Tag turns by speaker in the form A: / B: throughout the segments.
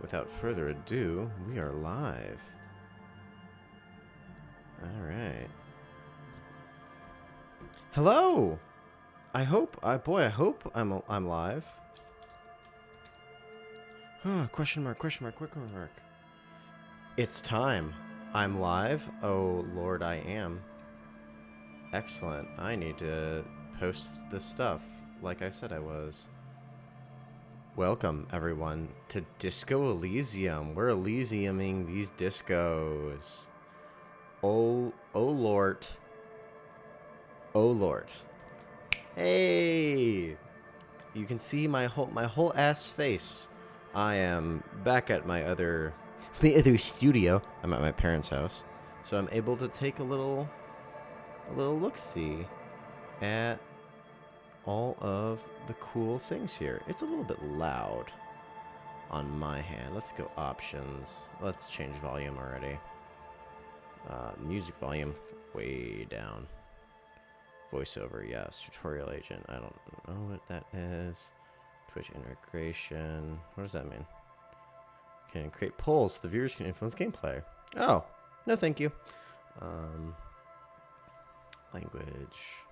A: without further ado, we are live. Alright. Hello! I hope I'm live. Question mark. It's time. I'm live. Oh, Lord, I am. Excellent. I need to post the stuff like I said I was. Welcome, everyone, to Disco Elysium. We're Elysiuming these discos. Oh Lord. Oh Lord. Hey! You can see my whole ass face. I am back at my other studio. I'm at my parents' house, so I'm able to take a little look-see at all of the cool things here. It's a little bit loud on my hand. Let's go options. Let's change volume already. Music volume way down. Voiceover, yes. Tutorial agent. I don't know what that is. Twitch integration. What does that mean? Can create polls so the viewers can influence gameplay. Oh, no thank you. Language.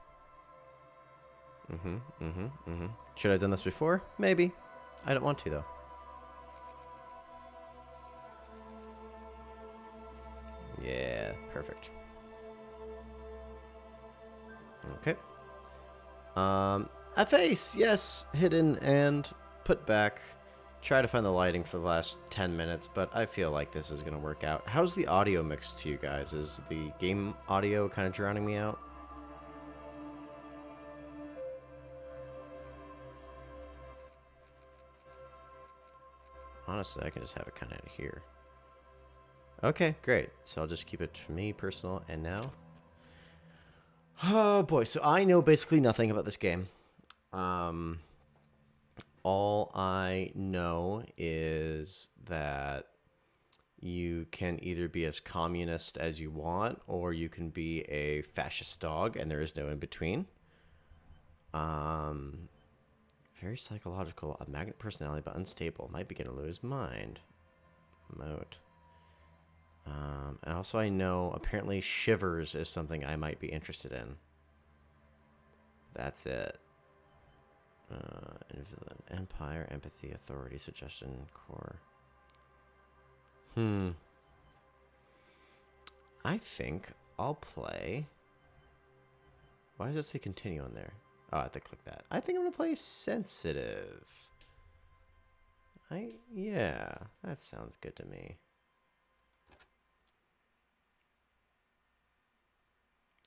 A: Should I have done this before? Maybe. I don't want to, though. Yeah, perfect. Okay. A face, yes, hidden and put back. Try to find the lighting for the last 10 minutes, but I feel like this is going to work out. How's the audio mix to you guys? Is the game audio kind of drowning me out? Honestly, I can just have it kind of here. Okay, great. So I'll just keep it for me, personal, and now. Oh boy, so I know basically nothing about this game. All I know is that you can either be as communist as you want, or you can be a fascist dog, and there is no in between. Very psychological, a magnet personality, but unstable. Might begin to lose mind. Mode. Also, I know apparently shivers is something I might be interested in. That's it. Empire, empathy, authority, suggestion, core. I think I'll play. Why does it say continue on there? Oh, I have to click that. I think I'm gonna play sensitive. Yeah, that sounds good to me.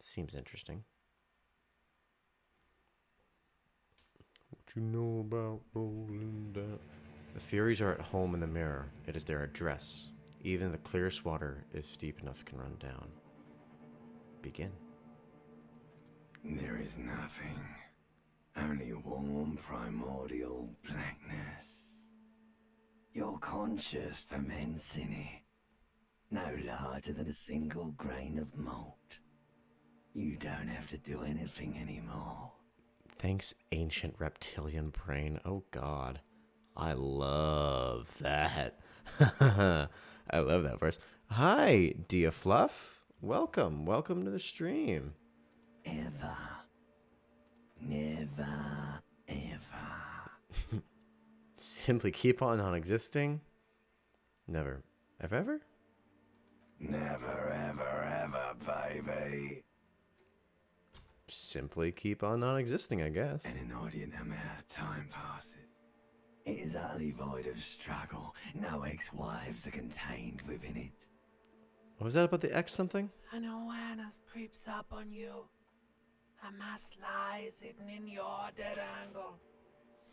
A: Seems interesting. What you know about rolling down? The Furies are at home in the mirror. It is their address. Even the clearest water, if deep enough, can run down. Begin.
B: There is nothing. Only warm primordial blackness. Your conscious ferments in it. No larger than a single grain of malt. You don't have to do anything anymore.
A: Thanks, ancient reptilian brain. Oh god. I love that. I love that verse. Hi, Dia Fluff. Welcome to the stream.
B: Ever. Never, ever.
A: Simply keep on non-existing. Never. Ever?
B: Never, ever, ever, baby.
A: Simply keep on non-existing, I guess.
B: An inordinate amount of time passes. It is utterly void of struggle. No ex-wives are contained within it.
A: What was that about the X something?
C: An awareness creeps up on you. A mass lies hidden in your dead angle,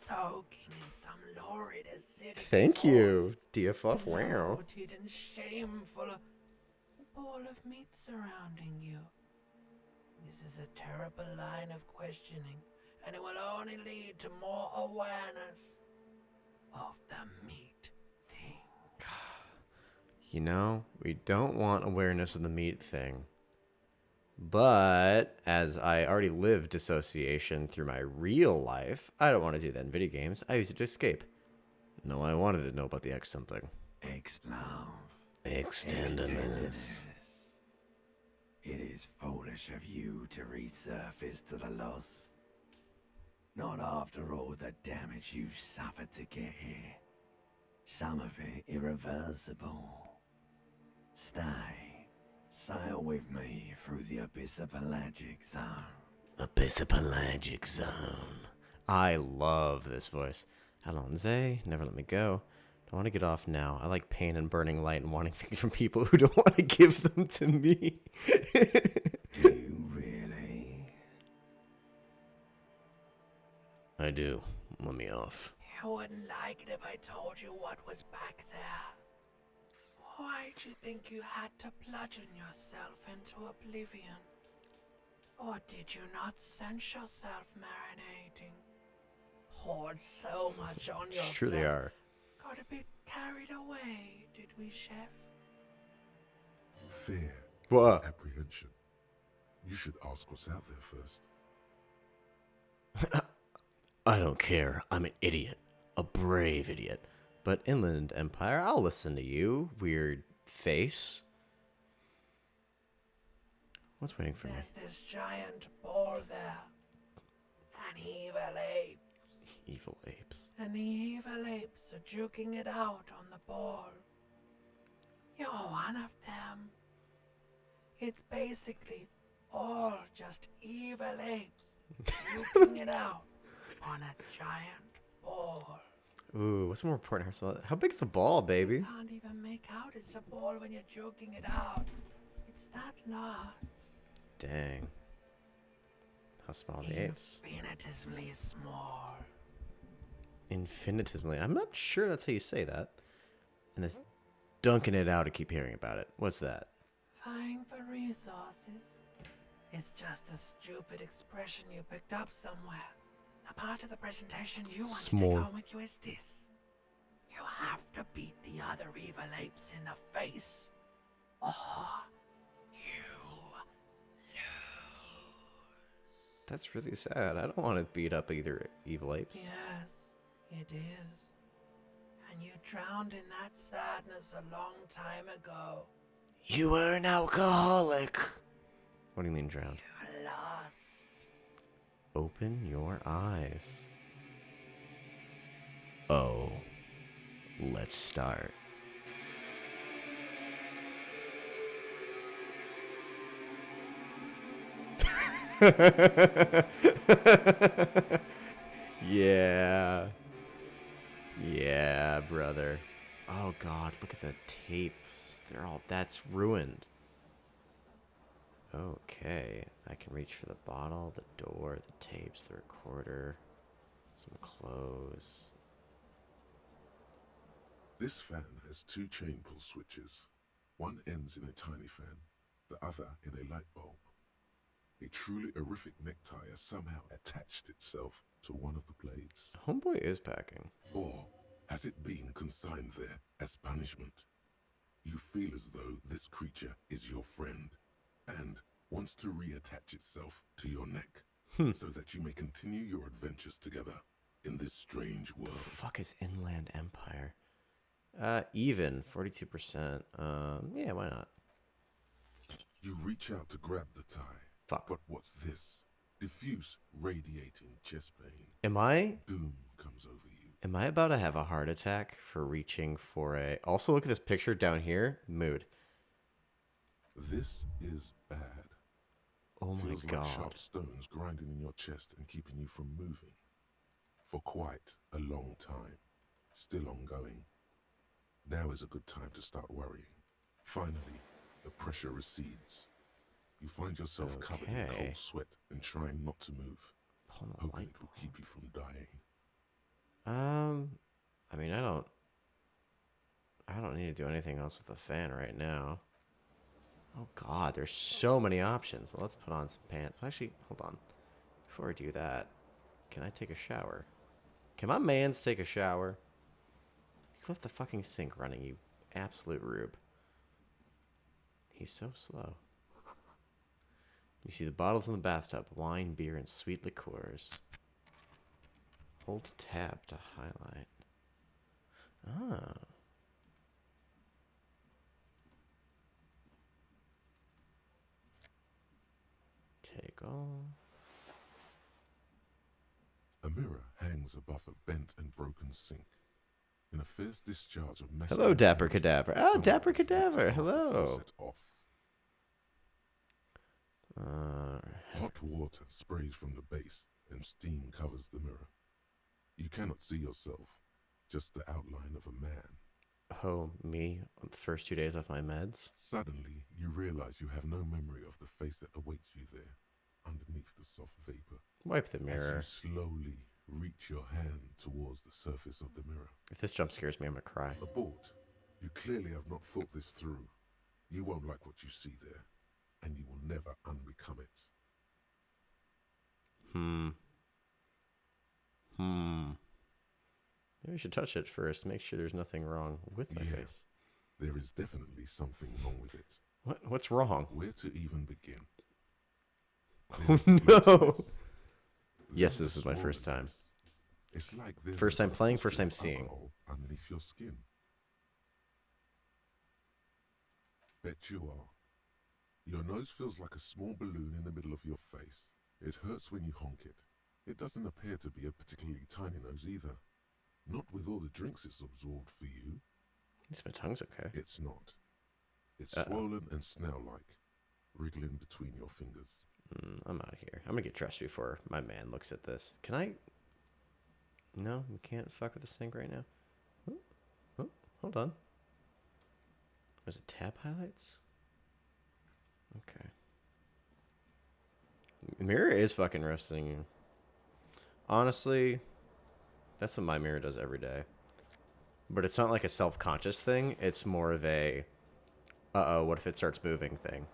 C: soaking in some lurid acidic
A: Thank you,
C: sauce.
A: Dia Fluff. Wow.
C: Bloated and shameful. A ball of meat surrounding you. This is a terrible line of questioning, and it will only lead to more awareness of the meat thing.
A: You know, we don't want awareness of the meat thing. But as I already lived dissociation through my real life, I don't want to do that in video games. I use it to escape. No, I wanted to know about the X something.
B: Ex-love.
A: Extendedness.
B: It is foolish of you to resurface to the loss. Not after all the damage you suffered to get here. Some of it irreversible. Stay. Sail with me through the abyssopelagic zone.
A: Abyssopelagic zone. I love this voice. Alonze, never let me go. Don't want to get off now. I like pain and burning light and wanting things from people who don't want to give them to me.
B: Do you really?
A: I do. Let me off.
C: You wouldn't like it if I told you what was back there. Why'd you think you had to bludgeon yourself into oblivion? Or did you not sense yourself marinating? Poured so much on yourself.
A: It's true they are.
C: Got a bit carried away, did we, Chef?
D: Fear,
A: What?
D: apprehension. You should ask what's out there first.
A: I don't care. I'm an idiot. A brave idiot. But Inland Empire, I'll listen to you, weird face. What's waiting for me?
C: There's this giant ball there. An evil ape.
A: Evil apes.
C: And the evil apes are juking it out on the ball. You're one of them. It's basically all just evil apes juking it out on a giant ball.
A: Ooh, what's more important? How big's the ball, baby?
C: Can't even make out it's a ball when you're joking it out. It's that large.
A: Dang. How small are the apes?
C: Infinitesimally small.
A: Infinitesimally. I'm not sure that's how you say that. And this dunking it out, I keep hearing about it. What's that?
C: Vying for resources. It's just a stupid expression you picked up somewhere. The part of the presentation you want to
A: Small.
C: take home with you is this. You have to beat the other evil apes in the face. Or you lose.
A: That's really sad. I don't want to beat up either evil apes.
C: Yes, it is. And you drowned in that sadness a long time ago.
A: You were an alcoholic. What do you mean drowned?
C: You lost.
A: Open your eyes. Oh, let's start. Yeah. Yeah, brother. Oh god, look at the tapes. That's ruined. Okay, I can reach for the bottle, the door, the tapes, the recorder, some clothes.
D: This fan has two chain pull switches. One ends in a tiny fan, the other in a light bulb. A truly horrific necktie has somehow attached itself to one of the blades.
A: Homeboy is packing.
D: Or has it been consigned there as punishment? You feel as though this creature is your friend and wants to reattach itself to your neck so that you may continue your adventures together in this strange world.
A: Fuck is Inland Empire? Even 42%. Yeah, why not?
D: You reach out to grab the tie.
A: Fuck.
D: But what's this? Diffuse, radiating chest pain.
A: Am I
D: Doom comes over you.
A: about to have a heart attack for reaching for a? Also, look at this picture down here. Mood.
D: This is bad.
A: Oh my
D: Feels like
A: god.
D: sharp stones grinding in your chest and keeping you from moving. For quite a long time. Still ongoing. Now is a good time to start worrying. Finally, the pressure recedes. You find yourself covered in
A: Okay.
D: cold sweat and trying not to move,
A: Pull the
D: hoping
A: light
D: it will
A: bulb.
D: keep you from dying.
A: I mean, I don't need to do anything else with the fan right now. Oh god, there's so many options. Well, let's put on some pants. Actually, hold on. Before I do that, can I take a shower? Can my mans take a shower? You left the fucking sink running, you absolute rube. He's so slow. You see the bottles in the bathtub. Wine, beer, and sweet liqueurs. Hold tab to highlight. Ah. Take all.
D: A mirror hangs above a bent and broken sink. In a fierce discharge of
A: Hello,
D: masculine
A: Dapper
D: energy,
A: Cadaver. Ah,
D: someone
A: Dapper
D: has ripped
A: Cadaver.
D: half the
A: Hello.
D: faucet off. Hot water sprays from the base and steam covers the mirror. You cannot see yourself, just the outline of a man.
A: Oh, me on the first 2 days off my meds.
D: Suddenly, you realize you have no memory of the face that awaits you there, underneath the soft vapor.
A: Wipe the
D: As
A: mirror.
D: you slowly reach your hand towards the surface of the mirror.
A: If this jump scares me, I'm gonna cry.
D: Abort. You clearly have not thought this through. You won't like what you see there, and you will never unbecome it.
A: Maybe we should touch it first. Make sure there's nothing wrong with my face.
D: There is definitely something wrong with it.
A: What's wrong?
D: Where to even begin?
A: Oh no! Yes, this is my first time.
D: It's like there's
A: First time
D: a
A: playing, first
D: stream
A: time
D: of
A: seeing.
D: alcohol underneath your skin. Bet you are. Your nose feels like a small balloon in the middle of your face. It hurts when you honk it. It doesn't appear to be a particularly tiny nose either. Not with all the drinks it's absorbed for you.
A: At least my tongue's okay.
D: It's not. It's swollen and snail-like, wriggling between your fingers.
A: I'm out of here. I'm gonna get dressed before my man looks at this. Can I? No, we can't fuck with the sink right now. Oh, hold on. Was it tab highlights? Okay. Mirror is fucking roasting you. Honestly, that's what my mirror does every day. But it's not like a self-conscious thing. It's more of a, uh-oh, what if it starts moving thing.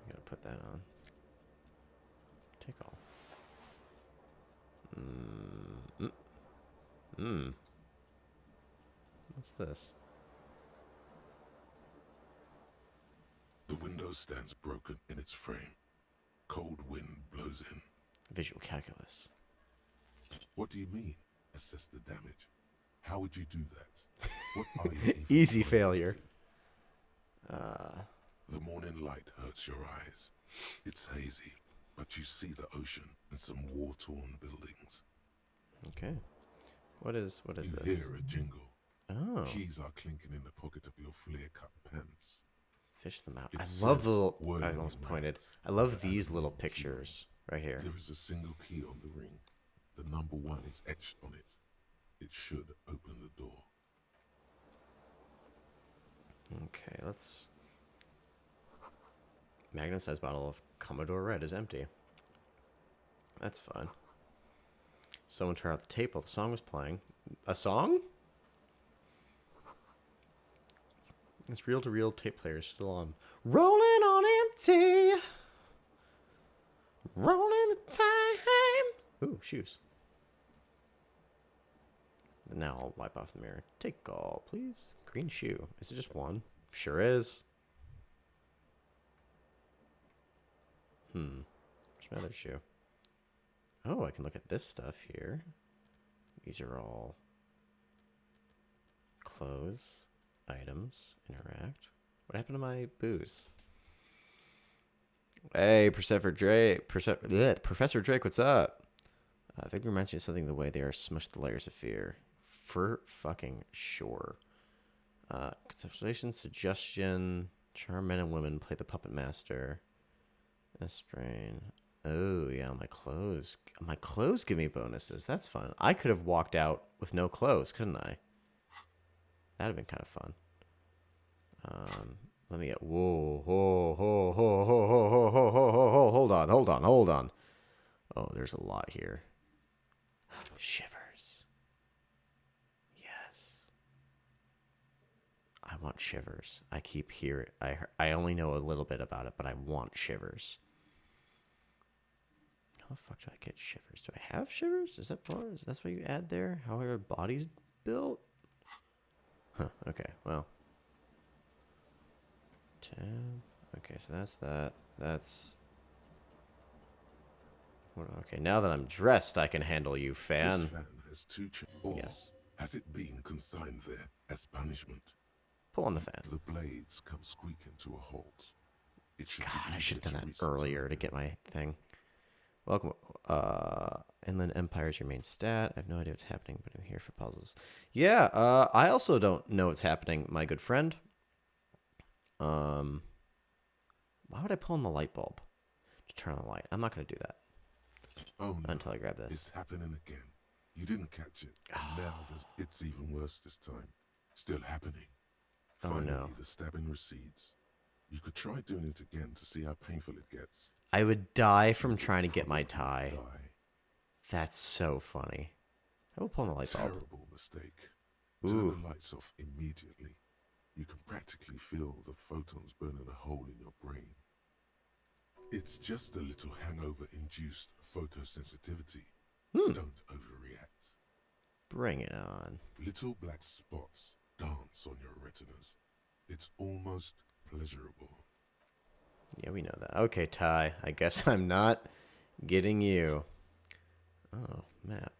A: I'm gonna put that on. Take all. What's this?
D: The window stands broken in its frame. Cold wind blows in.
A: Visual calculus.
D: What do you mean? Assess the damage. How would you do that? What are you even
A: Easy
D: trying to
A: failure.
D: do? The morning light hurts your eyes. It's hazy, but you see the ocean and some war-torn buildings.
A: Okay. What is
D: You
A: this?
D: hear a jingle.
A: Oh.
D: Keys are clinking in the pocket of your flare-cut pants.
A: Fish them out.
D: It
A: I love the
D: says,
A: little.
D: "Word
A: I
D: in
A: almost
D: your
A: pointed.
D: mouth."
A: I love
D: The
A: these little
D: analog
A: pictures right here.
D: There is a single key on the ring. The number 1 is etched on it. It should open the door.
A: Okay, let's. Magnum-sized bottle of Commodore Red is empty. That's fun. Someone turned out the tape while the song was playing. A song? This reel-to-reel tape player is still on. Rolling on empty. Rolling the time. Ooh, shoes. Now I'll wipe off the mirror. Take all, please. Green shoe. Is it just one? Sure is. Where's my other shoe? Oh, I can look at this stuff here. These are all clothes, items, interact. What happened to my booze? Hey, Professor Drake. Professor Drake, what's up? Vaguely reminds me of something the way they are smushed the layers of fear. For fucking sure. Conceptualization, suggestion, charm men and women, play the puppet master. Sprain. Oh, yeah, my clothes. My clothes give me bonuses. That's fun. I could have walked out with no clothes, couldn't I? That'd have been kind of fun. Let me get. Whoa, whoa, whoa, whoa, whoa, whoa, whoa, whoa, whoa, whoa, hold on, hold on, hold on. Oh, there's a lot here. Shivers. Yes. I want shivers. I keep hearing. I only know a little bit about it, but I want shivers. How the fuck do I get shivers? Do I have shivers? Is that part? Is that what you add there? How our body's built? Huh. Okay. Well. Tab. Okay, so that's that. That's. Okay, now that I'm dressed, I can handle you, fan.
D: This fan has 2
A: Yes.
D: Has it been consigned there as punishment?
A: Pull on the fan.
D: The blades come squeaking to a halt. It should
A: God,
D: be
A: I should have done
D: easier
A: that
D: to reset
A: earlier
D: time.
A: to get my thing. Welcome. Inland Empire is your main stat. I have no idea what's happening, but I'm here for puzzles. Yeah, I also don't know what's happening, my good friend. Why would I pull on the light bulb to turn on the light? I'm not going to do that
D: Oh no,
A: until I grab this.
D: it's happening again. You didn't catch it. And now it's even worse this time. Still happening.
A: Oh,
D: Finally,
A: no.
D: the stabbing recedes. You could try doing it again to see how painful it gets.
A: I would die from trying to get my
D: Probably
A: tie.
D: die.
A: That's so funny. I will pull on the light bulb.
D: Terrible mistake.
A: Ooh.
D: Turn the lights off immediately. You can practically feel the photons burning a hole in your brain. It's just a little hangover-induced photosensitivity. Don't overreact.
A: Bring it on.
D: Little black spots dance on your retinas. It's almost pleasurable.
A: Yeah, we know that. Okay, Ty. I guess I'm not getting you. Oh, map.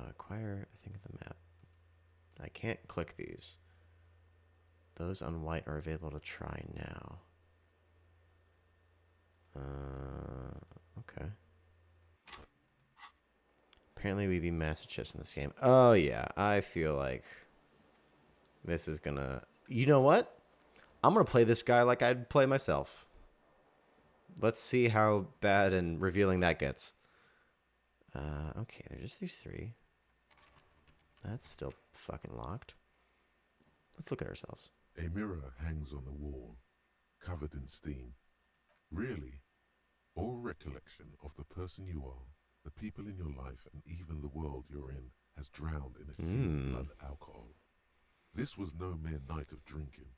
A: Acquire, I think, the map. I can't click these. Those on white are available to try now. Okay. Apparently we be master chess in this game. Oh, yeah. I feel like this is gonna... You know what? I'm gonna play this guy like I'd play myself. Let's see how bad and revealing that gets. Okay, there's just these three. That's still fucking locked. Let's look at ourselves.
D: A mirror hangs on the wall, covered in steam. Really, all recollection of the person you are, the people in your life, and even the world you're in has drowned in a sea of blood alcohol. This was no mere night of drinking.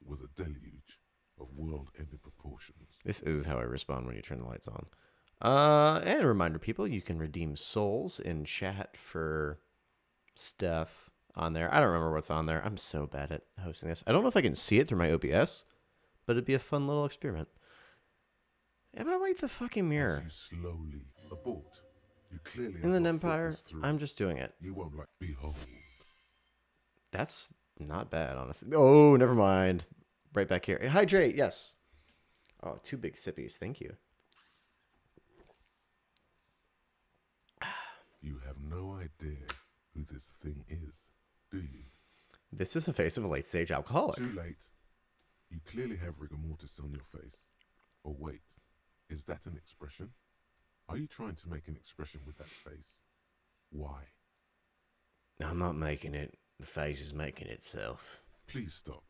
D: It was a deluge of world-ending proportions.
A: This is how I respond when you turn the lights on. And a reminder, people, you can redeem souls in chat for stuff on there. I don't remember what's on there. I'm so bad at hosting this. I don't know if I can see it through my OBS, but it'd be a fun little experiment. Yeah, but I wipe the fucking mirror.
D: As you slowly abort, you clearly have
A: Inland
D: not
A: Empire,
D: focused through.
A: I'm just doing it.
D: You won't like behold.
A: That's not bad, honestly. Oh, never mind. Right back here. Hydrate, yes. Oh, 2 big sippies. Thank you.
D: You have no idea who this thing is, do you?
A: This is the face of a late-stage alcoholic.
D: Too late. You clearly have rigor mortis on your face. Or wait, is that an expression? Are you trying to make an expression with that face? Why?
A: I'm not making it. The face is making itself.
D: Please stop.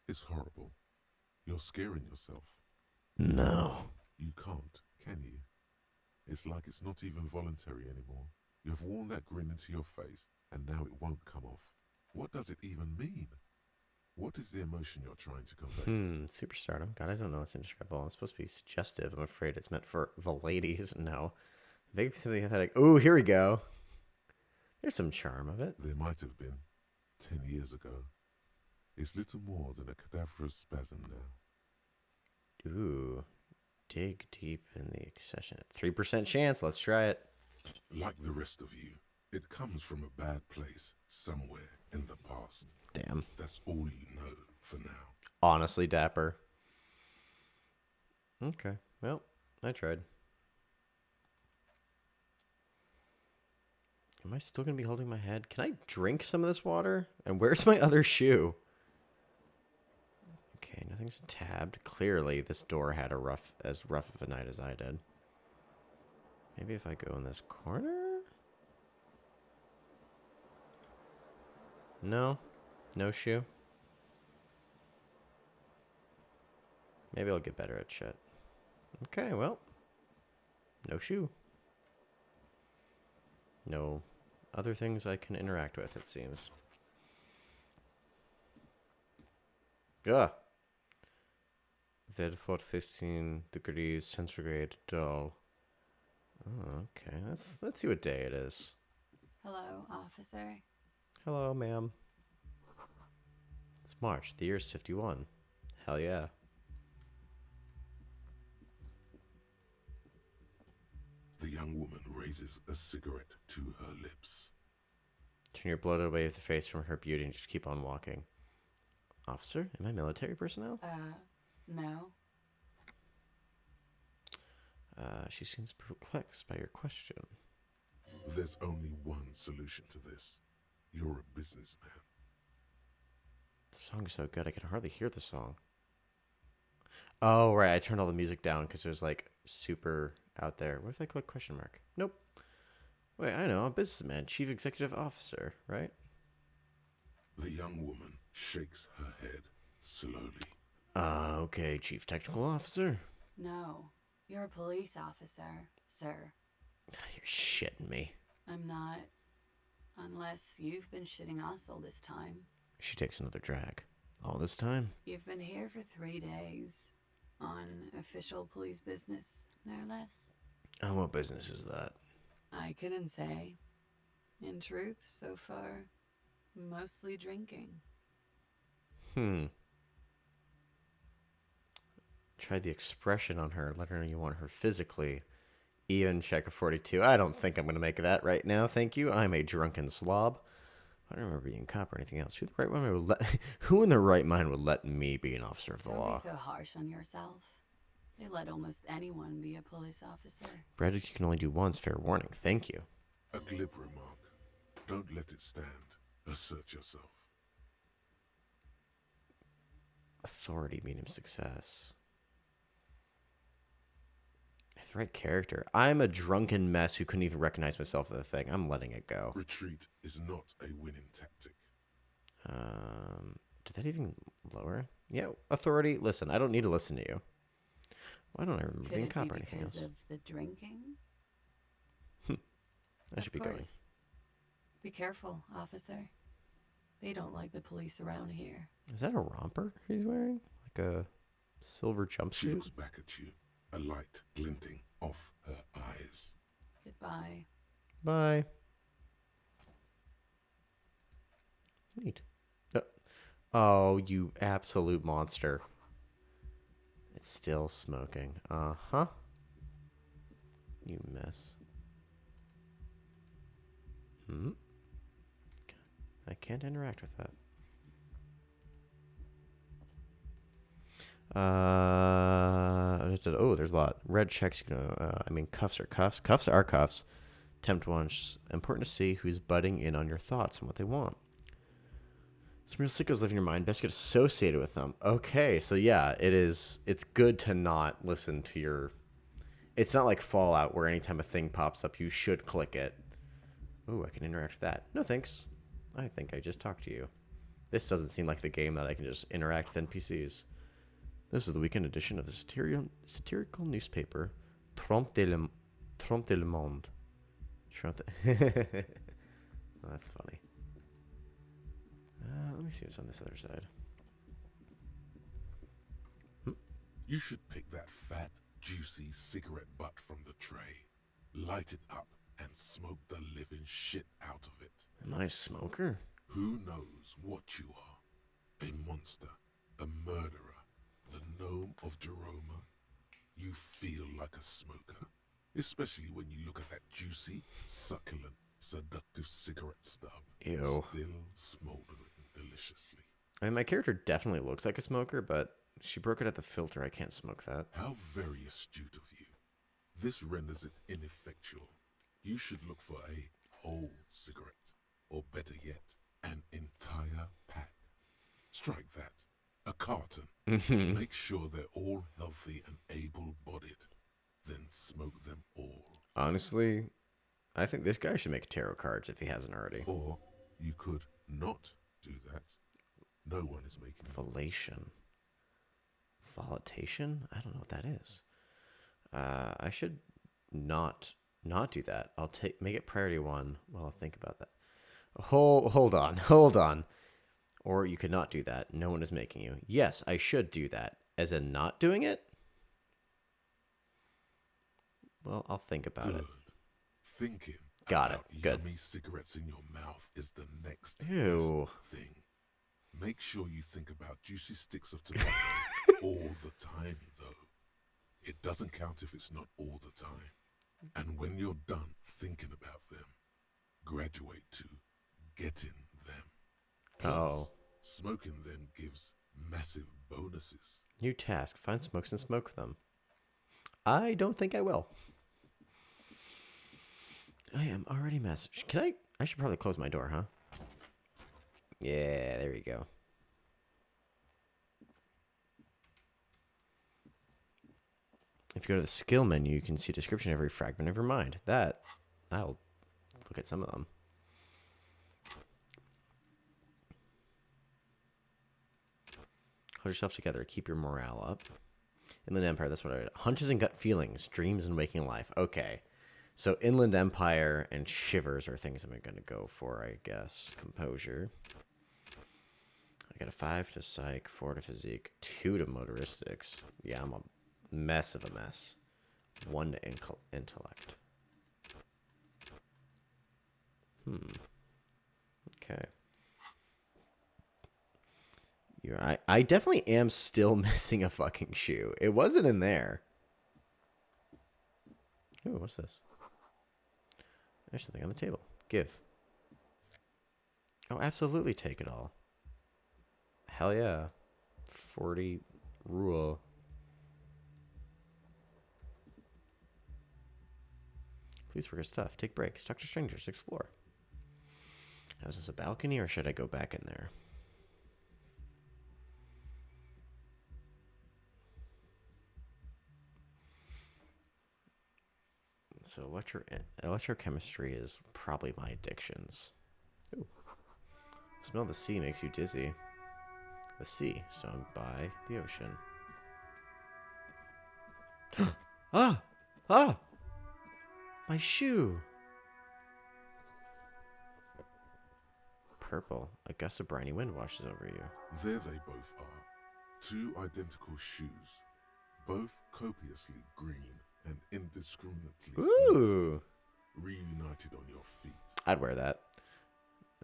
D: It's horrible. You're scaring yourself.
A: No.
D: You can't, can you? It's like it's not even voluntary anymore. You have worn that grin into your face, and now it won't come off. What does it even mean? What is the emotion you're trying to convey?
A: Superstardom. God, I don't know what's indescribable. I'm supposed to be suggestive. I'm afraid it's meant for the ladies. No. Vaguely sympathetic. Oh, here we go. There's some charm of it.
D: There might have been 10 years ago. It's little more than a cadaverous spasm now.
A: Ooh. Dig deep in the accession. 3% chance. Let's try it.
D: Like the rest of you, it comes from a bad place somewhere in the past.
A: Damn.
D: That's all you know for now.
A: Honestly, dapper. Okay. Well, I tried. Am I still going to be holding my head? Can I drink some of this water? And where's my other shoe? Okay, nothing's tabbed. Clearly, this door had as rough of a night as I did. Maybe if I go in this corner? No. No shoe. Maybe I'll get better at shit. Okay, well. No shoe. No other things I can interact with, it seems. Yeah. Vedfort 15 degrees centigrade dull. Oh, okay. Let's see what day it is.
E: Hello, officer.
A: Hello, ma'am. It's March. The year's 51. Hell yeah.
D: The young woman raises a cigarette to her lips.
A: Turn your bloated away with the face from her beauty and just keep on walking. Officer, am I military personnel?
E: No.
A: She seems perplexed by your question.
D: There's only one solution to this. You're a businessman.
A: The song is so good, I can hardly hear the song. Oh, right, I turned all the music down because it was like super out there. What if I click question mark? Nope. Wait, I know, I'm a businessman, chief executive officer, right?
D: The young woman shakes her head slowly.
A: Okay, chief technical officer.
E: No. You're a police officer, sir.
A: You're shitting me.
E: I'm not. Unless you've been shitting us all this time.
A: She takes another drag. All this time?
E: You've been here for 3 days. On official police business, no less.
A: Oh, what business is that?
E: I couldn't say. In truth, so far, mostly drinking.
A: Try the expression on her. Let her know you want her physically. Even check a 42. I don't think I'm going to make that right now. Thank you. I'm a drunken slob. I don't remember being a cop or anything else. Who in their right mind would let me be an officer of the
E: Don't
A: law?
E: be so harsh on yourself. They let almost anyone be a police officer.
A: Brad, you can only do once. Fair warning. Thank you.
D: A glib remark. Don't let it stand. Assert yourself.
A: Authority meaning success. If the right character. I'm a drunken mess who couldn't even recognize myself in the thing. I'm letting it go.
D: Retreat is not a winning tactic.
A: Did that even lower? Yeah, authority. Listen, I don't need to listen to you. Why don't I remember
E: Could
A: being
E: it
A: cop
E: be
A: or anything
E: because
A: else?
E: of the drinking?
A: I should be
E: Of
A: going.
E: course. Be careful, officer. They don't like the police around here.
A: Is that a romper he's wearing? Like a silver
D: She
A: jumpsuit?
D: looks back at you, a light glinting off her eyes.
E: Goodbye.
A: Bye. Neat. Oh, you absolute monster. It's still smoking. Uh-huh. You mess. I can't interact with that. Oh, there's a lot. Red checks. Cuffs are cuffs. Cuffs are cuffs. Tempt one. Important to see who's butting in on your thoughts and what they want. Some real sickos live in your mind. Best get associated with them. Okay, so yeah, it is. It's good to not listen to your. It's not like Fallout where anytime a thing pops up, you should click it. Ooh, I can interact with that. No thanks. I think I just talked to you. This doesn't seem like the game that I can just interact with NPCs. This is the weekend edition of the satirical newspaper, Trompe de le Monde. Oh, that's funny. Let me see what's on this other side.
D: You should pick that fat, juicy cigarette butt from the tray, light it up, and smoke the living shit out of it.
A: Am I a smoker?
D: Who knows what you are? A monster, a murderer, the gnome of Jeroma. You feel like a smoker, especially when you look at that juicy, succulent, seductive cigarette stub.
A: Ew.
D: Still smoldering deliciously.
A: I mean, my character definitely looks like a smoker, but she broke it at the filter. I can't smoke that.
D: How very astute of you. This renders it ineffectual. You should look for a whole cigarette, or better yet, an entire pack. Strike that. A carton. Make sure they're all healthy and able-bodied. Then smoke them all.
A: Honestly, I think this guy should make tarot cards if he hasn't already.
D: Or you could not do that. No one is making
A: Volation. Volatation? I don't know what that is. I should not do that. I'll make it priority 1 while I think about that. Hold on. Or you could not do that. No one is making you. Yes, I should do that. As in not doing it? Well, I'll think about it.
D: Thinking
A: Got it.
D: about
A: Good.
D: yummy cigarettes in your mouth is the next
A: Ew.
D: best thing. Make sure you think about juicy sticks of tobacco all the time, though. It doesn't count if it's not all the time. And when you're done thinking about them, graduate to getting them.
A: Oh.
D: Smoking them gives massive bonuses.
A: New task. Find smokes and smoke them. I don't think I will. I am already messaged. Can I should probably close my door, huh? Yeah, there we go. If you go to the skill menu, you can see a description of every fragment of your mind. I'll look at some of them. Hold yourself together. Keep your morale up. Inland Empire, that's what I read. Hunches and gut feelings, dreams and waking life. Okay. So Inland Empire and Shivers are things I'm going to go for, I guess. Composure. I got a 5 to Psych, 4 to Physique, 2 to Motoristics. Yeah, I'm a mess of a mess. 1 to Intellect. Okay. I definitely am still missing a fucking shoe. It wasn't in there. Ooh, what's this? There's something on the table. Give. Oh, absolutely take it all. Hell yeah. 40 rule. Police work is tough. Take breaks. Talk to strangers. Explore. Now, is this a balcony or should I go back in there? So electrochemistry is probably my addictions. Ooh. Smell the sea makes you dizzy. The sea, so I'm by the ocean. Ah! Ah! My shoe! Purple. A gust of briny wind washes over you.
D: There they both are. 2 identical shoes. Both copiously green and indiscriminately
A: Ooh!
D: reunited on your feet.
A: I'd wear that.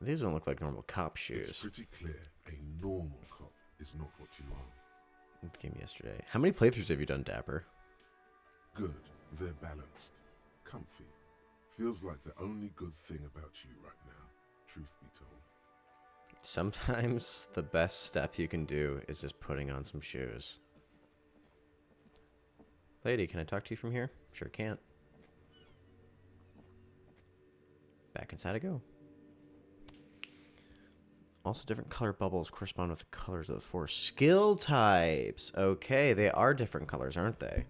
A: These don't look like normal cop shoes.
D: It's pretty clear a normal cop is not what you are.
A: It came yesterday. How many playthroughs have you done, Dapper?
D: Good. They're balanced. Comfy. Feels like the only good thing about you right now, truth be told.
A: Sometimes the best step you can do is just putting on some shoes. Lady, can I talk to you from here? Sure can't. Back inside I go. Also, different color bubbles correspond with the colors of the 4 skill types. Okay, they are different colors, aren't they?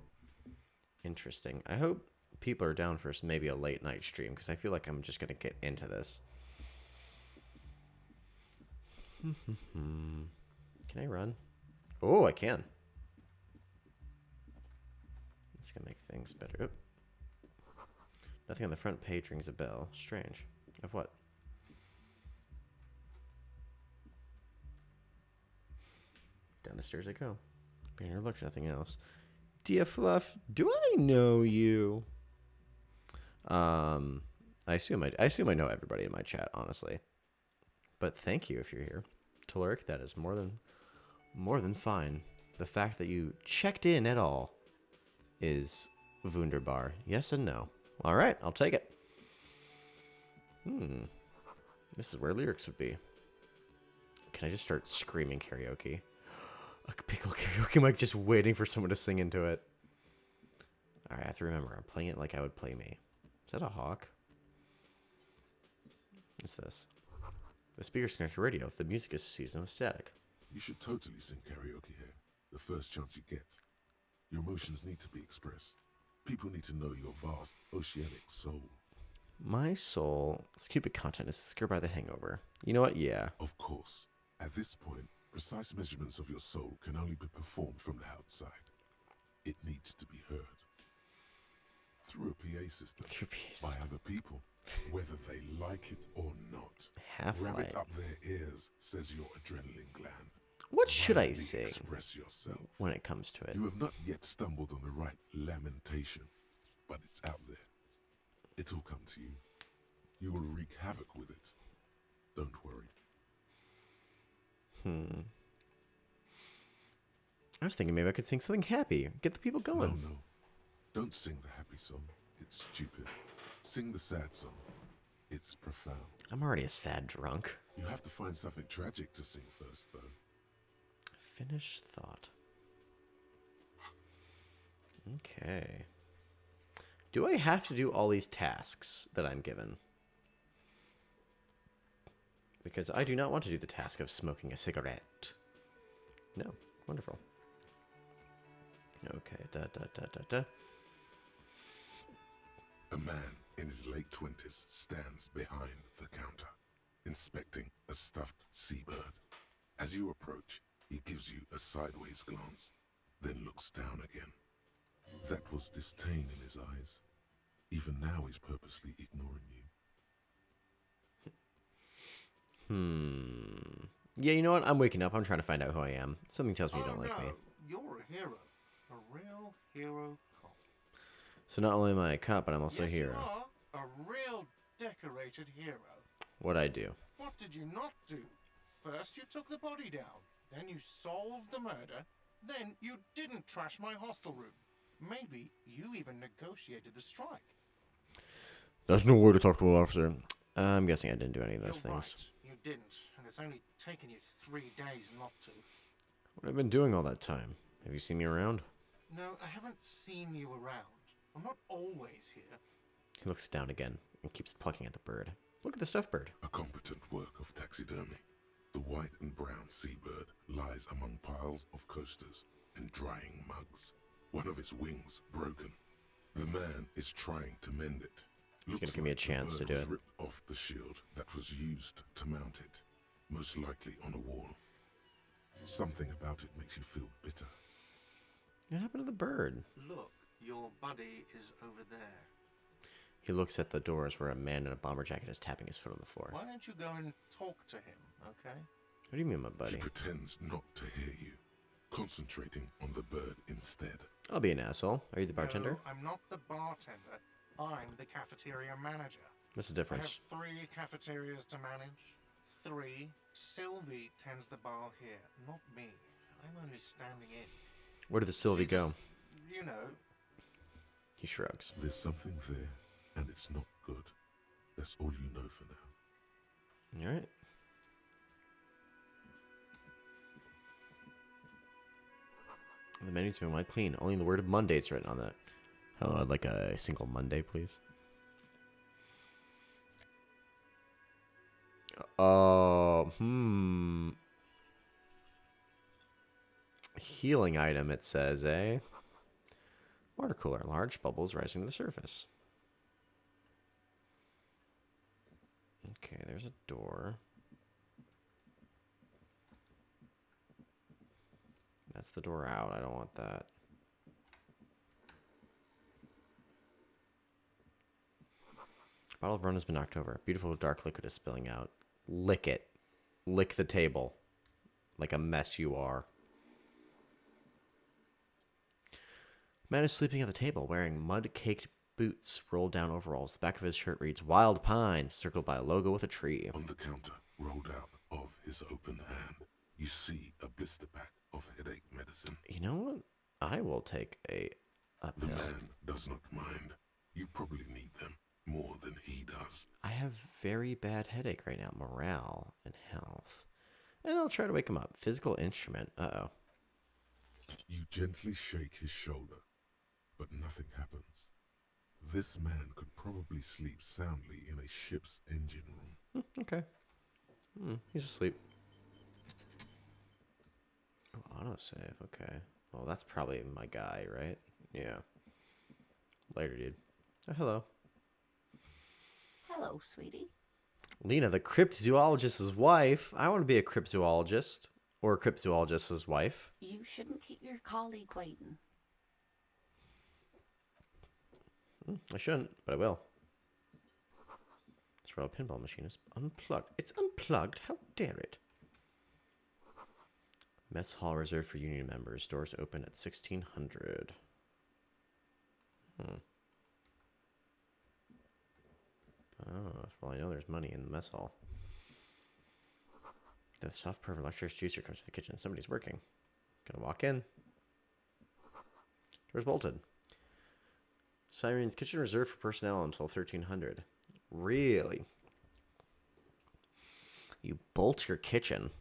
A: Interesting. I hope people are down for maybe a late night stream, because I feel like I'm just going to get into this. Can I run? Oh, I can. This can make things better. Oop. Nothing on the front page rings a bell. Strange. Of what? Down the stairs I go. Being overlooked, nothing else. Dear Fluff, do I know you? I assume I know everybody in my chat, honestly. But thank you if you're here. Telluric, that is more than fine. The fact that you checked in at all is wunderbar. Yes and no. All right, I'll take it. This is where lyrics would be. Can I just start screaming karaoke? A big old karaoke mic just waiting for someone to sing into it. All right, I have to remember. I'm playing it like I would play me. Is that a hawk? What's this? The speakers connect to radio. The music is seasoned with static.
D: You should totally sing karaoke here, the first chance you get. Your emotions need to be expressed. People need to know your vast, oceanic soul.
A: My soul, stupid content is scared by the hangover. You know what? Yeah.
D: Of course. At this point, precise measurements of your soul can only be performed from the outside. It needs to be heard. Through a PA system. By other people, whether they like it or not.
A: Half-Life.
D: Rabbit up their ears, says your adrenaline gland.
A: What should I
D: Widely
A: sing
D: express yourself.
A: when it comes to it?
D: You have not yet stumbled on the right lamentation, but it's out there. It'll come to you. You will wreak havoc with it. Don't worry.
A: I was thinking maybe I could sing something happy. Get the people going.
D: No. Don't sing the happy song. It's stupid. Sing the sad song. It's profound.
A: I'm already a sad drunk.
D: You have to find something tragic to sing first, though.
A: Finished thought. Okay. Do I have to do all these tasks that I'm given? Because I do not want to do the task of smoking a cigarette. No. Wonderful. Okay. Da.
D: A man in his late 20s stands behind the counter, inspecting a stuffed seabird. As you approach, he gives you a sideways glance, then looks down again. That was disdain in his eyes. Even now he's purposely ignoring you.
A: Yeah, you know what? I'm waking up. I'm trying to find out who I am. Something tells me you don't like me.
F: You're a hero. A real hero cop.
A: So not only am I a cop, but I'm also a
F: Yes,
A: hero.
F: you are a real decorated hero.
A: What'd I do?
F: What did you not do? First you took the body down, then you solved the murder, then you didn't trash my hostel room. Maybe you even negotiated the strike.
A: There's no way to talk to an officer. I'm guessing I didn't do any of those
F: You're
A: things.
F: right, you didn't, and it's only taken you 3 days not to.
A: What have I been doing all that time? Have you seen me around?
F: No, I haven't seen you around. I'm not always here.
A: He looks down again and keeps plucking at the bird. Look at the stuffed bird.
D: A competent work of taxidermy. The white and brown seabird lies among piles of coasters and drying mugs. One of its wings broken. The man is trying to mend it.
A: He's gonna give me a chance to do it.
D: Ripped off the shield that was used to mount it, most likely on a wall. Something about it makes you feel bitter.
A: What happened to the bird?
F: Look, your buddy is over there.
A: He looks at the doors where a man in a bomber jacket is tapping his foot on the floor.
F: Why don't you go and talk to him, okay?
A: What do you mean, my buddy?
D: He pretends not to hear you, concentrating on the bird instead.
A: I'll be an asshole. Are you the bartender?
F: No, I'm not the bartender. I'm the cafeteria manager.
A: What's the
F: I have
A: difference?
F: 3 cafeterias to manage. 3. Sylvie tends the bar here, not me. I'm only standing in.
A: Where did the Sylvie
F: She
A: go?
F: just, you know,
A: He shrugs.
D: There's something there, and it's not good. That's all you know for now.
A: Alright. The menu's been wiped clean. Only the word Monday's written on that. Hello, I'd like a single Monday, please. Healing item, it says, eh? Water cooler. Large bubbles rising to the surface. Okay, there's a door. That's the door out. I don't want that. Bottle of rum has been knocked over. Beautiful dark liquid is spilling out. Lick it. Lick the table. Like a mess you are. Man is sleeping at the table, wearing mud-caked boots, rolled down overalls. The back of his shirt reads, Wild Pines, circled by a logo with a tree.
D: On the counter, rolled out of his open hand, you see a blister pack of headache medicine.
A: You know what? I will take a
D: The
A: pill.
D: man does not mind. You probably need them more than he does.
A: I have very bad headache right now. Morale and health. And I'll try to wake him up. Physical instrument. Uh-oh.
D: You gently shake his shoulder, but nothing happens. This man could probably sleep soundly in a ship's engine room.
A: Okay. He's asleep. Oh, autosave. Okay. Well, that's probably my guy, right? Yeah. Later, dude. Oh, hello.
G: Hello, sweetie.
A: Lena, the cryptozoologist's wife. I want to be a cryptozoologist. Or a cryptozoologist's wife.
G: You shouldn't keep your colleague waiting.
A: I shouldn't, but I will. This royal pinball machine is unplugged. It's unplugged? How dare it? Mess hall reserved for union members. Doors open at 1600. Oh, well, I know there's money in the mess hall. The soft pervert lecturer's juicer comes to the kitchen. Somebody's working. Gonna walk in. Door's bolted. Siren's kitchen reserved for personnel until 1300. Really? You bolt your kitchen?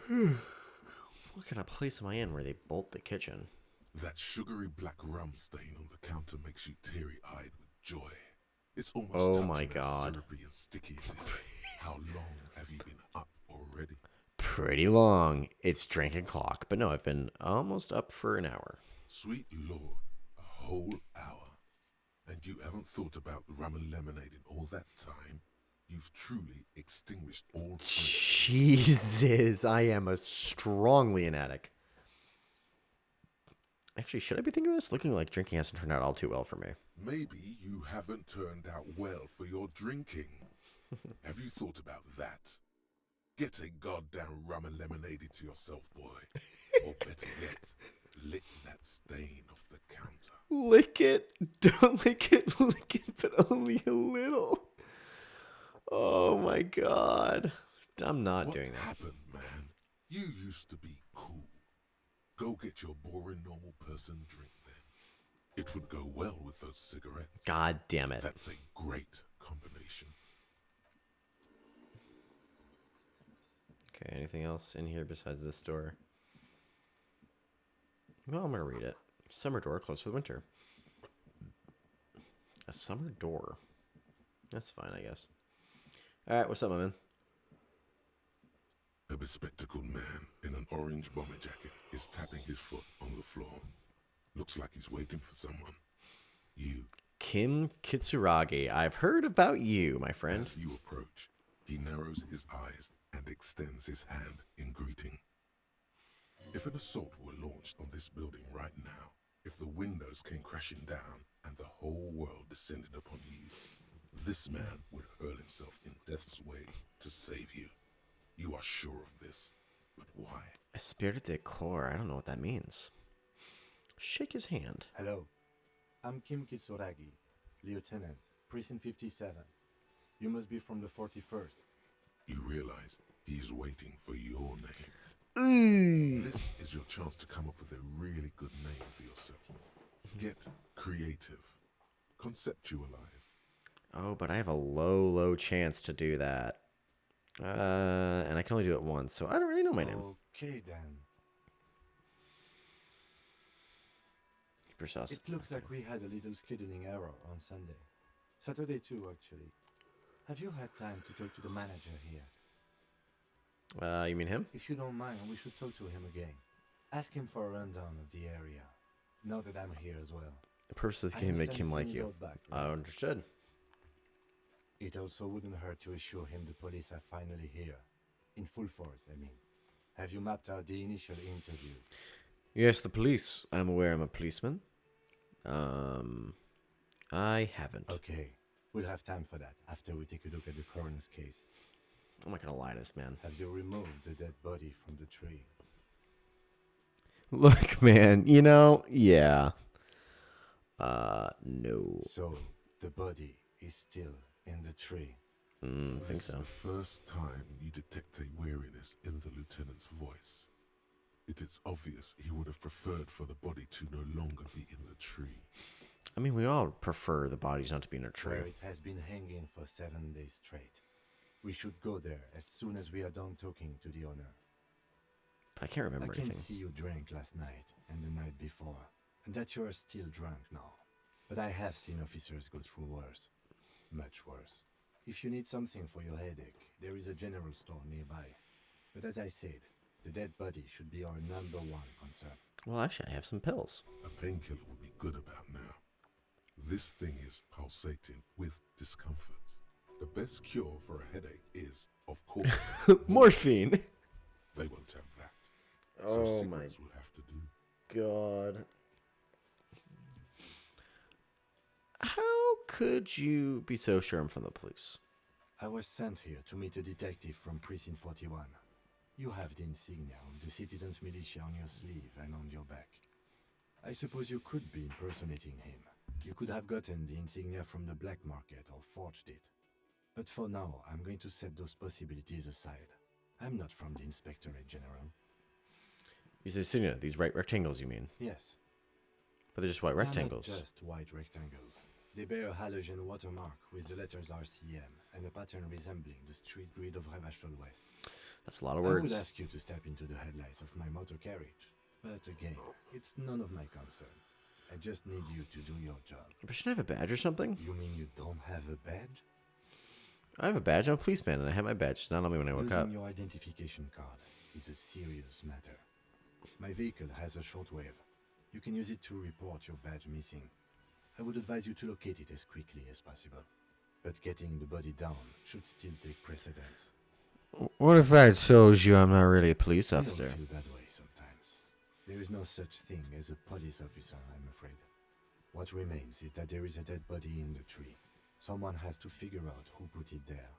A: What kind of place am I in where they bolt the kitchen?
D: That sugary black rum stain on the counter makes you teary-eyed with joy. It's almost
A: Oh
D: touching
A: my
D: how
A: God.
D: syrupy and sticky it is. How long have you been up already?
A: Pretty long. It's drinking clock. But no, I've been almost up for an hour.
D: Sweet Lord, a whole hour. And you haven't thought about the rum and lemonade in all that time? You've truly extinguished all thoughts.
A: Jesus, I am a strongly an addict. Actually, should I be thinking of this? Looking like drinking hasn't turned out all too well for me.
D: Maybe you haven't turned out well for your drinking. Have you thought about that? Get a goddamn rum and lemonade into yourself, boy. Or better yet, lick that stain off the counter.
A: Lick it. Don't lick it. Lick it, but only a little. Oh my God. I'm not doing
D: What
A: that.
D: happened, man? You used to be cool. Go get your boring normal person drink then. It would go well with those cigarettes.
A: God damn it.
D: That's a great combination.
A: Okay, anything else in here besides this door? Well, I'm going to read it. Summer door closed for the winter. A summer door. That's fine, I guess. Alright, what's up, my man?
D: A bespectacled man in an orange bomber jacket is tapping his foot on the floor. Looks like he's waiting for someone. You.
A: Kim Kitsuragi. I've heard about you, my friend.
D: As you approach, he narrows his eyes and extends his hand in greeting. If an assault were launched on this building right now, if the windows came crashing down and the whole world descended upon you, this man would hurl himself in death's way to save you. You are sure of this, but why?
A: Esprit de corps. I don't know what that means. Shake his hand.
H: Hello, I'm Kim Kitsuragi, Lieutenant, Precinct 57. You must be from the 41st.
D: You realize he's waiting for your name. This is your chance to come up with a really good name for yourself. Get creative. Conceptualize.
A: Oh, but I have a low chance to do that. And I can only do it once, so I don't really know my name.
H: Okay then.
A: Precise.
H: It looks like we had a little scheduling error on Sunday. Saturday too, actually. Have you had time to talk to the manager here?
A: You mean him?
H: If you don't mind, we should talk to him again. Ask him for a rundown of the area. Now that I'm here as well.
A: The purpose of this
H: I
A: game make
H: understand
A: him like
H: things
A: you.
H: out back,
A: I
H: right?
A: understood.
H: It also wouldn't hurt to assure him the police are finally here. In full force, I mean. Have you mapped out the initial interviews?
A: Yes, the police. I'm aware I'm a policeman. I haven't.
H: Okay, we'll have time for that after we take a look at the coroner's case.
A: I'm not gonna lie to this man.
H: Have you removed the dead body from the tree?
A: Look, man, yeah. No.
H: So, the body is still in the tree.
A: Think
D: This
A: so.
D: is the first time you detect a weariness in the lieutenant's voice. It is obvious he would have preferred for the body to no longer be in the tree.
A: I mean, we all prefer the bodies not to be in a
H: Where
A: tree.
H: it has been hanging for 7 days straight. We should go there as soon as we are done talking to the owner.
A: But I can't remember
H: I can
A: anything.
H: see you drank last night and the night before, and that you are still drunk now. But I have seen officers go through worse. Much worse. If you need something for your headache, there is a general store nearby. But as I said, the dead body should be our number one concern.
A: Well, actually, I have some pills.
D: A painkiller would be good about now. This thing is pulsating with discomfort. The best cure for a headache is, of course,
A: Morphine.
D: They won't have that.
A: Oh
D: so
A: my
D: cigarettes will have to do.
A: God. How could you be so sure I'm from the police?
H: I was sent here to meet a detective from Precinct 41. You have the insignia of the Citizens Militia on your sleeve and on your back. I suppose you could be impersonating him. You could have gotten the insignia from the black market or forged it. But for now, I'm going to set those possibilities aside. I'm not from the Inspectorate General.
A: You say insignia, these right rectangles, you mean?
H: Yes.
A: But they're just white
H: They're not
A: rectangles.
H: just white rectangles. They bear a halogen watermark with the letters RCM and a pattern resembling the street grid of Revachol West.
A: That's a lot of
H: I would
A: words.
H: ask you to step into the headlights of my motor carriage, but again, it's none of my concern. I just need you to do your job.
A: But shouldn't I have a badge or something?
H: You mean you don't have a badge?
A: I have a badge. I'm a policeman, and I have my badge. It's not on me when I woke up.
H: Losing your identification card is a serious matter. My vehicle has a shortwave. You can use it to report your badge missing. I would advise you to locate it as quickly as possible. But getting the body down should still take precedence.
A: What if I told you I'm not really a police
H: I
A: officer?
H: don't feel that way sometimes. There is no such thing as a police officer, I'm afraid. What remains is that there is a dead body in the tree. Someone has to figure out who put it there.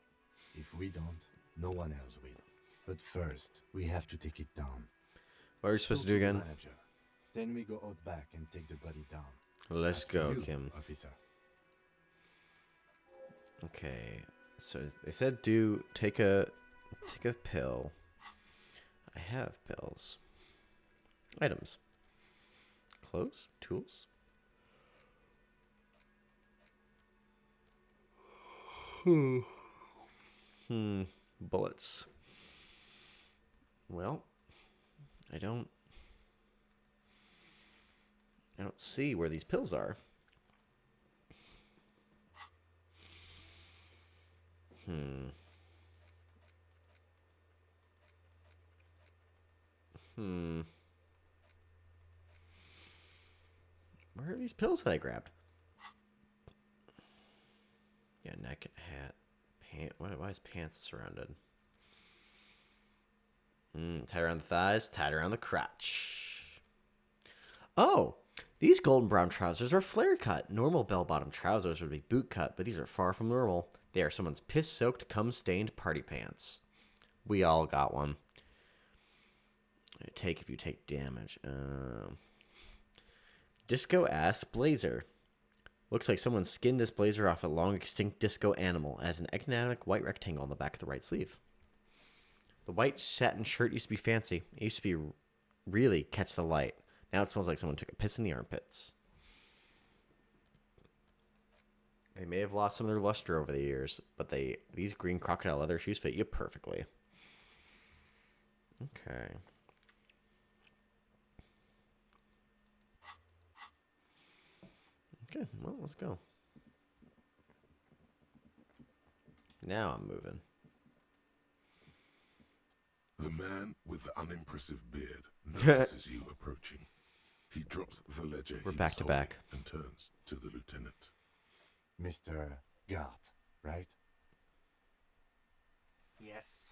H: If we don't, no one else will. But first, we have to take it down.
A: What are we supposed to do
H: Talk the
A: again?
H: manager. Then we go out back and take the body down.
A: Let's
H: After
A: go,
H: you,
A: Kim.
H: Officer.
A: Okay, so they said take a pill. I have pills. Items. Clothes? Tools? Bullets. Well, I don't see where these pills are. Where are these pills that I grabbed? Yeah, neck, hat, pant. Why is pants surrounded? Tied around the thighs, tied around the crotch. Oh, these golden brown trousers are flare cut. Normal bell-bottom trousers would be boot cut, but these are far from normal. They are someone's piss-soaked, cum-stained party pants. We all got one. Take if you take damage. Disco ass blazer. Looks like someone skinned this blazer off a long extinct disco animal as an enigmatic white rectangle on the back of the right sleeve. The white satin shirt used to be fancy. It used to be really catch the light. Now it smells like someone took a piss in the armpits. They may have lost some of their luster over the years, but these green crocodile leather shoes fit you perfectly. Okay. Okay, well, let's go. Now I'm moving.
D: The man with the unimpressive beard notices you approaching. He drops the ledger
A: We're
D: he
A: back
D: was
A: to
D: holding
A: back.
D: and turns to the lieutenant.
H: Mr. Gart, right?
F: Yes.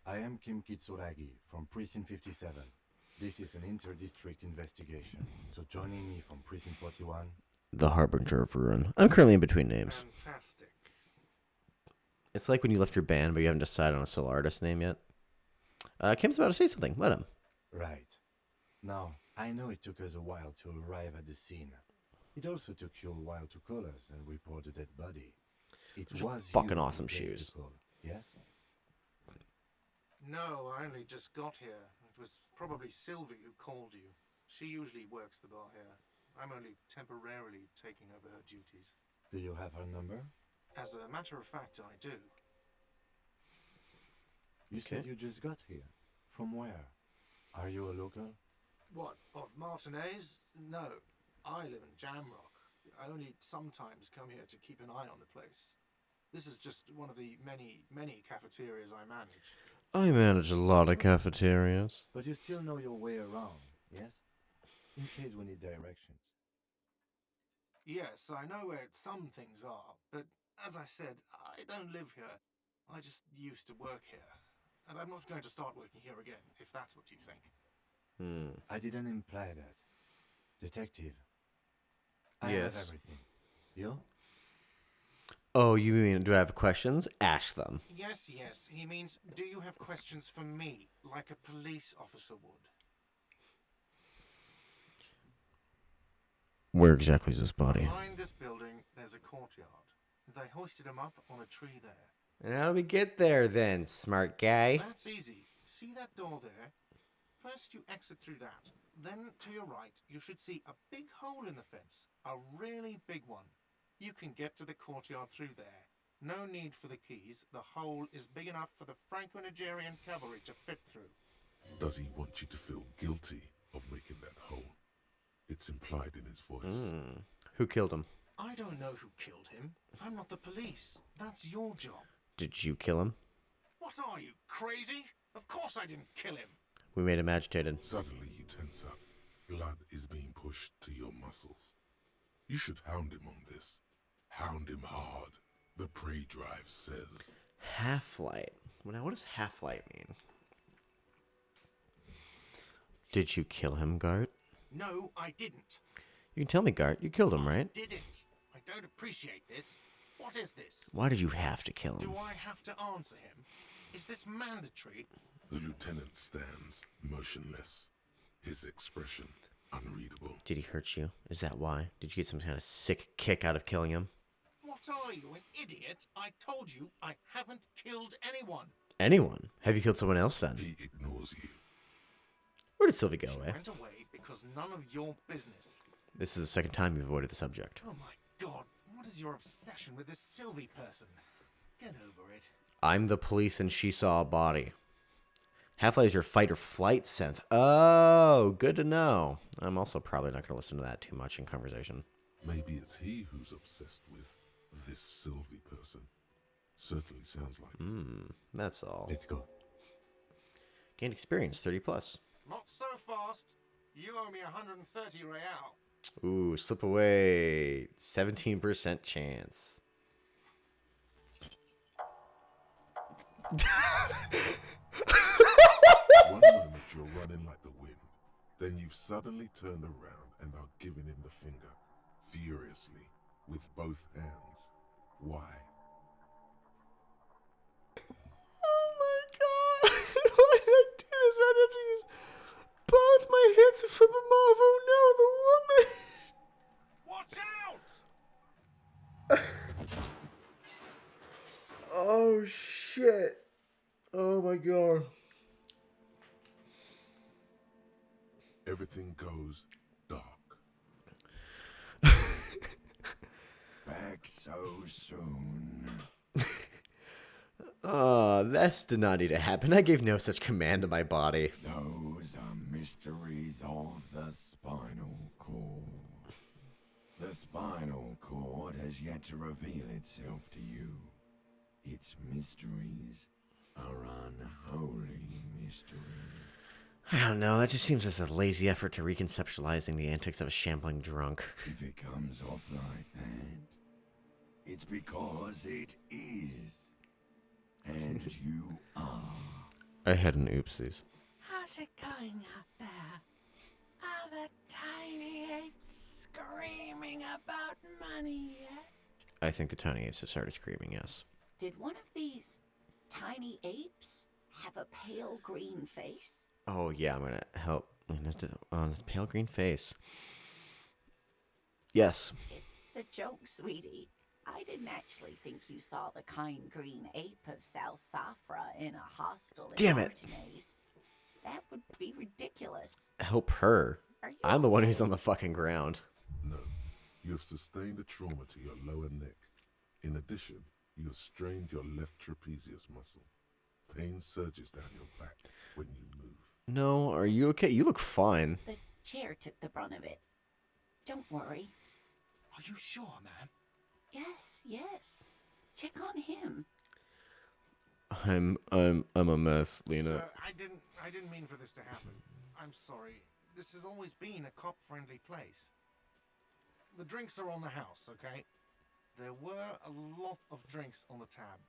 H: I am Kim Kitsuragi from Precinct 57. This is an inter-district investigation, so joining me from Precinct 41...
A: The Harbinger of Ruin. I'm currently in between names.
F: Fantastic.
A: It's like when you left your band, but you haven't decided on a solo artist name yet. Kim's about to say something. Let him.
H: Right. Now, I know it took us a while to arrive at the scene. It also took you a while to call us and report the dead body. It was
A: fucking
H: you who
A: awesome
H: placed the
A: shoes.
H: call, yes?
F: No, I only just got here. It was probably Sylvie who called you. She usually works the bar here. I'm only temporarily taking over her duties.
H: Do you have her number?
F: As a matter of fact, I do.
H: You said you just got here. From where? Are you a local?
F: What, of Martinez? No, I live in Jamrock. I only sometimes come here to keep an eye on the place. This is just one of the many cafeterias I manage.
A: I manage a lot of cafeterias.
H: But you still know your way around, yes? In case we need directions.
F: Yes, I know where some things are, but as I said, I don't live here. I just used to work here. And I'm not going to start working here again, if that's what you think.
H: I didn't imply that. Detective. I
A: Yes.
H: have everything. You?
A: Oh, you mean do I have questions? Ask them.
F: Yes, he means, do you have questions for me, like a police officer would?
A: Where exactly is this body?
F: Behind this building, there's a courtyard. They hoisted him up on a tree there.
A: And how do we get there then, smart guy?
F: That's easy. See that door there? First, you exit through that. Then, to your right, you should see a big hole in the fence. A really big one. You can get to the courtyard through there. No need for the keys. The hole is big enough for the Franco-Nigerian cavalry to fit through.
D: Does he want you to feel guilty of making that hole? It's implied in his voice.
A: Who killed him?
F: I don't know who killed him. I'm not the police. That's your job.
A: Did you kill him?
F: What are you, crazy? Of course I didn't kill him.
A: We made him agitated.
D: Suddenly you tense up. Blood is being pushed to your muscles. You should hound him on this. Hound him hard. The prey drive says.
A: Half-light. Well, now, what does half-light mean? Did you kill him, Gart?
F: No, I didn't.
A: You can tell me, Gart. You killed him, right?
F: Didn't. I don't appreciate this. What is this?
A: Why did you have to kill him?
F: Do I have to answer him? Is this mandatory?
D: The lieutenant stands motionless. His expression unreadable.
A: Did he hurt you? Is that why? Did you get some kind of sick kick out of killing him?
F: What are you, an idiot? I told you I haven't killed anyone.
A: Anyone? Have you killed someone else then?
D: He ignores you.
A: Where did Sylvie go
F: She
A: away?
F: went away because none of your business.
A: This is the second time you've avoided the subject.
F: Oh my god, what is your obsession with this Sylvie person? Get over it.
A: I'm the police and she saw a body. Half-Life is your fight or flight sense. Oh, good to know. I'm also probably not going to listen to that too much in conversation.
D: Maybe it's he who's obsessed with this Sylvie person. Certainly sounds like it.
A: That's all.
H: Let's go.
A: Gained experience, 30 plus.
F: Not so fast. You owe me 130 real.
A: Ooh, slip away. 17% chance.
D: One moment you're running like the wind. Then you've suddenly turned around and are giving him the finger. Furiously. With both hands. Why?
A: Oh my god! Why did I do this? Why did I use both my hands to flip him off? Oh no, the woman!
F: Watch out!
A: Oh shit. Oh my god.
D: Everything goes dark.
B: Back so soon.
A: This did not need to happen. I gave no such command to my body.
B: Those are mysteries of the spinal cord. The spinal cord has yet to reveal itself to you. Its mysteries are unholy mysteries.
A: I don't know, that just seems as a lazy effort to reconceptualizing the antics of a shambling drunk.
B: If it comes off like that, it's because it is. And you are.
A: I had an oopsies.
G: How's it going out there? Are the tiny apes screaming about money yet?
A: I think the tiny apes have started screaming, yes.
G: Did one of these tiny apes have a pale green face?
A: Oh yeah, I'm gonna help. On his pale green face. Yes.
G: It's a joke, sweetie. I didn't actually think you saw the kind green ape of South Safra in a hostel in
A: Damn it.
G: Martinez. That would be ridiculous.
A: Help her.
G: Are you
A: I'm the one who's
G: okay?
A: on the fucking ground.
D: No. You have sustained a trauma to your lower neck. In addition, you have strained your left trapezius muscle. Pain surges down your back when you move.
A: No, are you okay? You look fine.
G: The chair took the brunt of it. Don't worry.
F: Are you sure, ma'am?
G: Yes. Check on him.
A: I'm a mess, Lena.
F: Sir, I didn't mean for this to happen. I'm sorry. This has always been a cop-friendly place. The drinks are on the house, okay? There were a lot of drinks on the tab.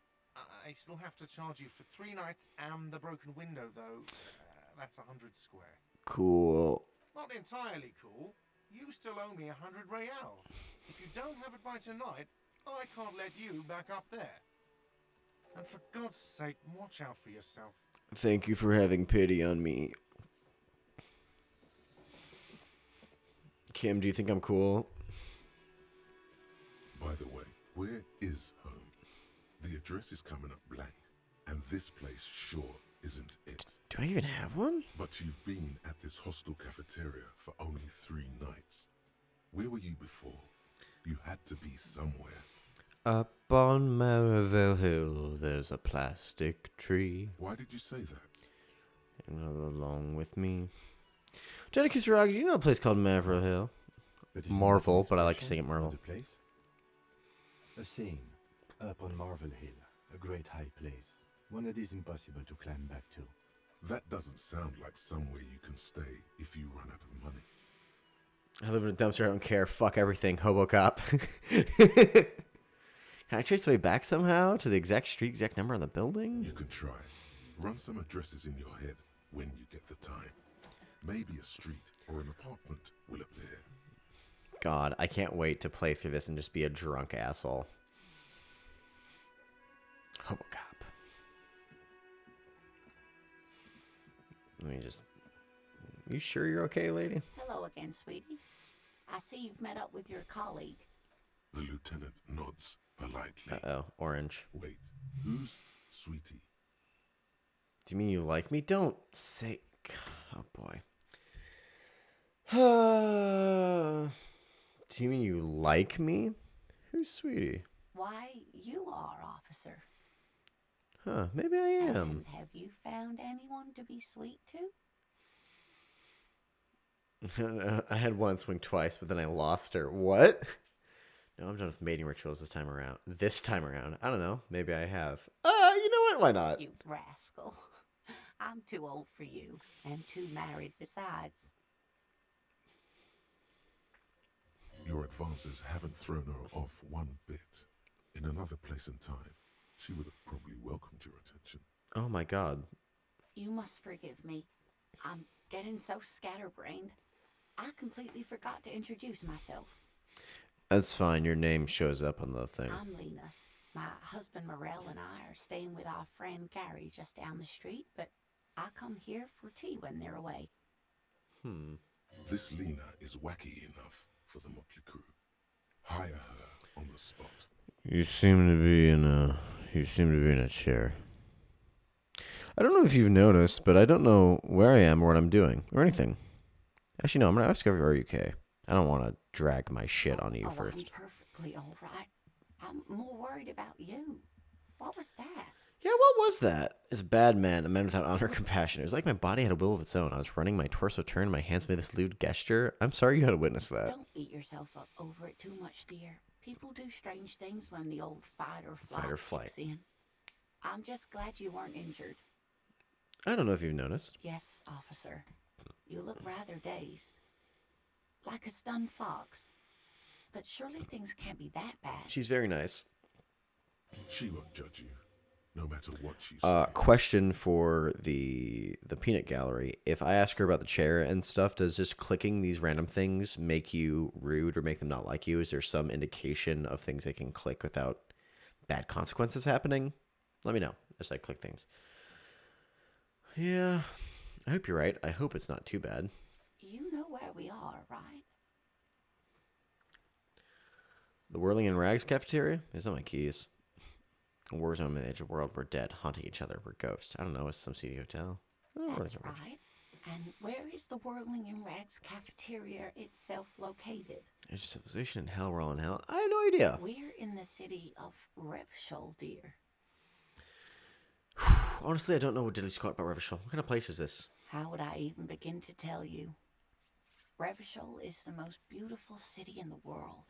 F: I still have to charge you for 3 nights and the broken window, though. That's 100 square.
A: Cool.
F: Not entirely cool. You still owe me 100 real. If you don't have it by tonight, I can't let you back up there. And for God's sake, watch out for yourself.
A: Thank you for having pity on me. Kim, do you think I'm cool?
D: By the way, where is home? The address is coming up blank, and this place sure isn't it?
A: Do I even have one?
D: But you've been at this hostel cafeteria for only 3 nights. Where were you before? You had to be somewhere.
A: Up on Maryville Hill, there's a plastic tree.
D: Why did you say that?
A: And along with me. Jenna Kisaragi, do you know a place called Maryville Hill?
H: But is
A: Marvel,
H: nothing
A: but I like
H: special
A: saying it Marvel.
H: about the place? A scene up on Marvel Hill, a great high place, one that is impossible to climb back to.
D: That doesn't sound like somewhere you can stay if you run out of money.
A: I live in a dumpster, I don't care. Fuck everything. Hobo cop. Can I trace the way back somehow to the exact street, exact number on the building?
D: You can try. Run some addresses in your head when you get the time. Maybe a street or an apartment will appear.
A: God, I can't wait to play through this and just be a drunk asshole. Hobo cop. Let me just... You sure you're okay, lady?
I: Hello again, sweetie. I see you've met up with your colleague.
D: The lieutenant nods politely.
A: Uh-oh, orange.
D: Wait, who's Sweetie?
A: Do you mean you like me? Don't say... Oh, boy. Do you mean you like me? Who's Sweetie?
I: Why, you are, officer.
A: Huh, maybe I am.
I: And have you found anyone to be sweet to?
A: I had one swing twice, but then I lost her. What? No, I'm done with mating rituals this time around. I don't know. Maybe I have. You know what? Why not?
I: You rascal. I'm too old for you, and too married besides.
D: Your advances haven't thrown her off one bit. In another place and time, she would have probably welcomed your attention.
A: Oh my god.
I: You must forgive me. I'm getting so scatterbrained. I completely forgot to introduce myself.
A: That's fine. Your name shows up on the thing.
I: I'm Lena. My husband Morel and I are staying with our friend Gary just down the street, but I come here for tea when they're away.
D: This Lena is wacky enough for the Motley Crew. Hire her on the spot.
A: You seem to be in a chair. I don't know if you've noticed, but I don't know where I am or what I'm doing or anything. Actually, no, I'm going to ask if you're okay. I don't want to drag my shit on you first.
I: I'm perfectly all right. I'm more worried about you. What was that?
A: Yeah, what was that? As a bad man, a man without honor or compassion. It was like my body had a will of its own. I was running, my torso turned, my hands made this lewd gesture. I'm sorry you had to witness that.
I: Don't beat yourself up over it too much, dear. People do strange things when the old fight or flight kicks in. I'm just glad you weren't injured.
A: I don't know if you've noticed.
I: Yes, officer. You look rather dazed. Like a stunned fox. But surely things can't be that bad.
A: She's very nice.
D: She won't judge you, no matter what you say.
A: Question for the peanut gallery. If I ask her about the chair and stuff, does just clicking these random things make you rude or make them not like you? Is there some indication of things they can click without bad consequences happening? Let me know as I click things. Yeah, I hope you're right. I hope it's not too bad.
I: You know where we are, right?
A: The Whirling in Rags cafeteria? There's not my keys. A war zone in the edge of the world. We're dead, haunting each other. We're ghosts. I don't know. It's some seedy hotel. Oh,
I: That's right. And where is the Whirling in Rags cafeteria itself located?
A: There's a civilization in hell. We're all in hell. I have no idea.
I: We're in the city of Revshul, dear.
A: Honestly, I don't know what diddly squat about Revachol. What kind of place is this?
I: How would I even begin to tell you? Revshul is the most beautiful city in the world.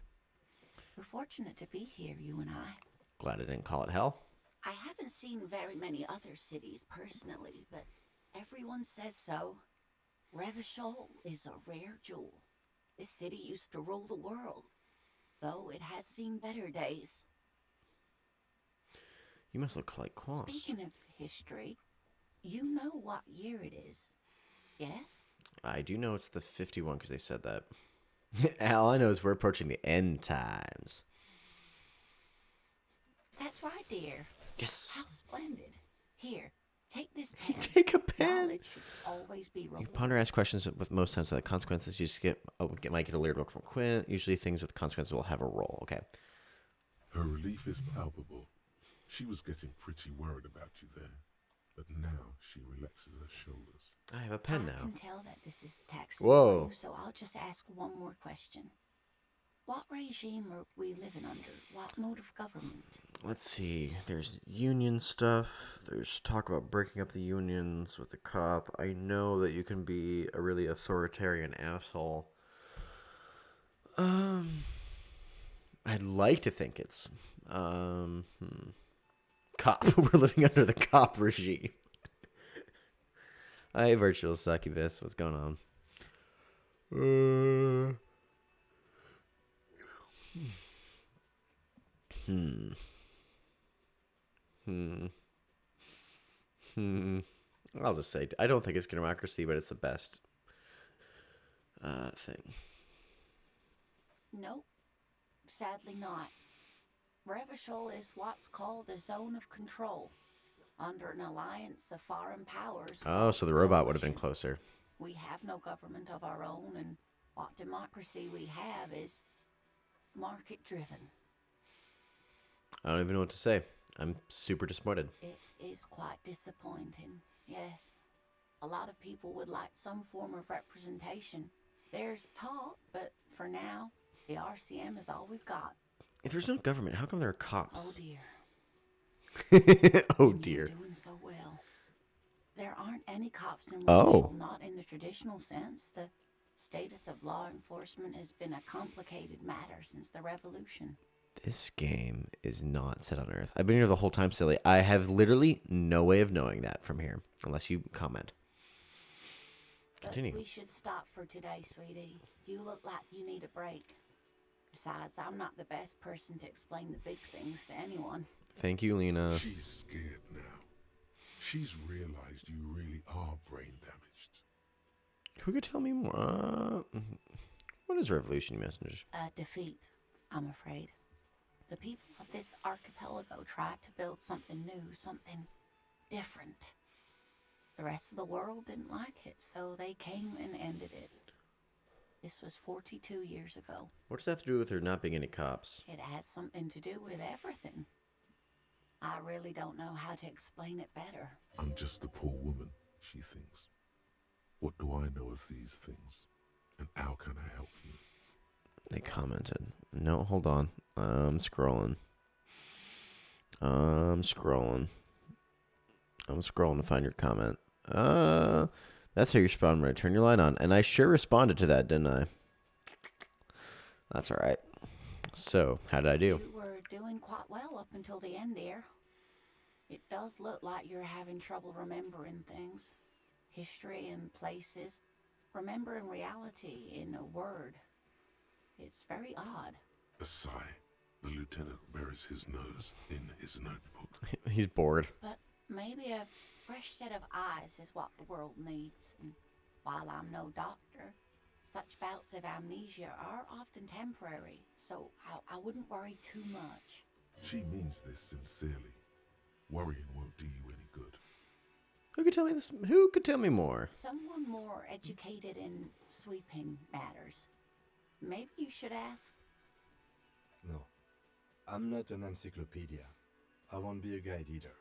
I: We're fortunate to be here, you and I.
A: Glad I didn't call it hell.
I: I haven't seen very many other cities personally, but everyone says so. Revachol is a rare jewel. This city used to rule the world, though it has seen better days.
A: You must look like Quast.
I: Speaking of history, you know what year it is, yes?
A: I do know it's the 51 because they said that. All I know is we're approaching the end times.
I: That's right, dear.
A: Yes.
I: How splendid. Here, take this pen.
A: Take a pen.
I: Knowledge should always be
A: You
I: rewarded.
A: ponder, ask questions with most sense of the consequences. You just might get a lyric from Quint. Usually things with consequences will have a role. Okay.
D: Her relief is palpable. She was getting pretty worried about you there, but now She relaxes her shoulders.
A: I have a pen
I: I
A: now.
I: can tell that this is taxing
A: Whoa.
I: for you, so I'll just ask one more question. What regime are we living under? What mode of government?
A: Let's see. There's union stuff. There's talk about breaking up the unions with the cop. I know that you can be a really authoritarian asshole. I'd like to think it's cop. We're living under the cop regime. Hi, virtual succubus. What's going on? I'll just say I don't think it's democracy, but it's the best thing.
I: Nope. Sadly not. Revachol is what's called a zone of control, under an alliance of foreign powers.
A: Oh, so the robot would have been closer.
I: We have no government of our own, and what democracy we have is market-driven.
A: I don't even know what to say. I'm super disappointed.
I: It is quite disappointing, yes. A lot of people would like some form of representation. There's talk, but for now, the RCM is all we've got.
A: If there's no government, how come there are
I: Oh
A: cops?
I: dear.
A: Oh
I: And
A: dear.
I: you're doing so well. There aren't any cops in
A: Oh.
I: Revachol, not in the traditional sense. The status of law enforcement has been a complicated matter since the revolution.
A: This game is not set on Earth. I've been here the whole time, silly. I have literally no way of knowing that from here, unless you comment. Continue.
I: But we should stop for today, sweetie. You look like you need a break. Besides, I'm not the best person to explain the big things to anyone.
A: Thank you, Lena.
D: She's scared now. She's realized you really are brain damaged.
A: Who could tell me more? What is Revolution Messengers?
I: A defeat, I'm afraid. The people of this archipelago tried to build something new, something different. The rest of the world didn't like it, so they came and ended it. This was 42 years ago.
A: What does that have to do with there not being any cops?
I: It has something to do with everything. I really don't know how to explain it better.
D: I'm just a poor woman, she thinks. What do I know of these things? And how can I help you?
A: They commented. No, hold on. I'm scrolling. I'm scrolling to find your comment. That's how you respond when I turn your light on. And I sure responded to that, didn't I? That's all right. So, how did I do?
I: You were doing quite well up until the end there. It does look like you're having trouble remembering things. History and places. Remembering reality in a word. It's very odd.
D: A sigh. The lieutenant buries his nose in his notebook.
A: He's bored.
I: But maybe a fresh set of eyes is what the world needs. And while I'm no doctor, such bouts of amnesia are often temporary, so I wouldn't worry too much.
D: She means this sincerely. Worrying won't do you any good.
A: Who could tell me this? Who could tell me more?
I: Someone more educated in sweeping matters. Maybe you should ask.
H: No, I'm not an encyclopedia. I won't be a guide either.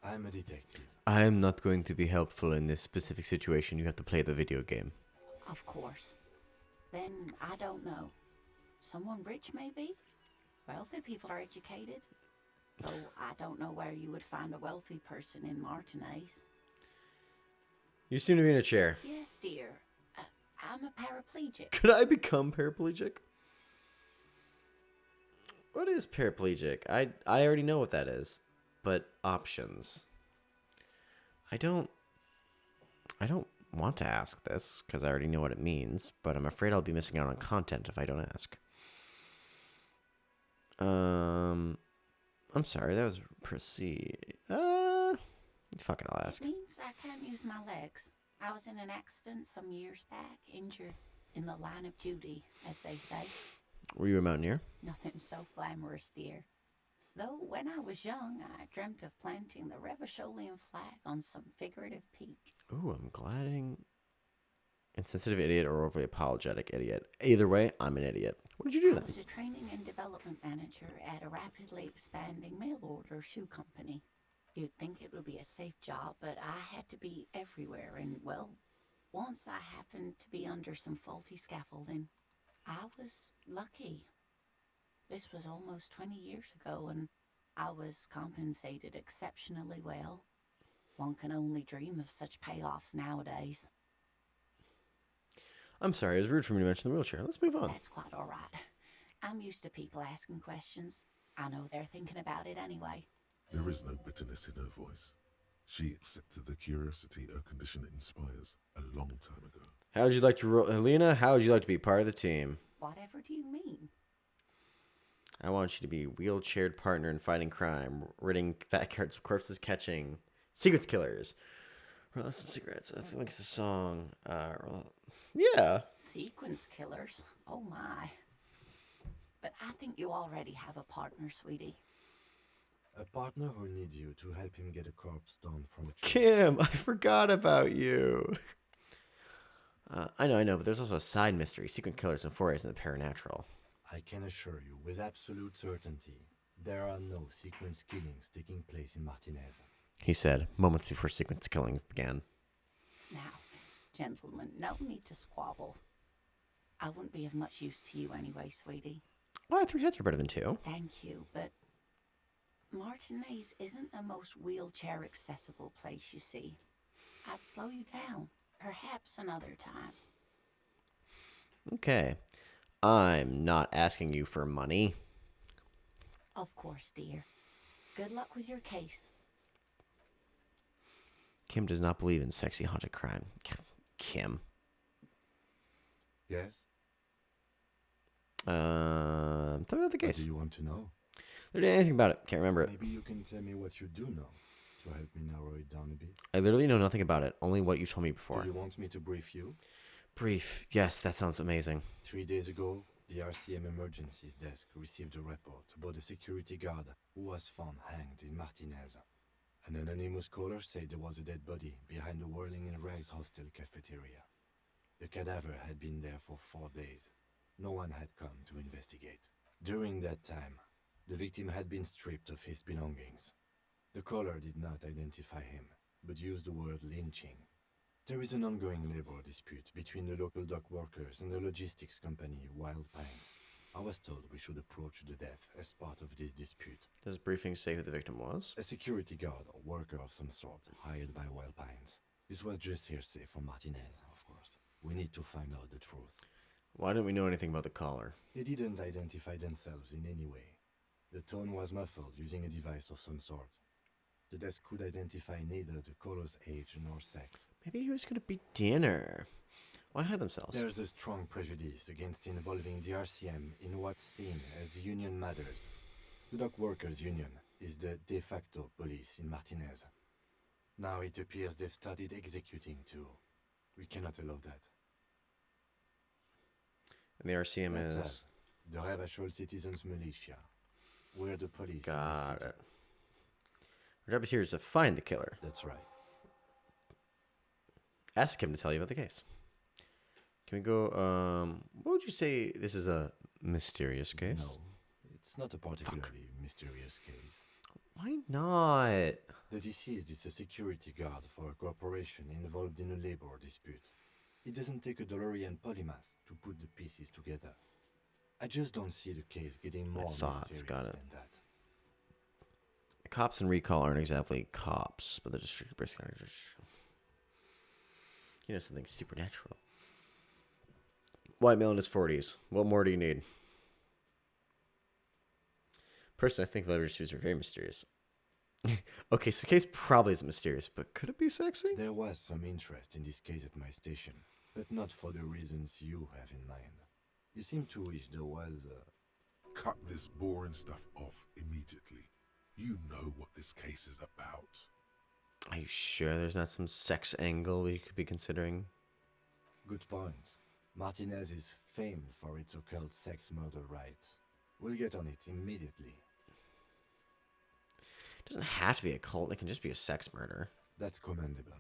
H: I'm a detective.
A: I'm not going to be helpful in this specific situation. You have to play the video game.
I: Of course. Then I don't know. Someone rich, maybe? Wealthy people are educated. Though I don't know where you would find a wealthy person in Martinez.
A: You seem to be in a chair.
I: Yes, dear. I'm a paraplegic.
A: Could I become paraplegic? What is paraplegic? I already know what that is. But options. I don't want to ask this because I already know what it means, but I'm afraid I'll be missing out on content if I don't ask. I'm sorry, that was proceed. Fuck it, I'll ask.
I: It means I can't use my legs. I was in an accident some years back, injured in the line of duty, as they say.
A: Were you a mountaineer?
I: Nothing so glamorous, dear. Though when I was young, I dreamt of planting the Revacholian flag on some figurative peak.
A: Ooh, I'm gliding. Insensitive idiot or overly apologetic idiot. Either way, I'm an idiot. What did you do
I: I
A: then?
I: was a training and development manager at a rapidly expanding mail order shoe company. You'd think it would be a safe job, but I had to be everywhere, and well, once I happened to be under some faulty scaffolding. I was lucky. This was almost 20 years ago, and I was compensated exceptionally well. One can only dream of such payoffs nowadays.
A: I'm sorry, it was rude for me to mention the wheelchair. Let's move on.
I: That's quite all right. I'm used to people asking questions. I know they're thinking about it anyway.
D: There is no bitterness in her voice. She accepted the curiosity her condition inspires a long time ago.
A: How would you like to roll, Helena? How would you like to be part of the team?
I: Whatever do you mean?
A: I want you to be a wheelchaired partner in fighting crime, ridding backyards of corpses, catching secrets killers. Roll out some cigarettes. I feel like it's a song. Yeah.
I: Sequence killers? Oh my. But I think you already have a partner, sweetie.
H: A partner who needs you to help him get a corpse down from a tree.
A: Kim, I forgot about you. I know, but there's also a side mystery, secret killers and forays in the paranatural.
H: I can assure you with absolute certainty, there are no sequence killings taking place in Martinez.
A: He said, moments before sequence killing began.
I: Now, gentlemen, no need to squabble. I wouldn't be of much use to you anyway, sweetie.
A: Why, 3 heads are better than 2.
I: Thank you, but Martinez isn't the most wheelchair-accessible place, you see. I'd slow you down. Perhaps another time.
A: Okay. I'm not asking you for money.
I: Of course, dear. Good luck with your case.
A: Kim does not believe in sexy haunted crime. Kim.
H: Yes?
A: Tell me about the
H: What
A: case.
H: do you want to know?
A: Literally anything about it. Can't remember it.
H: Maybe you can tell me what you do know to help me narrow it down a bit.
A: I literally know nothing about it. Only what you told me before.
H: Do you want me to brief you?
A: Brief. Yes, that sounds amazing.
H: 3 days ago, the RCM emergencies desk received a report about a security guard who was found hanged in Martinez. An anonymous caller said there was a dead body behind the Whirling in Rags hostel cafeteria. The cadaver had been there for 4 days. No one had come to investigate. During that time, the victim had been stripped of his belongings. The caller did not identify him, but used the word lynching. There is an ongoing labor dispute between the local dock workers and the logistics company Wild Pines. I was told we should approach the death as part of this dispute.
A: Does briefing say who the victim was?
H: A security guard or worker of some sort, hired by Wild Pines. This was just hearsay from Martinez, of course. We need to find out the truth.
A: Why don't we know anything about the caller?
H: They didn't identify themselves in any way. The tone was muffled using a device of some sort. The desk could identify neither the caller's age nor sex.
A: Maybe he was going to be dinner. Why hide themselves?
H: There's a strong prejudice against involving the RCM in what's seen as union matters. The dock workers' union is the de facto police in Martinez. Now it appears they've started executing too. We cannot allow that.
A: And the RCM
H: That's
A: is...
H: us, the Ravachol Citizens Militia. We're the police.
A: Got it. Our job here is to find the killer.
H: That's right.
A: Ask him to tell you about the case. Can we go, what would you say this is a mysterious case?
H: No, it's not a particularly mysterious case.
A: Why not?
H: The deceased is a security guard for a corporation involved in a labor dispute. It doesn't take a DeLorean polymath to put the pieces together. I just don't see the case getting more mysterious
A: got it.
H: than that.
A: The cops in Recall aren't exactly cops, but they're just basically just, something supernatural. White male in his 40s. What more do you need? Personally, I think the labor disputes are very mysterious. Okay, so the case probably isn't mysterious, but could it be sexy?
H: There was some interest in this case at my station, but not for the reasons you have in mind. You seem to wish there was a...
D: Cut this boring stuff off immediately. You know what this case is about.
A: Are you sure there's not some sex angle we could be considering?
H: Good point. Martinez is famed for its occult sex murder rites. We'll get on it immediately.
A: It doesn't have to be a cult. It can just be a sex murder.
H: That's commendable.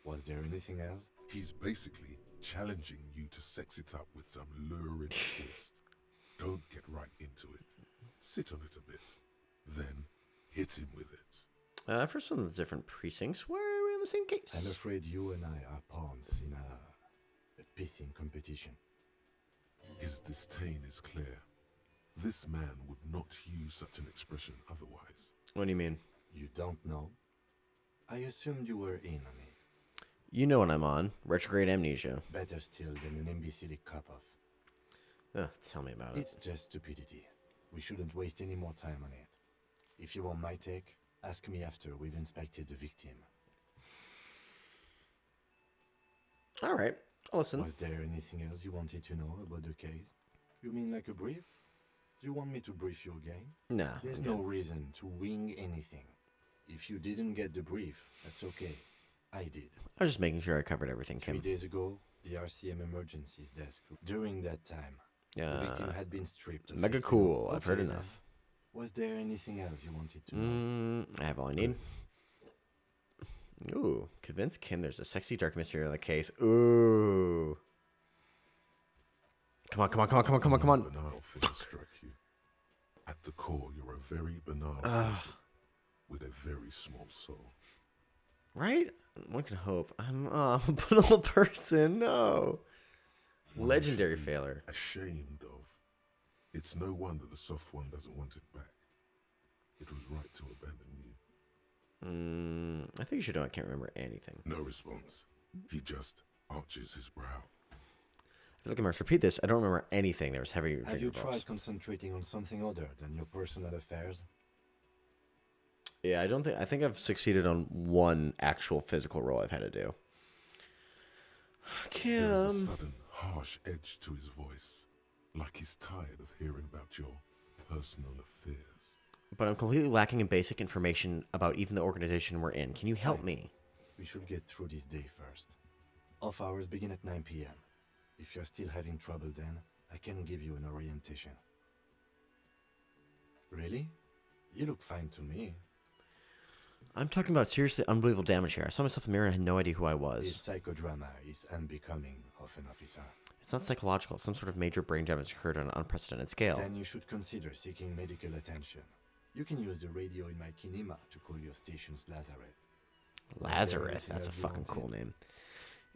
H: Was there anything else?
D: He's basically challenging you to sex it up with some lurid twist. Don't get right into it. Sit on it a bit. Then hit him with it.
A: For some of the different precincts, why are we in the same
H: I'm
A: case?
H: afraid you and I are pawns in a pissing competition.
D: His disdain is clear. This man would not use such an expression otherwise.
A: What do you mean?
H: You don't know? I assumed you were in on it.
A: You know what I'm on. Retrograde amnesia.
H: Better still than an imbecile cop-off.
A: Tell me about it.
H: It's just stupidity. We shouldn't waste any more time on it. If you want my take, ask me after we've inspected the victim.
A: All right. I'll listen.
H: Was there anything else you wanted to know about the case? You mean like a brief? Do you want me to brief you again?
A: Nah.
H: There's
A: I'm
H: no
A: good.
H: reason to wing anything. If you didn't get the brief, that's okay. I did.
A: I was just making sure I covered everything,
H: 3
A: Kim.
H: days ago, the RCM emergencies desk. During that time, the victim had been stripped. Of
A: Mega
H: his
A: cool.
H: clothes.
A: I've heard
H: Okay, then.
A: enough.
H: Was there anything else you wanted to know?
A: I have all I need. Ooh, convince Kim there's a sexy dark mystery on the case. Ooh. Come on, come on, come on, come on, come on, come on.
D: Banal thing struck you. At the core, you're a very banal person with a very small soul.
A: Right? One can hope. I'm a banal person. No.
D: One
A: Legendary
D: should be
A: failure.
D: Ashamed of. It's no wonder the soft one doesn't want it back. It was right to abandon you.
A: I think you should know I can't remember anything.
D: No response. He just arches his brow.
A: I feel like I must repeat this. I don't remember anything. There was heavy
H: Have
A: drinking
H: you
A: involved.
H: tried concentrating on something other than your personal affairs?
A: Yeah, I think I've succeeded on one actual physical role I've had to do.
D: There is a
A: Kim.
D: sudden, harsh edge to his voice, like he's tired of hearing about your personal affairs.
A: But I'm completely lacking in basic information about even the organization we're in. Can you help me?
H: We should get through this day first. Off hours begin at 9 p.m. If you're still having trouble then, I can give you an orientation. Really? You look fine to me.
A: I'm talking about seriously unbelievable damage here. I saw myself in the mirror and had no idea who I
H: This
A: was.
H: psychodrama is unbecoming of an officer.
A: It's not psychological. Some sort of major brain damage occurred on an unprecedented scale.
H: Then you should consider seeking medical attention. You can use the radio in my kinema to call your station's Lazareth.
A: Lazarus.
H: There is
A: That's a
H: no
A: fucking
H: guarantee.
A: cool name.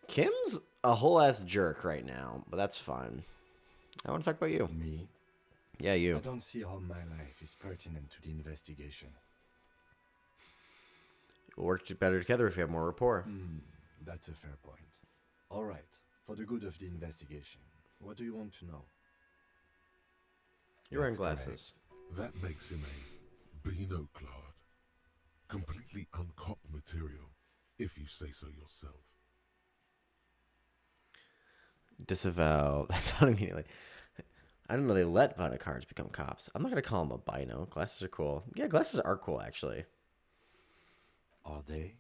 A: Kim's a whole ass jerk right now, but that's fine. I want to talk about you.
H: Me?
A: Yeah,
H: I
A: you.
H: don't see how my life is pertinent to the investigation.
A: We'll work better together if you have more rapport.
H: That's a fair point. All right, for the good of the investigation, what do you want to know?
A: You're wearing
H: That's
A: glasses.
D: That makes him a Beano-clad, completely uncopped material, if you say so yourself.
A: Disavow. That's not immediately. I don't know. They let bino cards become cops. I'm not gonna call them a bino. Glasses are cool. Yeah, glasses are cool actually.
H: Are they?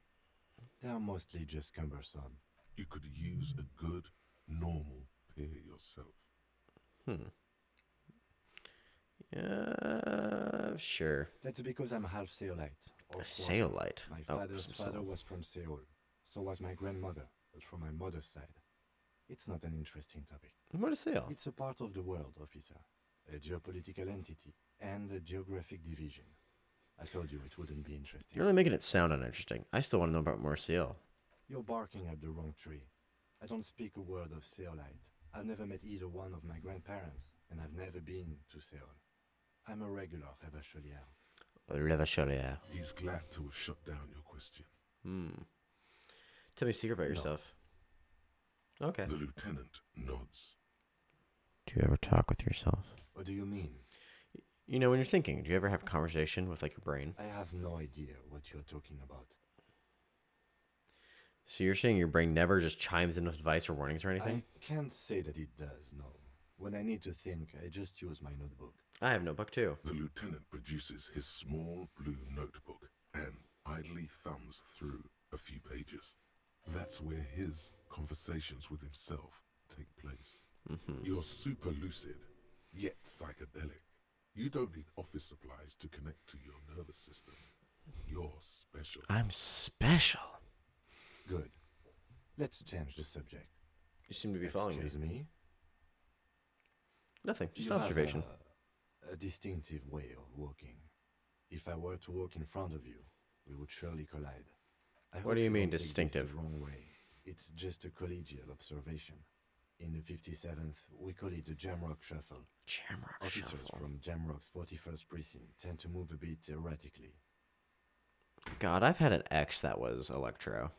H: They are mostly just cumbersome.
D: You could use a good, normal pair yourself.
A: Yeah, sure.
H: That's because I'm half Seolite.
A: A
H: or
A: Seolite.
H: My
A: Oh,
H: father's
A: some
H: father
A: Seol.
H: was from Seoul. So was my grandmother, but from my mother's side. It's not an interesting topic.
A: What a Seol?
H: It's a part of the world, officer. A geopolitical entity and a geographic division. I told you it wouldn't be interesting.
A: You're really making it sound uninteresting. I still want to know about more Seol.
H: You're barking up the wrong tree. I don't speak a word of Seolite. I've never met either one of my grandparents, and I've never been to Seoul. I'm a regular Revacholier.
A: Revacholier.
D: He's glad to have shut down your question.
A: Tell me a secret about
H: No.
A: yourself. Okay.
D: The lieutenant nods.
A: Do you ever talk with yourself?
H: What do you mean?
A: You know, when you're thinking, do you ever have a conversation with like your brain?
H: I have no idea what you're talking about.
A: So you're saying your brain never just chimes in with advice or warnings or anything?
H: I can't say that it does, no. When I need to think, I just use my notebook.
A: I have a notebook too.
D: The lieutenant produces his small blue notebook and idly thumbs through a few pages. That's where his conversations with himself take place. You're super lucid, yet psychedelic. You don't need office supplies to connect to your nervous system. You're special.
A: I'm special.
H: Good. Let's change the subject.
A: You seem to be following me.
H: Excuse me?
A: Nothing, just
H: You
A: an
H: have
A: observation.
H: A distinctive way of walking. If I were to walk in front of you, we would surely collide. I
A: What
H: hope
A: do you
H: don't
A: mean
H: take this
A: distinctive?
H: the wrong way. It's just a collegial observation. In the 57th, we call it the Jamrock Shuffle.
A: Jamrock
H: Officers
A: Shuffle.
H: from Jamrock's 41st precinct tend to move a bit erratically.
A: God, I've had an ex that was Electro.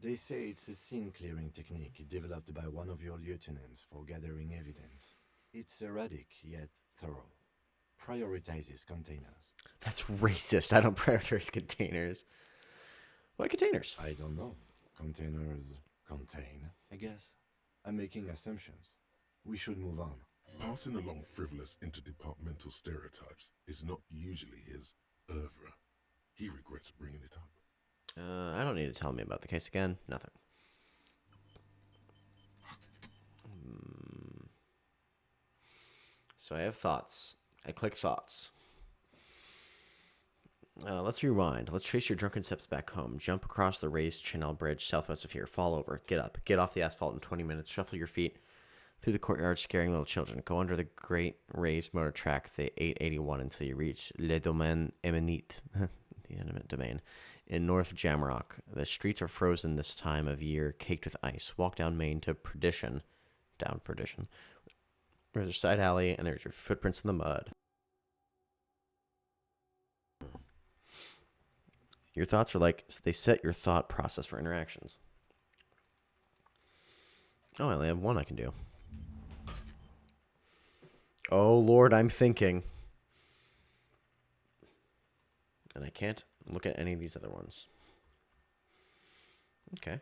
H: They say it's a scene-clearing technique developed by one of your lieutenants for gathering evidence. It's erratic, yet thorough. Prioritizes containers.
A: That's racist. I don't prioritize containers. What containers?
H: I don't know. Containers contain, I guess. I'm making assumptions. We should move on.
D: Passing along frivolous interdepartmental stereotypes is not usually his oeuvre. He regrets bringing it up.
A: I don't need to tell me about the case again. Nothing. So I have thoughts. I click thoughts. Let's rewind. Let's trace your drunken steps back home. Jump across the raised Chanel Bridge southwest of here. Fall over. Get up. Get off the asphalt in 20 minutes. Shuffle your feet through the courtyard, scaring little children. Go under the great raised motor track, the 881, until you reach Le Domaine Eminite, the eminent domain, in North Jamrock. The streets are frozen this time of year, caked with ice. Walk down Main to Perdition. Down Perdition. There's a side alley, and there's your footprints in the mud. Your thoughts are like, they set your thought process for interactions. Oh, I only have one I can do. Oh, Lord, I'm thinking. And I can't look at any of these other ones. Okay.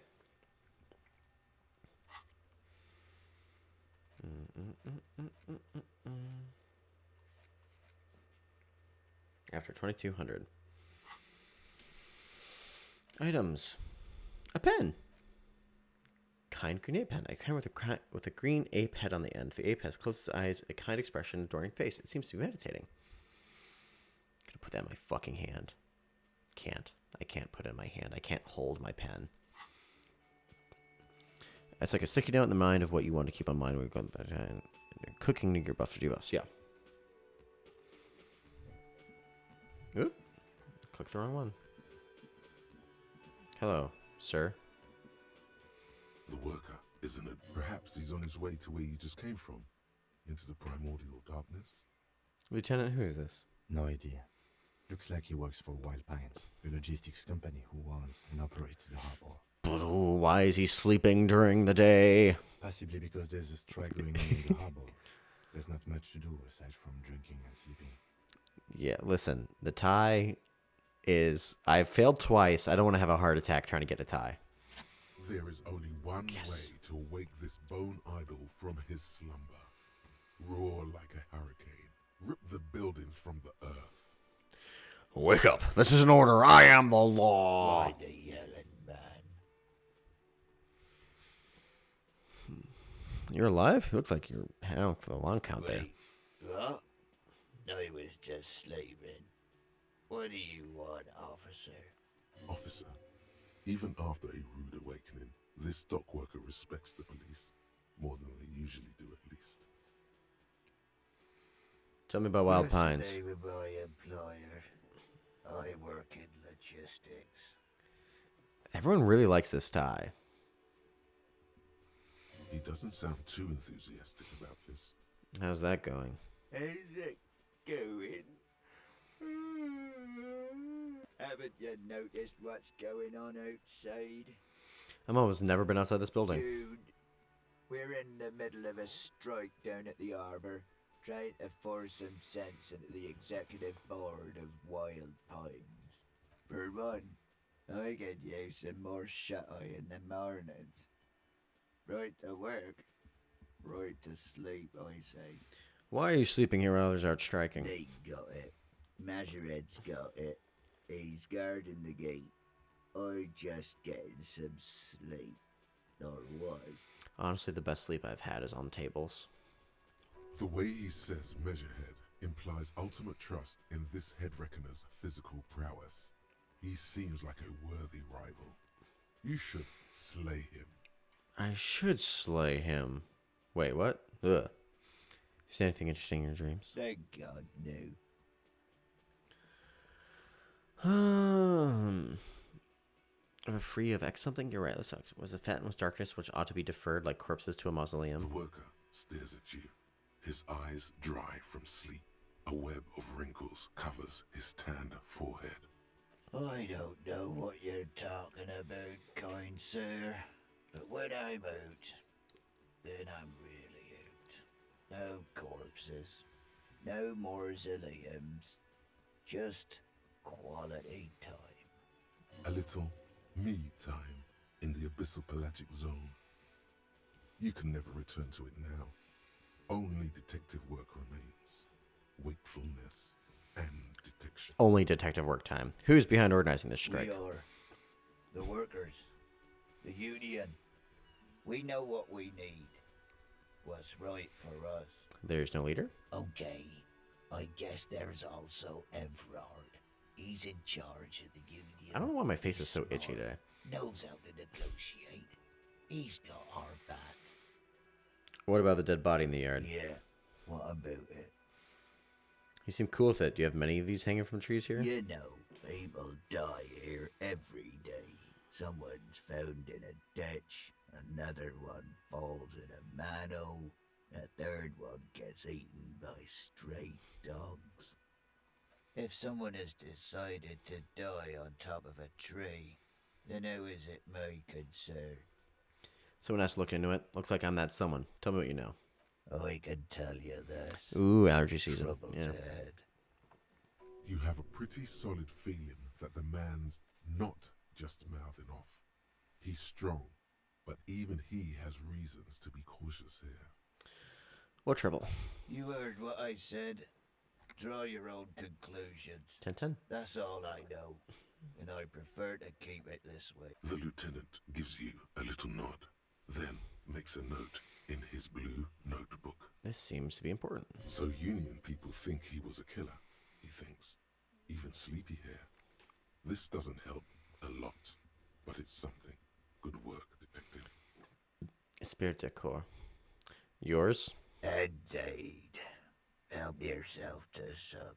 A: After 2200. Items. A pen. Kind green ape pen. A pen with a green ape head on the end. The ape has closed its eyes, a kind expression, adoring face. It seems to be meditating. I'm gonna put that in my fucking hand. Can't. I can't put it in my hand. I can't hold my pen. It's like a sticky note in the mind of what you want to keep on mind when you're going to cooking to your buffs or debuffs. Yeah. Oop. Click the wrong one. Hello, sir.
D: The worker, isn't it? Perhaps he's on his way to where you just came from. Into the primordial darkness.
A: Lieutenant, who is this?
H: No idea. Looks like he works for Wild Pines, a logistics company who owns and operates the harbor.
A: But why is he sleeping during the day?
H: Possibly because there's a strike going on in the harbor. There's not much to do aside from drinking and sleeping.
A: Yeah, listen, the tie is... I've failed twice. I don't want to have a heart attack trying to get a tie.
D: There is only one way to wake this bone idol from his slumber. Roar like a hurricane. Rip the buildings from the earth.
A: Wake up. This is an order. I am the law.
C: Why the yelling man?
A: You're alive? Looks like you're hanging for the long count there.
C: Wait, what? I was just sleeping. What do you want, officer?
D: Officer, even after a rude awakening, this dock worker respects the police. More than they usually do, at least.
A: Tell me about Wild
C: What's the
A: Pines.
C: name of my employer? I work in logistics.
A: Everyone really likes this tie.
D: He doesn't sound too enthusiastic about this.
A: How's that going?
C: How's it going? Haven't you noticed what's going on outside?
A: I'm almost never been outside this building.
C: Dude, we're in the middle of a strike down at the harbour, trying to force some sense into the executive board of Wild Pines. For one, I could use some more shut-eye in the mornings. Right to work, right to sleep, I say.
A: Why are you sleeping here while others are out striking?
C: They got it. Majoret's got it. He's guarding the gate. I just getting some sleep. Or was.
A: Honestly, the best sleep I've had is on tables.
D: The way he says Measurehead implies ultimate trust in this head reckoner's physical prowess. He seems like a worthy rival. You should slay him.
A: I should slay him. Wait, what? Ugh. See anything interesting in your dreams?
C: Thank God, no.
A: Um, free of X something? You're right. Let's talk. Was it fathomless darkness which ought to be deferred like corpses to a
D: The
A: mausoleum?
D: worker stares at you, his eyes dry from sleep. A web of wrinkles covers his tanned forehead.
J: I don't know what you're talking about, kind sir, but when I'm out, then I'm really out. No corpses, no mausoleums, just quality time.
D: A little me time in the abyssal pelagic zone. You can never return to it now. Only detective work remains. Wakefulness and detection.
A: Only detective work time. Who's behind organizing this strike?
J: We are the workers, the union. We know what we need, what's right for us.
A: There's no leader?
J: Okay, I guess there's also Everard. He's in charge of the union.
A: I don't know why my face is
J: He's
A: so itchy
J: smart,
A: today.
J: knows how to negotiate. He's got our back.
A: What about the dead body in the yard?
J: Yeah, what about it?
A: You seem cool with it. Do you have many of these hanging from trees here?
J: You know, people die here every day. Someone's found in a ditch, another one falls in a manhole, a third one gets eaten by stray dogs. If someone has decided to die on top of a tree, then how is it my concern?
A: Someone has to look into it. Looks like I'm that someone. Tell me what you know.
J: I can tell you this.
A: Ooh, allergy season.
J: Trouble's
A: Yeah.
J: ahead.
D: You have a pretty solid feeling that the man's not just mouthing off. He's strong, but even he has reasons to be cautious here.
A: What trouble?
J: You heard what I said. Draw your own conclusions.
A: 10-10.
J: That's all I know, and I prefer to keep it this way.
D: The lieutenant gives you a little nod, then makes a note in his blue notebook.
A: This seems to be important.
D: So Union people think he was a killer, he thinks. Even sleepy hair. This doesn't help a lot, but it's something. Good work, detective.
A: Spirit decor. Yours?
J: Indeed. Help yourself to some.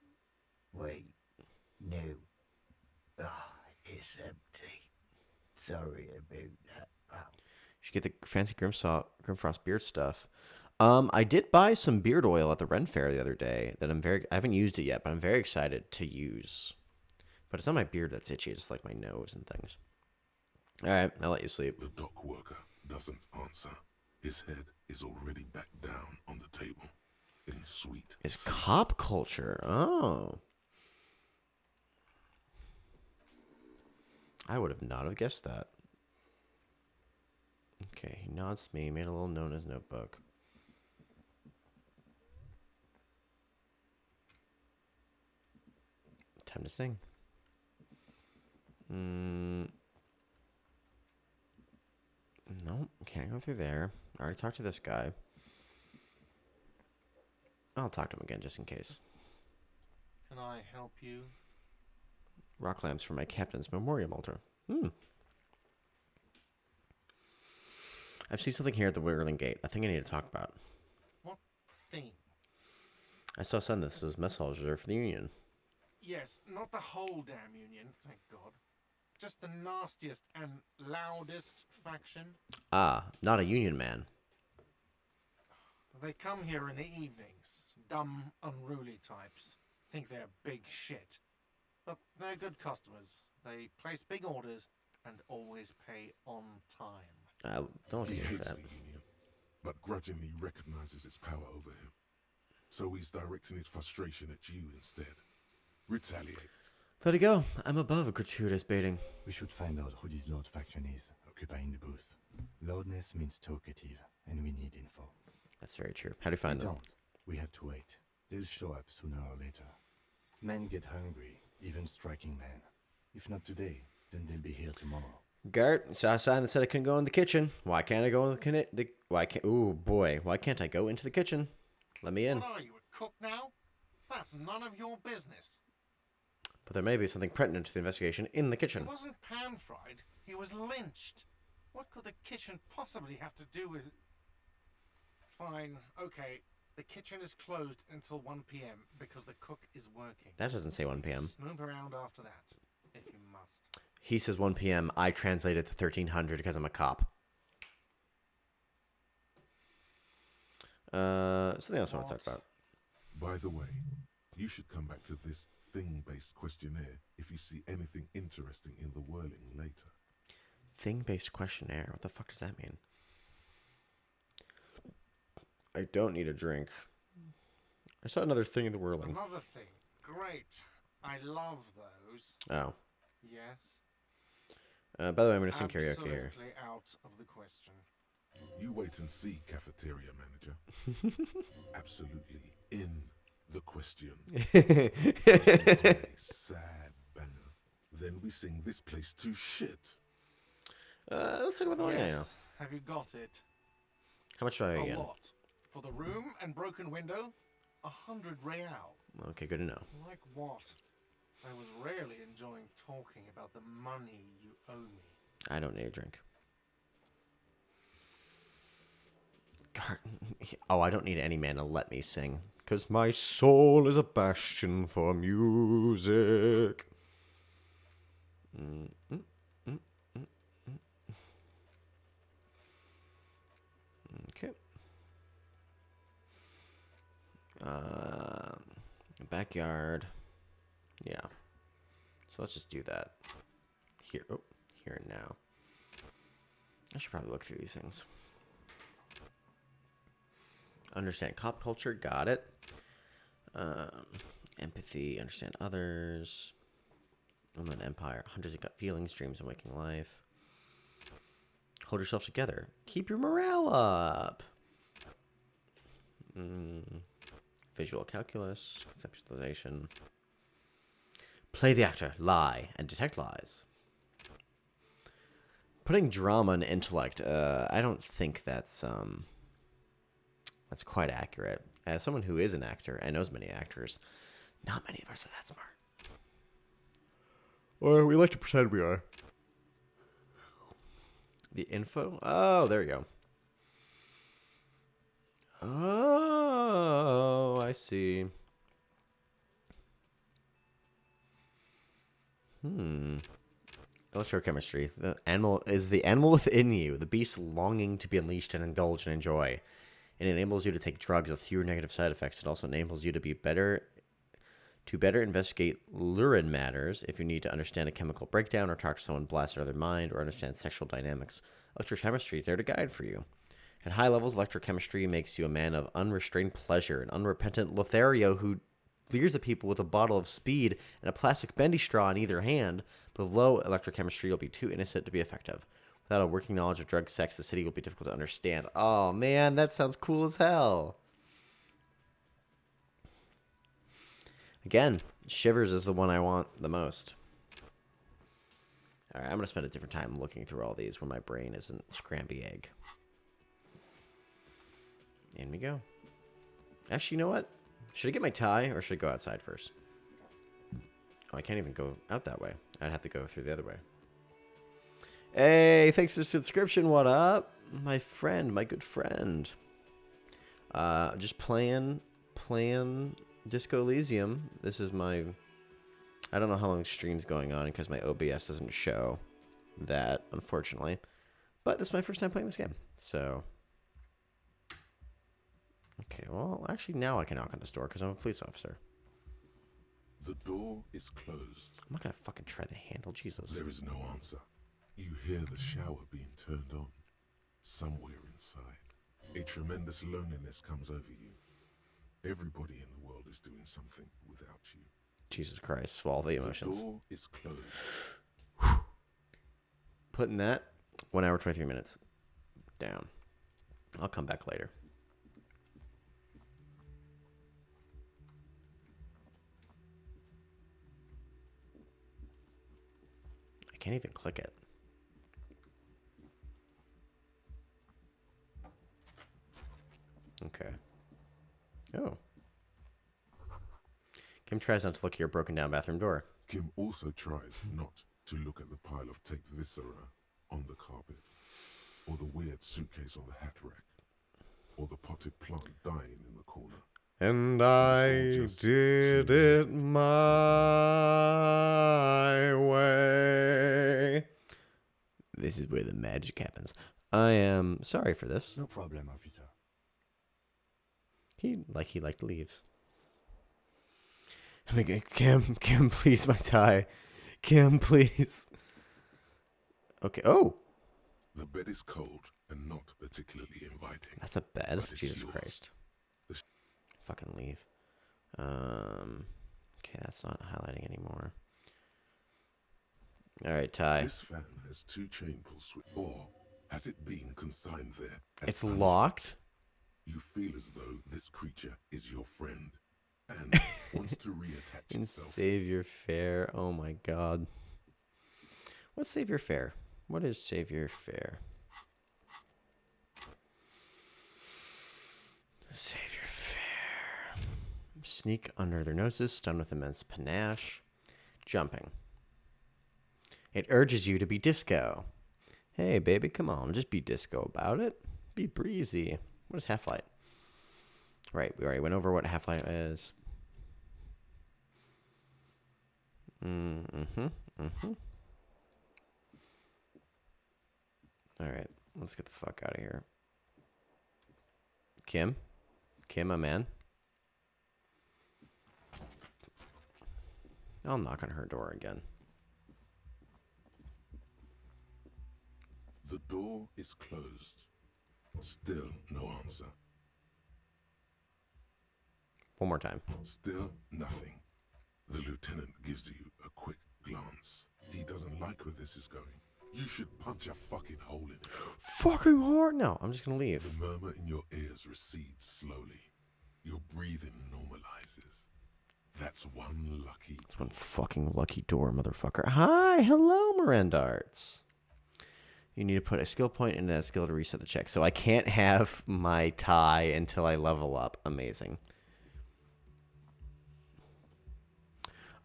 J: Wait. No. Oh, it's empty. Sorry about that, pal.
A: You should get the fancy Grimfrost beard stuff. I did buy some beard oil at the Ren Fair the other day that I haven't used it yet, but I'm very excited to use. But it's not my beard that's itchy, it's like my nose and things. Alright, I'll let you sleep.
D: The dock worker doesn't answer. His head is already back down on the table. In sweet
A: It's
D: sleep.
A: cop culture. Oh. I would have not have guessed that. Okay, he nods to me, made a little note in his notebook. Time to sing. Nope, can't go through there. I already talked to this guy. I'll talk to him again just in case.
F: Can I help you?
A: Rock lamps for my captain's memorial altar. I've seen something here at the Whirling Gate. I think I need to talk about.
F: What thing?
A: I saw something that says mess halls reserved for the Union.
F: Yes, not the whole damn Union, thank God. Just the nastiest and loudest faction.
A: Ah, not a Union man.
F: They come here in the evenings. Dumb, unruly types. Think they're big shit. But they're good customers. They place big orders and always pay on time.
A: Don't
D: He
A: look at
D: hates
A: that.
D: the Union, but grudgingly recognizes its power over him. So he's directing his frustration at you instead. Retaliate.
A: Let it go. I'm above gratuitous baiting.
H: We should find out who this Lord faction is, occupying the booth. Loudness means talkative, and we need info.
A: That's very true. How do you find
H: We
A: them?
H: don't. We have to wait. They'll show up sooner or later. Men get hungry, even striking men. If not today, then they'll be here tomorrow.
A: Gart, saw a sign that said I couldn't go in the kitchen. Why can't I go in why can't? Ooh boy, why can't I go into the kitchen? Let me in.
F: What are you, a cook now? That's none of your business.
A: But there may be something pertinent to the investigation in the
F: He
A: kitchen.
F: wasn't pan-fried. He was lynched. What could the kitchen possibly have to do with... Fine, okay. The kitchen is closed until 1 p.m. because the cook is working.
A: That doesn't say 1 p.m.
F: Snoop around after that. if you must.
A: He says 1 p.m. I translate it to 1300 because I'm a cop. Something else I want to talk about.
D: By the way, you should come back to this thing-based questionnaire if you see anything interesting in the whirling later.
A: Thing-based questionnaire? What the fuck does that mean? I don't need a drink. I saw another thing in the whirling.
F: Another thing. Great. I love those.
A: Oh.
F: Yes.
A: By the way, I'm going to sing karaoke here.
F: Absolutely out of the question.
D: You wait and see, cafeteria manager. Absolutely in the question. Sad banger. Then we sing this place to shit.
A: Let's talk about the one.
F: Yes.
A: Yeah.
F: Have you got it?
A: How much do I
F: A
A: get?
F: lot. For the room and broken window, 100 real.
A: Okay, good to know.
F: Like what? I was really enjoying talking about the money you owe me.
A: I don't need a drink. God. Oh, I don't need any man to let me sing. Because my soul is a bastion for music. Okay. Backyard. Yeah. So let's just do that. Here. Oh, here and now. I should probably look through these things. Understand cop culture. Got it. Empathy. Understand others. Inland Empire. Hunters and gut feelings. Dreams and waking life. Hold yourself together. Keep your morale up. Visual calculus. Conceptualization. Play the actor. Lie. And detect lies. Putting drama and intellect. I don't think that's quite accurate. As someone who is an actor and knows many actors, not many of us are that smart. Or we like to pretend we are. The info? Oh, there you go. Oh, I see. Electrochemistry. The animal is the animal within you, the beast longing to be unleashed and indulge and enjoy. It enables you to take drugs with fewer negative side effects. It also enables you to be better investigate lurid matters if you need to understand a chemical breakdown or talk to someone blasted out of their mind or understand sexual dynamics. Electrochemistry is there to guide for you. At high levels, electrochemistry makes you a man of unrestrained pleasure, an unrepentant Lothario who leers at people with a bottle of speed and a plastic bendy straw in either hand. But with low electrochemistry, you'll be too innocent to be effective. Without a working knowledge of drug sex, the city will be difficult to understand. Oh, man, that sounds cool as hell. Again, Shivers is the one I want the most. All right, I'm going to spend a different time looking through all these where my brain isn't scramby egg. In we go. Actually, you know what? Should I get my tie or should I go outside first? Oh, I can't even go out that way. I'd have to go through the other way. Hey, thanks for the subscription. What up? My friend, my good friend. Just playing Disco Elysium. This is my... I don't know how long the stream's going on because my OBS doesn't show that, unfortunately. But this is my first time playing this game, so... Okay, well, actually now I can knock on this door because I'm a police officer.
D: The door is closed.
A: I'm not going to fucking try the handle, Jesus.
D: There is no answer. You hear the shower being turned on. Somewhere inside, a tremendous loneliness comes over you. Everybody in the world is doing something without you.
A: Jesus Christ, swallow the emotions.
D: The door is closed.
A: Putting that 1 hour, 23 minutes down. I'll come back later. I can't even click it. Okay. Oh. Kim tries not to look at your broken down bathroom door.
D: Kim also tries not to look at the pile of taped viscera on the carpet, or the weird suitcase on the hat rack, or the potted plant dying in the corner.
A: And I
D: just
A: did
D: too
A: it my way. This is where the magic happens. I am sorry for this.
H: No problem, officer.
A: He leaves. I'm like, Kim, please, my tie. Kim, please. Okay. Oh,
D: The bed is cold and not particularly inviting.
A: that's a bed.
D: But it's
A: Jesus
D: yours.
A: Christ.
D: The-
A: Fucking leave. Okay, that's not highlighting anymore. All right, tie.
D: This fan has 2 chain pull switches. Or has it been consigned there? as
A: It's
D: punishment?
A: locked.
D: You feel as though this creature is your friend and wants to reattach
A: And
D: itself.
A: save your fare. Oh my god. What's save your fare? What is save your fare? Save your fare. Sneak under their noses, stun with immense panache. Jumping. It urges you to be disco. Hey, baby, come on. Just be disco about it. Be breezy. What is half-light? Right, we already went over what half-light is. All right, let's get the fuck out of here. Kim, my man. I'll knock on her door again.
D: The door is closed. Still no answer.
A: One more time.
D: Still nothing. The lieutenant gives you a quick glance. He doesn't like where this is going. You should punch a fucking hole in it.
A: Fucking hard. No, I'm just gonna
D: The
A: leave.
D: murmur in your ears recedes slowly. Your breathing normalizes. That's one lucky.
A: It's one fucking lucky door, motherfucker. Hi, hello, Miranda Arts. You need to put a skill point into that skill to reset the check. So I can't have my tie until I level up. Amazing.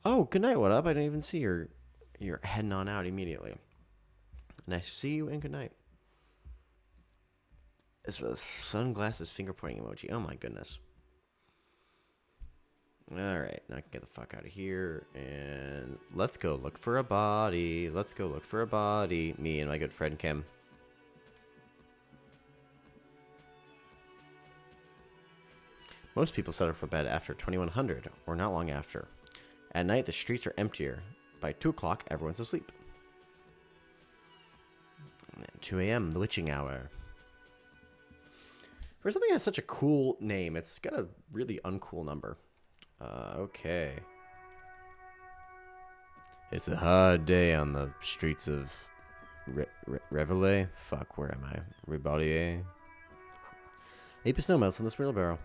A: Oh, good night. What up? I didn't even see you're heading on out immediately. Nice to see you and good night. It's the sunglasses finger pointing emoji. Oh my goodness. Alright, now I can get the fuck out of here. And let's go look for a body. Let's go look for a body. Me and my good friend Kim. Most people settle for bed after 2100 or not long after. At night, the streets are emptier. By 2 o'clock, everyone's asleep. 2 a.m., the witching hour. For something that has such a cool name, it's got a really uncool number. Okay. It's a hard day on the streets of Reveille. Fuck, where am I? Ribaudier. Ape of snow melts in this wheelbarrow.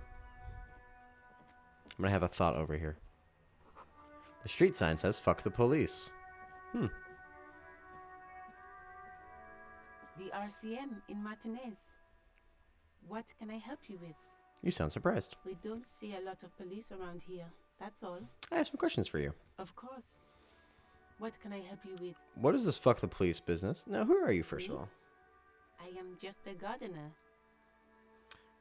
A: I'm gonna have a thought over here. The street sign says, fuck the police.
K: The RCM in Martinez. What can I help you with?
A: You sound surprised.
K: We don't see a lot of police around here. That's all.
A: I have some questions for you.
K: Of course. What can I help you with?
A: What is this fuck the police business? Now, who are you, first of all?
K: I am just a gardener.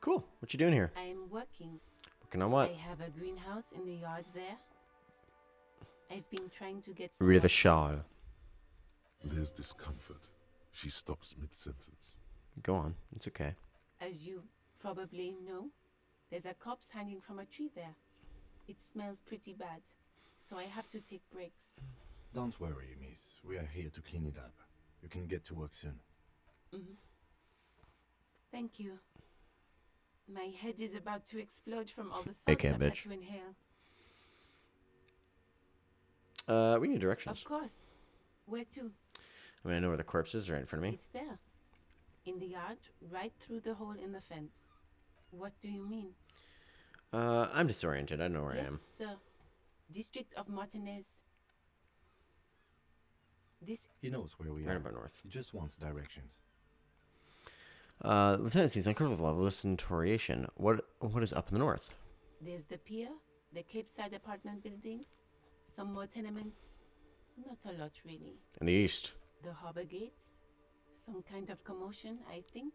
A: Cool. What you doing here?
K: I am working.
A: Working on what?
K: I have a greenhouse in the yard there. I've been trying to get
A: Rid of a shawl.
D: There's discomfort. She stops mid-sentence.
A: Go on. It's okay.
K: As you probably know, there's a corpse hanging from a tree there. It smells pretty bad, so I have to take breaks.
H: Don't worry, miss. We are here to clean it up. You can get to work soon.
K: Thank you. My head is about to explode from all the salts
A: AK,
K: I've had
A: bitch.
K: to inhale.
A: We need directions.
K: Of course. Where to?
A: I mean, I know where the corpse is right in front of me.
K: It's there. In the yard, right through the hole in the fence. What do you mean?
A: I'm disoriented. I don't know where I
K: Yes,
A: am.
K: sir. District of Martinez. This
H: He knows where we
A: Right
H: are.
A: about north.
H: He just wants directions.
A: Lieutenant sees uncovered level of Centuriation. What is up in the north?
K: there's the pier, the Cape Side apartment buildings, some more tenements. Not a lot really.
A: In the east.
K: The harbor gates, some kind of commotion, I think.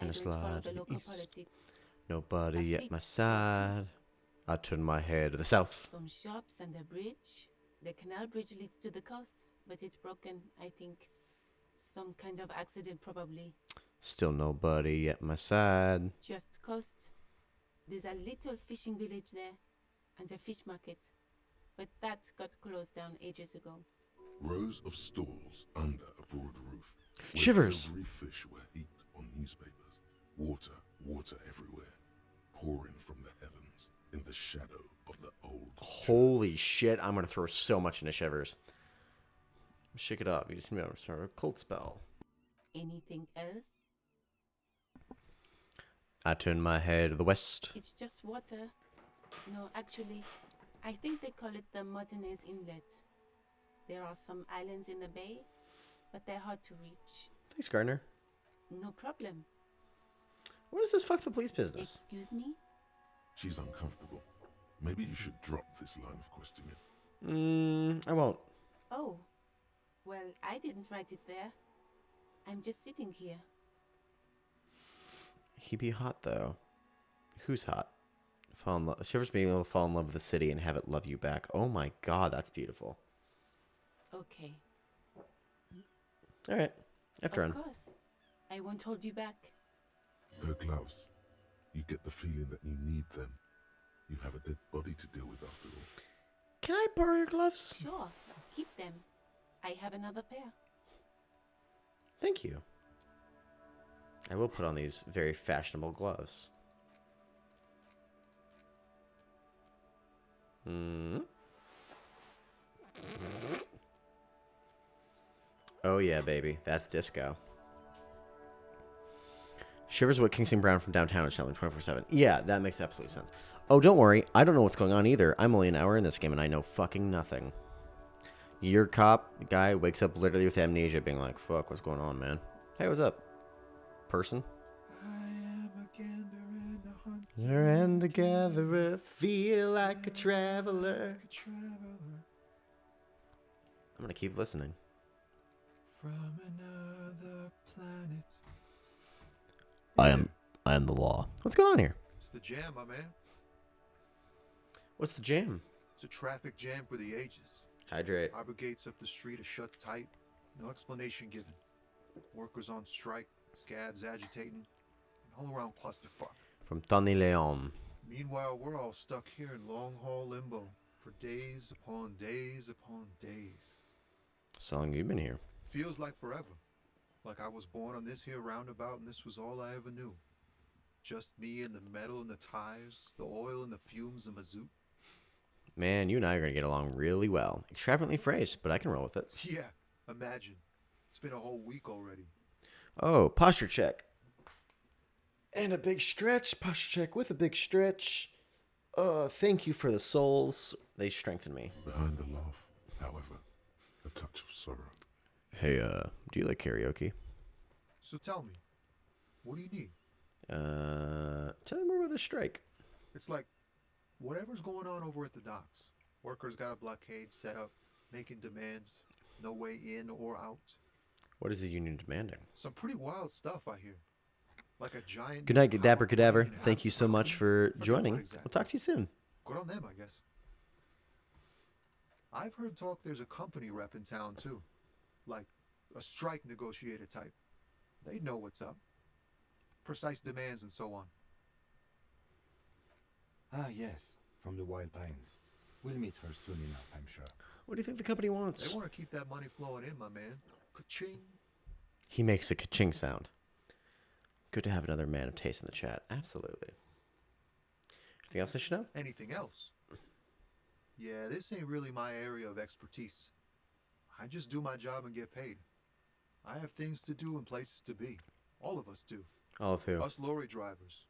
A: And
K: I
A: a
K: don't follow
A: slide
K: the
A: to the
K: local
A: east.
K: politics.
A: Nobody
K: A
A: at my
K: fleet
A: side. I turn my head to the south.
K: Some shops and a bridge. The canal bridge leads to the coast, but it's broken, I think. Some kind of accident, probably.
A: Still nobody at my side.
K: Just coast. There's a little fishing village there, and a fish market. But that got closed down ages ago.
D: Rows of stalls under a broad roof. Where
A: Shivers.
D: silvery fish were heaped on newspapers. Water, water everywhere, pouring from the heavens in the shadow of the old.
A: Holy shit, I'm gonna throw so much into Shivers. Shake it up. You just need to start a cold spell.
K: Anything else?
A: I turn my head to the west.
K: It's just water. No, actually, I think they call it the Martinez Inlet. There are some islands in the bay, but they're hard to reach.
A: Thanks, Gardner.
K: No problem.
A: What is this fuck the police business?
K: Excuse me?
D: She's uncomfortable. Maybe you should drop this line of questioning.
A: I won't.
K: Oh, well, I didn't write it there. I'm just sitting here.
A: He'd be hot, though. Who's hot? Fall in love. Shivers being able to fall in love with the city and have it love you back. Oh my god, that's beautiful.
K: Okay.
A: All right, after
K: Of
A: run.
K: course. I won't hold you back.
D: Her gloves. You get the feeling that you need them. You have a dead body to deal with after all.
A: Can I borrow your gloves?
K: Sure, keep them. I have another pair.
A: Thank you. I will put on these very fashionable gloves. Oh yeah, baby. That's disco. Shivers what Kingston Brown from downtown is selling 24/7. Yeah, that makes absolute sense. Oh, don't worry. I don't know what's going on either. I'm only an hour in this game and I know fucking nothing. Your cop guy wakes up literally with amnesia being like, fuck, what's going on, man? Hey, what's up? Person?
F: I am a gander and a hunter.
A: You're and the gatherer, feel like a traveler.
F: Like a traveler
A: I'm gonna keep listening.
F: from another planet.
A: I am the law. What's going on here?
F: It's the jam, my man.
A: What's the jam?
F: It's a traffic jam for the ages.
A: Hydrate.
F: Arbor gates up the street are shut tight. No explanation given. Workers on strike, scabs agitating, and all around clusterfuck.
A: From Tony Leon.
F: Meanwhile, we're all stuck here in long haul limbo for days upon days upon days.
A: So long you've been here.
F: Feels like forever. Like I was born on this here roundabout and this was all I ever knew. Just me and the metal and the tires, the oil and the fumes of mazout.
A: Man, you and I are gonna get along really well. Extravagantly phrased, but I can roll with it.
F: Yeah, imagine. It's been a whole week already.
A: Oh, posture check. And a big stretch. Posture check with a big stretch. Thank you for the souls. They strengthen me.
D: Behind the laugh, however, a touch of sorrow.
A: Hey, do you like karaoke?
F: So tell me, what do you need?
A: Tell me more about the strike.
F: It's like, whatever's going on over at the docks. Workers got a blockade set up, making demands, no way in or out.
A: What is the union demanding?
F: Some pretty wild stuff, I hear. Like a giant...
A: Good night, Dapper
F: power
A: Cadaver.
F: plant in
A: Thank you so
F: half
A: much
F: the
A: for
F: Forget
A: joining.
F: what exactly.
A: We'll talk to you soon.
F: Good on them, I guess. I've heard talk there's a company rep in town, too. Like, a strike negotiator type. They know what's up. Precise demands and so on.
H: Ah, yes, from the Wild Pines. We'll meet her soon enough, I'm sure.
A: What do you think the company wants?
F: They want to keep that money flowing in, my man. Ka-ching.
A: He makes a ka-ching sound. Good to have another man of taste in the chat. Absolutely. Anything else I should know?
F: Anything else? Yeah, this ain't really my area of expertise. I just do my job and get paid. I have things to do and places to be. All of us do.
A: All of who?
F: Us lorry drivers.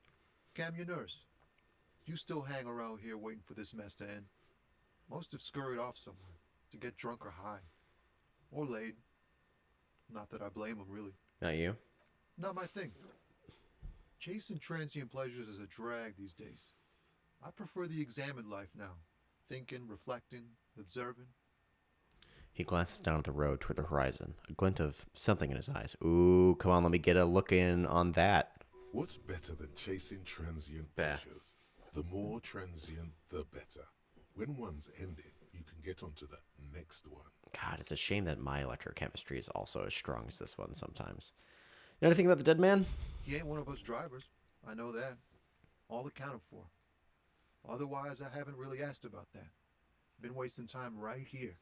F: Camioners. You still hang around here waiting for this mess to end. Most have scurried off somewhere to get drunk or high. Or laid. Not that I blame them, really.
A: Not you?
F: Not my thing. Chasing transient pleasures is a drag these days. I prefer the examined life now. Thinking, reflecting, observing.
A: He glances down at the road toward the horizon, a glint of something in his eyes. Ooh, come on, let me get a look in on that.
D: What's better than chasing transient
A: Bah.
D: pleasures? The more transient, the better. When one's ended, you can get onto the next one.
A: God, it's a shame that my electrochemistry is also as strong as this one sometimes. You know anything about the dead man?
L: He ain't one of us drivers. I know that. All accounted for. Otherwise, I haven't really asked about that. Been wasting time right here.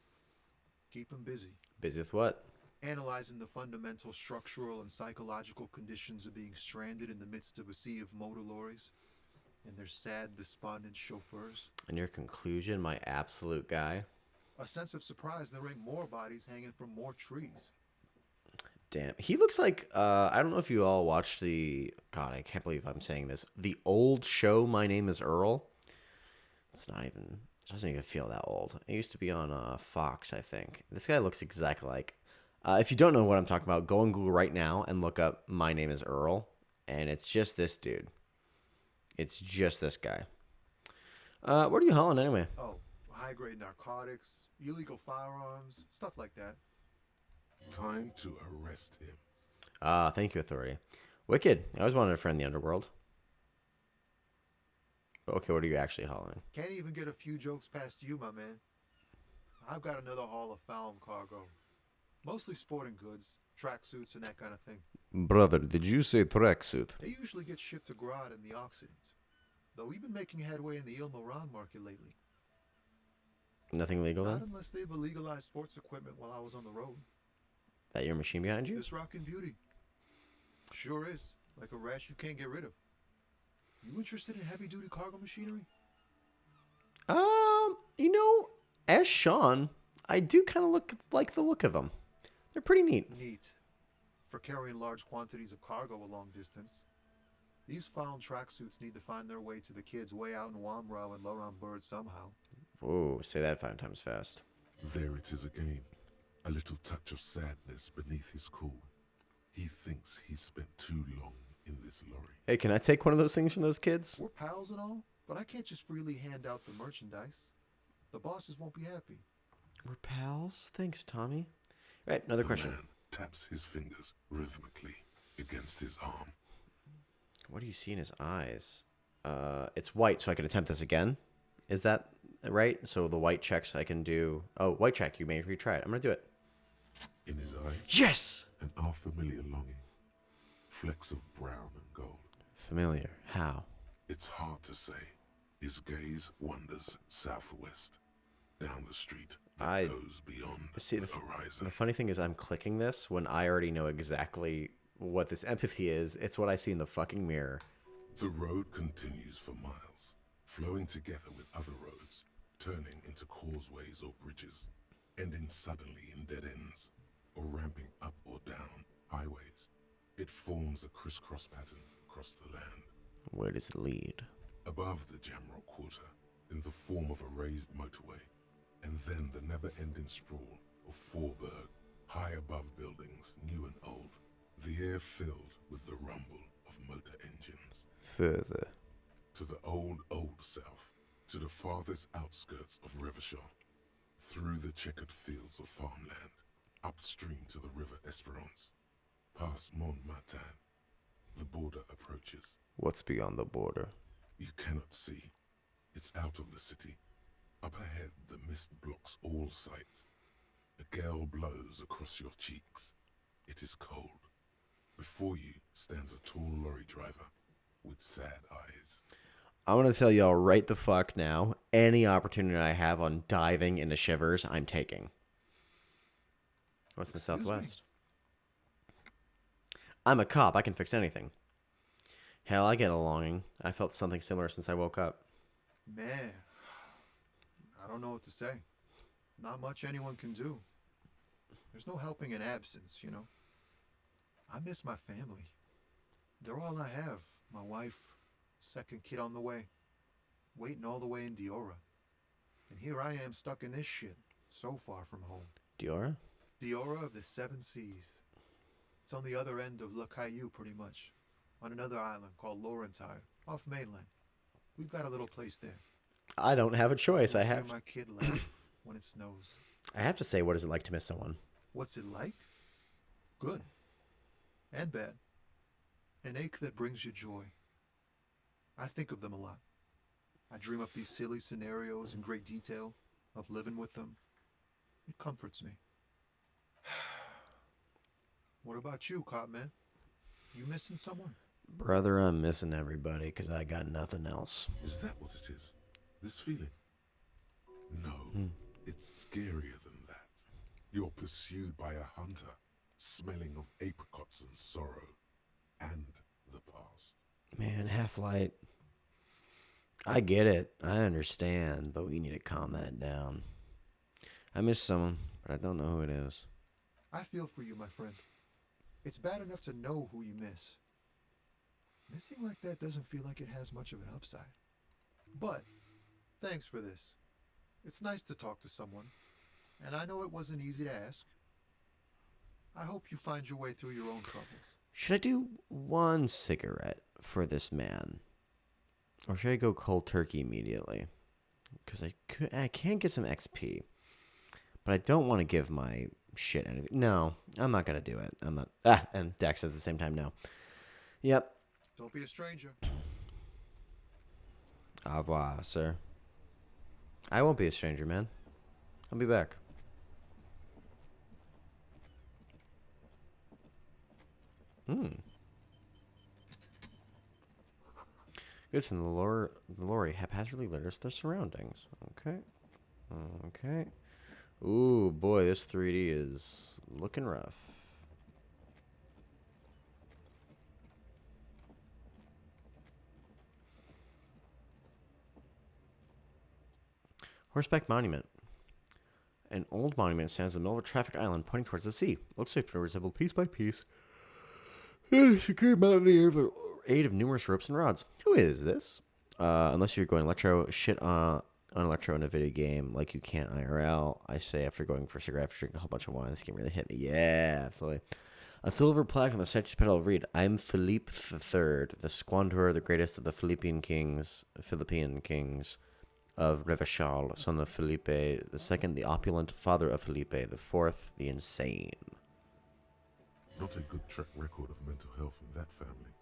L: Keep him busy.
A: Busy with what?
L: Analyzing the fundamental structural and psychological conditions of being stranded in the midst of a sea of motor lorries and their sad, despondent chauffeurs.
A: And your conclusion, my absolute guy?
L: A sense of surprise there ain't more bodies hanging from more trees.
A: Damn. He looks like, I don't know if you all watched the, God, I can't believe I'm saying this, the old show, My Name is Earl. It's not even, it doesn't even feel that old. It used to be on Fox, I think. This guy looks exactly like, if you don't know what I'm talking about, go on Google right now and look up My Name is Earl. And it's just this dude. It's just this guy. What are you hauling anyway?
L: Oh, high-grade narcotics, illegal firearms, stuff like that.
D: Time to arrest him.
A: Thank you, Authority. Wicked. I always wanted a friend in the underworld. Okay, what are you actually hauling?
L: Can't even get a few jokes past you, my man. I've got another haul of found cargo. Mostly sporting goods, tracksuits, and that kind of thing.
A: Brother, did you say tracksuit?
L: They usually get shipped to Grad in the Occident. Though we've been making headway in the Il Moran market lately.
A: Nothing legal
L: Not
A: then?
L: unless they've illegalized sports equipment while I was on the road.
A: That your machine behind you?
L: This rockin' beauty. Sure is. Like a rash you can't get rid of. You interested in heavy-duty cargo machinery?
A: You know, as Sean, I do kind of like the look of them. They're pretty neat.
L: Neat. For carrying large quantities of cargo a long distance. These found tracksuits need to find their way to the kids way out in Wamrau and Laurent Bird somehow.
A: Whoa, say that 5 times fast.
D: There it is again. A little touch of sadness beneath his cool. He thinks he's spent too long in this lorry.
A: Hey, can I take one of those things from those kids?
L: We're pals and all, but I can't just freely hand out the merchandise. The bosses won't be happy.
A: We're pals? Thanks, Tommy. Right, another question.
D: The man taps his fingers rhythmically against his arm.
A: What do you see in his eyes? It's white, so I can attempt this again. Is that right? So the white checks I can do... Oh, white check, you may retry it. I'm going to do it.
D: In his eyes,
A: Yes!
D: an unfamiliar longing. Flecks of brown and gold.
A: Familiar. How?
D: It's hard to say. His gaze wanders southwest, down the street that goes beyond
A: See,
D: the horizon.
A: The funny thing is I'm clicking this when I already know exactly what this empathy is. It's what I see in the fucking mirror.
D: The road continues for miles, flowing together with other roads, turning into causeways or bridges, ending suddenly in dead ends, or ramping up or down highways. It forms a crisscross pattern across the land.
A: Where does it lead?
D: Above the Jamrock Quarter, in the form of a raised motorway, and then the never-ending sprawl of Forburg, high above buildings, new and old, the air filled with the rumble of motor engines.
A: Further.
D: To the old south, to the farthest outskirts of Revachol, through the checkered fields of farmland, upstream to the river Esperance, past Montmartin, the border approaches.
A: What's beyond the border?
D: You cannot see. It's out of the city. Up ahead, the mist blocks all sight. A gale blows across your cheeks. It is cold. Before you stands a tall lorry driver with sad eyes.
A: I'm going to tell y'all right the fuck now, any opportunity I have on diving into shivers, I'm taking. What's in the southwest? I'm a cop. I can fix anything. Hell, I get a longing. I felt something similar since I woke up.
L: Man, I don't know what to say. Not much anyone can do. There's no helping in absence, you know. I miss my family. They're all I have. My wife, second kid on the way, waiting all the way in Diora. And here I am stuck in this shit, so far from home.
A: Diora?
L: Diora of the Seven Seas. It's on the other end of Le Caillou, pretty much. On another island called Laurentide, off mainland. We've got a little place there.
A: I don't have a choice. I have.
L: My kid laugh when it snows.
A: I have to say, what is it like to miss someone?
L: What's it like? Good. And bad. An ache that brings you joy. I think of them a lot. I dream up these silly scenarios in great detail of living with them. It comforts me. What about you, Copman? You missing someone?
A: Brother, I'm missing everybody because I got nothing else.
D: Is that what it is? This feeling? No, it's scarier than that. You're pursued by a hunter, smelling of apricots and sorrow, and the past.
A: Man, Half-Light. I get it. I understand, but we need to calm that down. I miss someone, but I don't know who it is.
L: I feel for you, my friend. It's bad enough to know who you miss. Missing like that doesn't feel like it has much of an upside. But, thanks for this. It's nice to talk to someone, and I know it wasn't easy to ask. I hope you find your way through your own troubles.
A: Should I do one cigarette for this man? Or should I go cold turkey immediately? Because I can get some XP. But I don't want to give my shit anything. No, I'm not going to do it. I'm not. And Dex says at the same time, no. Yep.
L: Don't be a stranger.
A: Au revoir, sir. I won't be a stranger, man. I'll be back. Goods from the lorry haphazardly litters their surroundings. Okay. Okay. Ooh, boy, this 3D is looking rough. Horseback Monument. An old monument stands in the middle of a traffic island pointing towards the sea. Looks like to resemble piece by piece. Secure mountain in the air with the aid of numerous ropes and rods. Who is this? Unless you're going electro shit on electro in a video game like you can't IRL. I say after going for a cigarette after drinking a whole bunch of wine, this game really hit me. Yeah, absolutely. A silver plaque on the statue's pedal read, "I'm Philippe III, the squanderer, the greatest of the Philippine kings of Revachol, son of Felipe II, the opulent, father of Felipe IV, the insane."
D: Not a good track record of mental health in that family.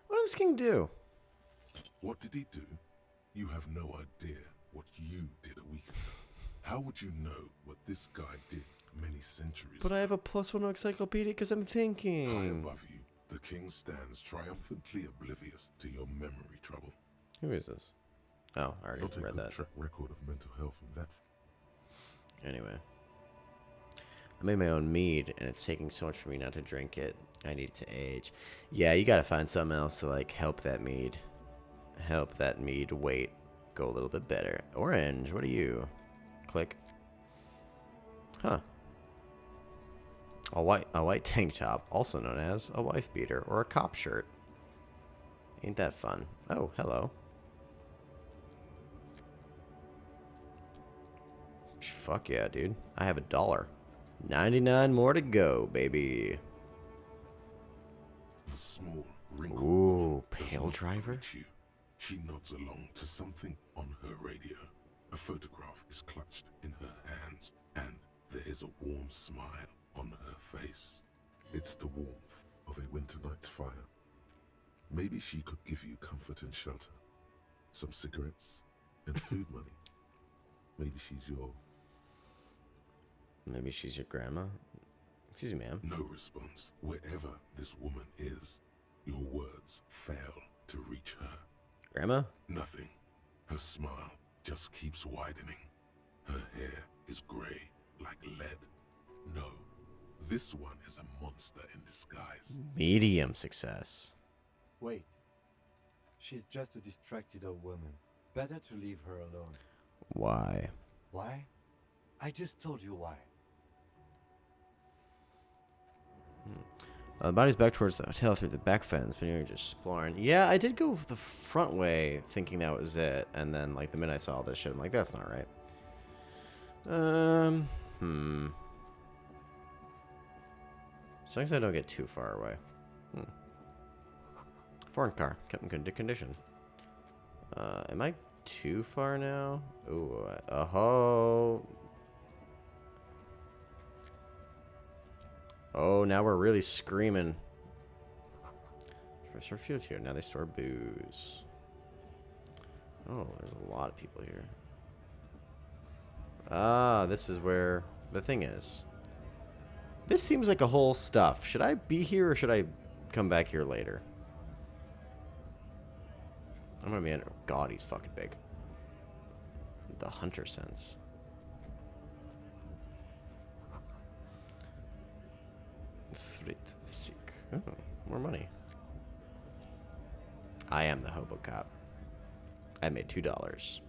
A: What did this king do?
D: What did he do? You have no idea what you did a week ago. How would you know what this guy did many centuries
A: But I have a +1 encyclopedia because I'm
D: High
A: thinking.
D: above you, the king stands triumphantly oblivious to your memory trouble.
A: Who is this? Oh, I already
D: Not a
A: read
D: good
A: that.
D: track record of mental health in that.
A: Anyway. I made my own mead, and it's taking so much for me not to drink it. I need to age. Yeah, you gotta find something else to, like, help that mead. Help that mead weight go a little bit better. Orange, what are you? Click. Huh. A white tank top, also known as a wife beater or a cop shirt. Ain't that fun? Oh, hello. Fuck yeah, dude. I have $1. 99 more to go, baby.
D: The small, wrinkled
A: Ooh,
D: woman does
A: pale
D: not
A: driver?
D: greet you. She nods along to something on her radio. A photograph is clutched in her hands, and there is a warm smile on her face. It's the warmth of a winter night's fire. Maybe she could give you comfort and shelter, some cigarettes, and food money. Maybe she's your...
A: Maybe she's your grandma? Excuse me, ma'am.
D: No response. Wherever this woman is, your words fail to reach her.
A: Grandma?
D: Nothing. Her smile just keeps widening. Her hair is gray like lead. No, this one is a monster in disguise.
A: Medium success.
H: Wait. She's just a distracted old woman. Better to leave her alone.
A: Why?
H: Why? I just told you why.
A: The body's back towards the hotel through the back fence, but you're just exploring. Yeah, I did go the front way thinking that was it, and then, like, the minute I saw all this shit, I'm like, that's not right. As long as I don't get too far away. Foreign car, kept in good condition. Am I too far now? Ooh, oh. Oh, now we're really screaming. First store food here. Now they store booze. Oh, there's a lot of people here. Ah, this is where the thing is. This seems like a whole stuff. Should I be here or should I come back here later? I'm gonna be in. Oh God, he's fucking big. The hunter sense. Frit sick. Oh, more money. I am the hobo cop. I made $2.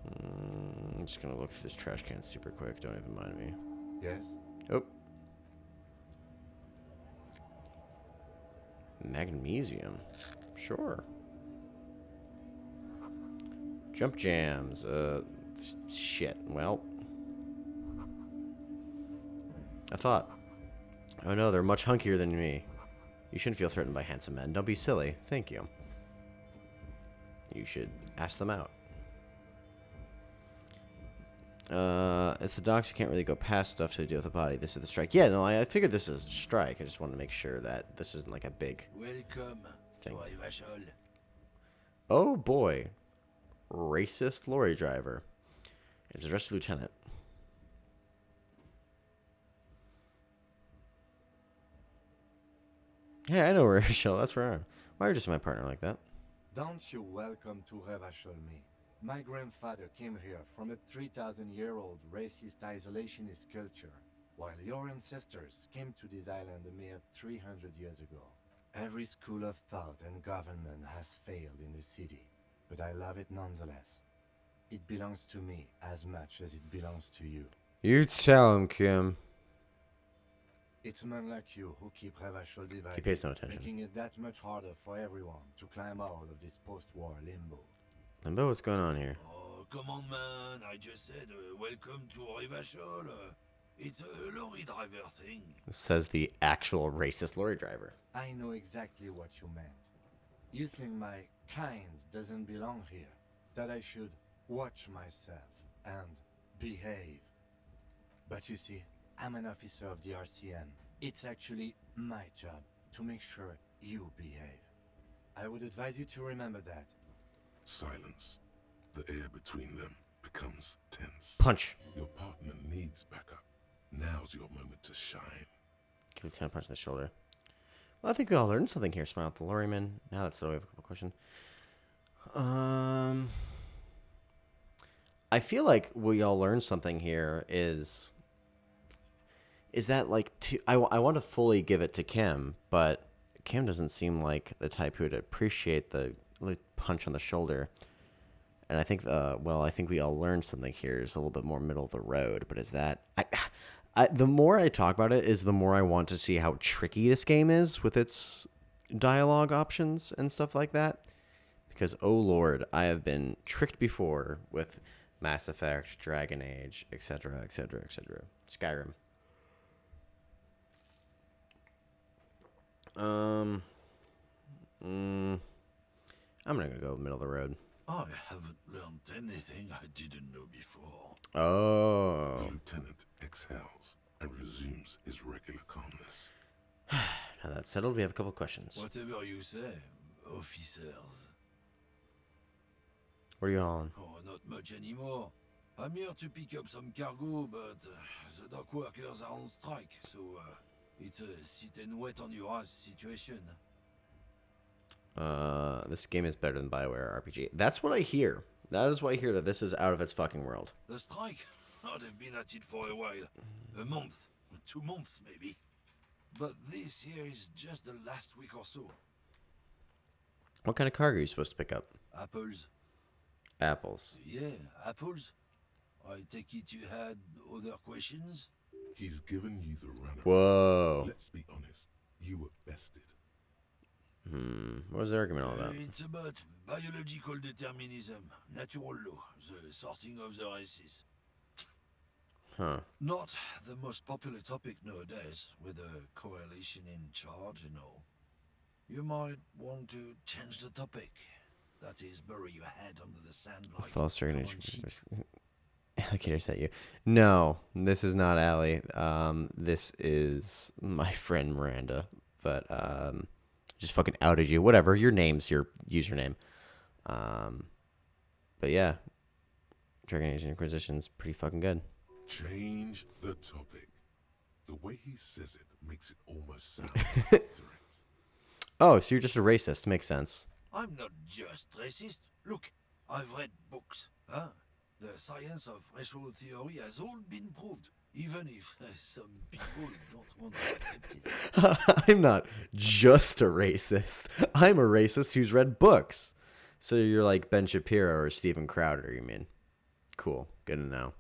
A: I'm just gonna look through this trash can super quick. Don't even mind me.
H: Yes?
A: Oh. Magnesium. Sure. Jump jams. Shit. Well. I thought. Oh no, they're much hunkier than me. You shouldn't feel threatened by handsome men. Don't be silly. Thank you. You should ask them out. It's the docks. You can't really go past stuff to deal with the body. This is the strike. Yeah, no, I figured this is a strike. I just wanted to make sure that this isn't like a big
C: Welcome
A: thing.
C: to Ivashol.
A: Oh boy. Racist lorry driver. It's addressed to Lieutenant. Yeah, I know Rachel. That's where I am. Why are you just my partner like that?
H: Don't you welcome to Revachol me. My grandfather came here from a 3,000-year-old racist isolationist culture, while your ancestors came to this island a mere 300 years ago. Every school of thought and government has failed in the city, but I love it nonetheless. It belongs to me as much as it belongs to you.
A: You tell him, Kim.
H: It's men like you who keep Revachol divided,
A: He pays no attention.
H: making it that much harder for everyone to climb out of this post-war limbo.
A: Limbo, what's going on here?
C: Oh, come on, man. I just said welcome to Ivashol. It's a lorry driver thing.
A: Says the actual racist lorry driver.
H: I know exactly what you meant. You think my kind doesn't belong here, that I should watch myself and behave. But you see, I'm an officer of the RCM. It's actually my job to make sure you behave. I would advise you to remember that.
D: Silence. The air between them becomes tense.
A: Punch.
D: Your partner needs backup. Now's your moment to shine.
A: Give Lieutenant a punch in the shoulder. Well, I think we all learned something here. Smile at the lorryman. Now that's all. We have a couple questions. I feel like we all learned something here is that like I want to fully give it to Kim, but Kim doesn't seem like the type who would appreciate the punch on the shoulder. And I think I think we all learned something here is a little bit more middle of the road. But is that the more I talk about it, is the more I want to see how tricky this game is with its dialogue options and stuff like that. Because oh lord, I have been tricked before with Mass Effect, Dragon Age, etc., etc., etc. Skyrim. I'm not gonna go middle of the road.
C: I haven't learned anything I didn't know before.
A: Oh.
D: The lieutenant exhales and resumes his regular calmness.
A: Now that's settled, we have a couple questions.
C: Whatever you say, officers.
A: What are you on?
C: Oh, not much anymore. I'm here to pick up some cargo, but the dock workers are on strike, so it's a sit and wait on your ass situation.
A: This game is better than BioWare RPG. That's what I hear. That is why I hear that this is out of its fucking world.
C: The strike? Oh, they've been at it for a while. A month. 2 months, maybe. But this here is just the last week or so.
A: What kind of cargo are you supposed to pick up?
C: Apples.
A: Apples.
C: Yeah, apples. I take it you had other questions?
D: He's given you the runaround.
A: Whoa.
D: Let's be honest. You were bested.
A: What was the argument all about?
C: It's about biological determinism, natural law, the sorting of the races.
A: Huh.
C: Not the most popular topic nowadays, with a coalition in charge and all. You might want to change the topic. That is, bury your head under the sand like
A: False
C: common
A: organization.
C: sheep.
A: Alligators at you. No, this is not Allie. This is my friend Miranda. but just fucking outed you. Whatever, your name's your username. But yeah, Dragon Age Inquisition's pretty fucking good.
D: Change the topic. The way he says it makes it almost sound like a threat.
A: Oh, so you're just a racist. Makes sense.
M: I'm not just racist. Look, I've read books. Huh? The science of racial theory has all been proved, even if some people don't want to accept it.
A: I'm not just a racist. I'm a racist who's read books. So you're like Ben Shapiro or Steven Crowder, you mean? Cool. Good to know.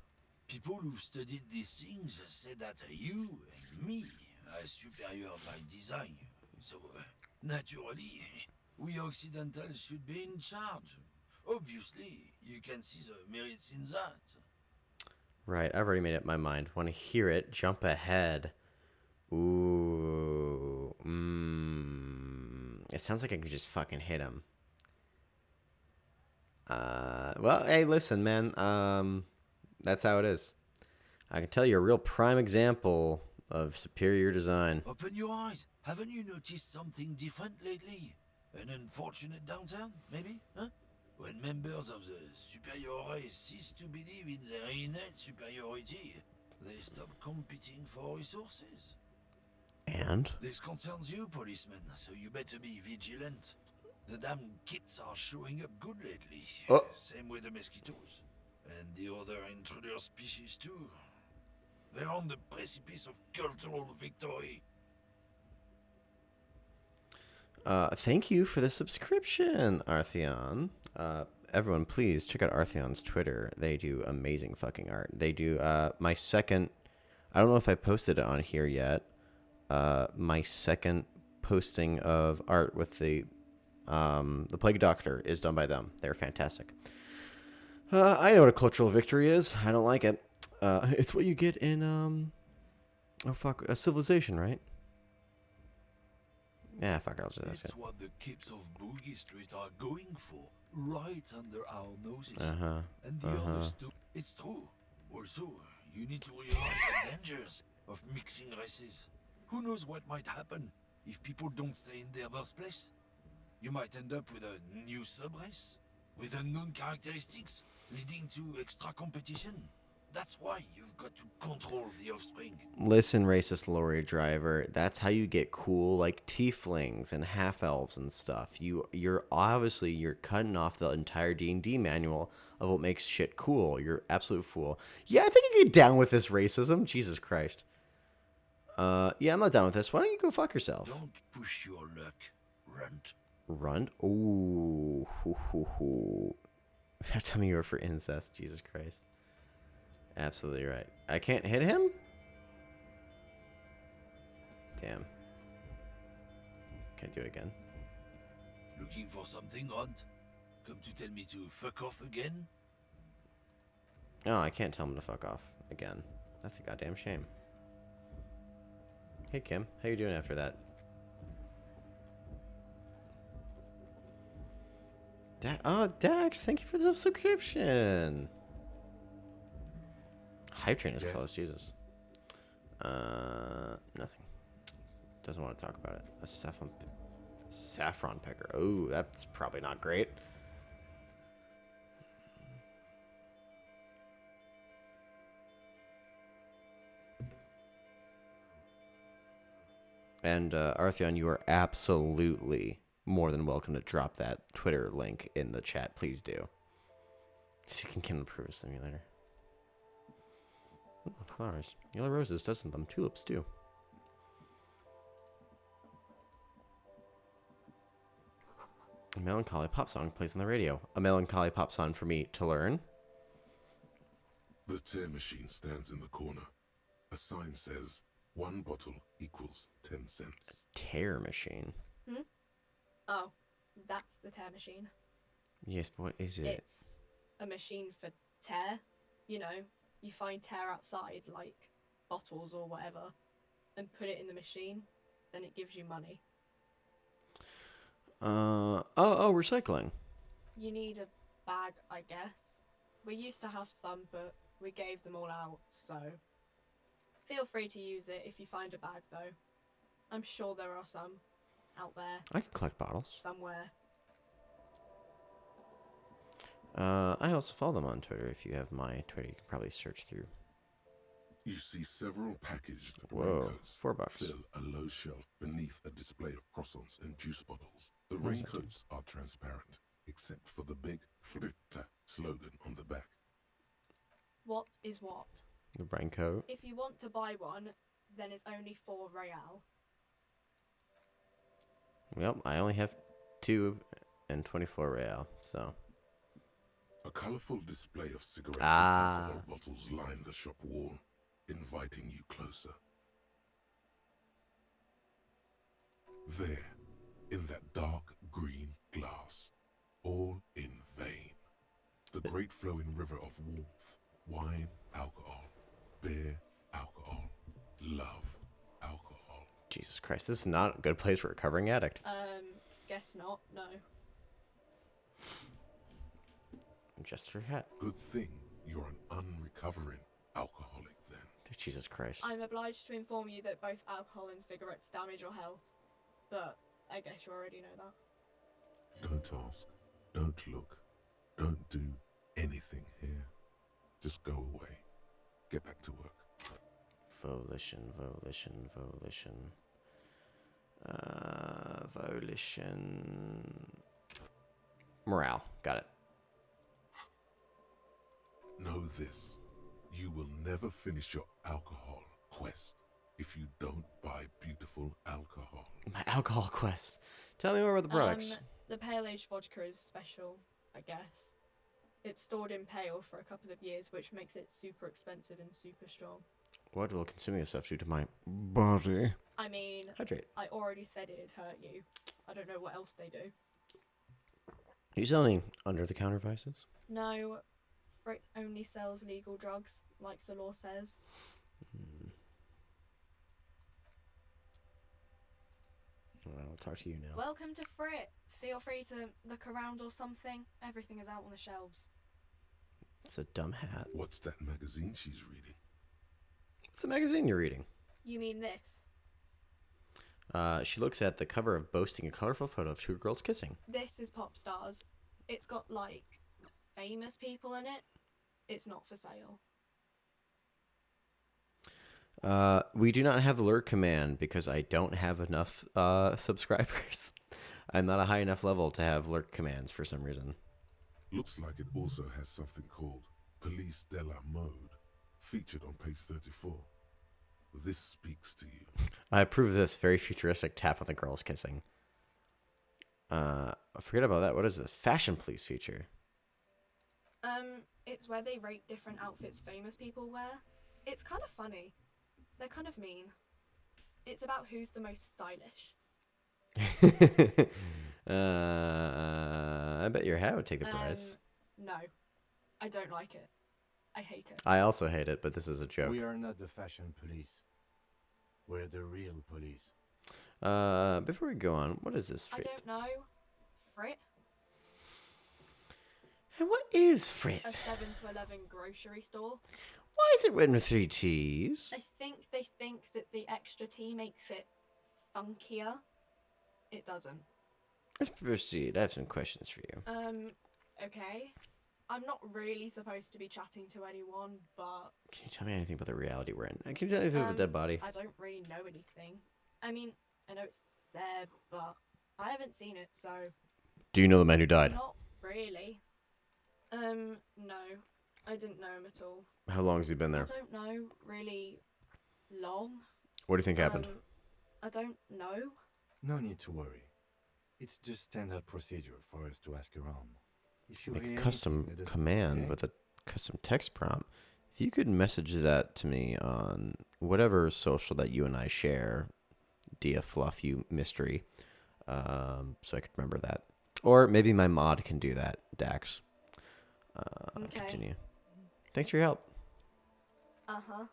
M: People who've studied these things say that you and me are superior by design. So, naturally, we Occidentals should be in charge. Obviously, you can see the merits in that.
A: Right, I've already made up my mind. Want to hear it? Jump ahead. Ooh. It sounds like I could just fucking hit him. Well, hey, listen, man. That's how it is. I can tell you're a real prime example of superior design.
M: Open your eyes. Haven't you noticed something different lately? An unfortunate downturn, maybe? Huh? When members of the superior race cease to believe in their innate superiority, they stop competing for resources.
A: And?
M: This concerns you, policeman, so you better be vigilant. The damn kips are showing up good lately.
A: Oh.
M: Same with the mosquitoes. And the other intruder species too. They're on the precipice of cultural victory.
A: Thank you for the subscription, Artheon. Everyone, please check out Artheon's Twitter. They do amazing fucking art. They do my second. I don't know if I posted it on here yet. My second posting of art with the Plague Doctor is done by them. They're fantastic. I know what a cultural victory is. I don't like it. It's what you get in a Civilization, right? Yeah, fuck, I'll just ask it.
M: It's what the kips of Boogie Street are going for, right under our noses. And the others too. It's true. Also, you need to realize the dangers of mixing races. Who knows what might happen if people don't stay in their birthplace? You might end up with a new sub-race, with unknown characteristics, leading to extra competition. That's why you've got to control the offspring.
A: Listen, racist lorry driver, that's how you get cool like tieflings and half-elves and stuff. You're cutting off the entire D&D manual of what makes shit cool. You're absolute fool. Yeah, I think I can get down with this racism. Jesus Christ. Yeah, I'm not down with this. Why don't you go fuck yourself?
M: Don't push your luck, runt.
A: Runt? Ooh. Tell me you were for incest. Jesus Christ. Absolutely right. I can't hit him? Damn. Can't do it again.
M: Looking for something, runt? Come to tell me to fuck off again?
A: No, I can't tell him to fuck off again. That's a goddamn shame. Hey, Kim. How you doing after that? Dax, thank you for the subscription. Hype train is close, Jesus. Nothing. Doesn't want to talk about it. A saffron picker. Oh, that's probably not great. And Artheon, you are absolutely more than welcome to drop that Twitter link in the chat. Please do. Seeking can improve a simulator. Oh, flowers. Yellow roses, doesn't them? Tulips do. A melancholy pop song plays on the radio. A melancholy pop song for me to learn.
D: The tear machine stands in the corner. A sign says 1 bottle equals 10 cents.
A: Tear machine.
N: Oh, that's the tear machine.
A: Yes, but what is it?
N: It's a machine for tear. You know, you find tear outside, like bottles or whatever, and put it in the machine, then it gives you money.
A: Recycling.
N: You need a bag, I guess. We used to have some, but we gave them all out, so feel free to use it if you find a bag, though. I'm sure there are some out there.
A: I can collect bottles.
N: Somewhere.
A: I also follow them on Twitter. If you have my Twitter, you can probably search through.
D: You see several packaged
A: Whoa,
D: raincoats
A: $4.
D: fill a low shelf beneath a display of croissants and juice bottles. The
A: What does that do?
D: raincoats are transparent, except for the big Fritta slogan on the back.
N: What is what?
A: The raincoat.
N: If you want to buy one, then it's only 4 real.
A: Well, I only have 2 and 24 real, so.
D: A colorful display of cigarettes
A: Ah.
D: and alcohol bottles line the shop wall, inviting you closer. There, in that dark green glass, all in vain. The great flowing river of warmth, wine, alcohol, beer, alcohol, love, alcohol.
A: Jesus Christ, this is not a good place for a recovering addict.
N: Guess not, no.
A: Just your hat.
D: Good thing you're an unrecovering alcoholic then.
A: Jesus Christ.
N: I'm obliged to inform you that both alcohol and cigarettes damage your health. But I guess you already know that.
D: Don't ask, don't look, don't do anything here. Just go away. Get back to work.
A: Volition. Volition. Morale. Got it.
D: Know this. You will never finish your alcohol quest if you don't buy beautiful alcohol.
A: My alcohol quest. Tell me more about the products.
N: The pale aged vodka is special, I guess. It's stored in pale for a couple of years, which makes it super expensive and super strong.
A: What will consuming this stuff do to my body?
N: I mean,
A: Hydrate.
N: I already said it'd hurt you. I don't know what else they do.
A: Do you sell any under-the-counter vices?
N: No, Frit only sells legal drugs, like the law says.
A: Well, I'll talk to you now.
N: Welcome to Frit. Feel free to look around or something. Everything is out on the shelves.
A: It's a dumb hat.
D: What's that magazine she's reading?
A: What's the magazine you're reading?
N: You mean this?
A: She looks at the cover of boasting a colorful photo of 2 girls kissing.
N: This is Pop Stars. It's got, like, famous people in it. It's not for sale.
A: We do not have the lurk command because I don't have enough subscribers. I'm not a high enough level to have lurk commands for some reason.
D: Looks like it also has something called Police de la Mode, featured on page 34. This speaks to you.
A: I approve of this very futuristic tap on the girls kissing. Forget about that. What is this? Fashion Police feature.
N: It's where they rate different outfits famous people wear. It's kind of funny. They're kind of mean. It's about who's the most stylish.
A: I bet your hat would take the prize.
N: No. I don't like it. I hate it.
A: I also hate it, but this is a joke.
H: We are not the fashion police. We're the real police.
A: Before we go on, what is this Frit?
N: I don't know. Frit?
A: And what is Frit?
N: A 7 to 11 grocery store.
A: Why is it written with 3 T's?
N: I think they think that the extra T makes it funkier. It doesn't.
A: Let's proceed. I have some questions for you.
N: Okay. I'm not really supposed to be chatting to anyone, but...
A: Can you tell me anything about the reality we're in? Can you tell me anything about the dead body?
N: I don't really know anything. I mean, I know it's there, but I haven't seen it, so...
A: Do you know the man who died?
N: Not really. No. I didn't know him at all.
A: How long has he been there?
N: I don't know, really long.
A: What do you think happened?
N: I don't know.
H: No need to worry. It's just standard procedure for us to ask around. If you
A: Make
H: hear
A: a custom
H: anything that isn't
A: command
H: okay,
A: with a custom text prompt. If you could message that to me on whatever social that you and I share, Dia Fluff You Mystery, so I could remember that. Or maybe my mod can do that, Dax.
N: Okay.
A: Continue. Thanks for your help.
N: Uh-huh.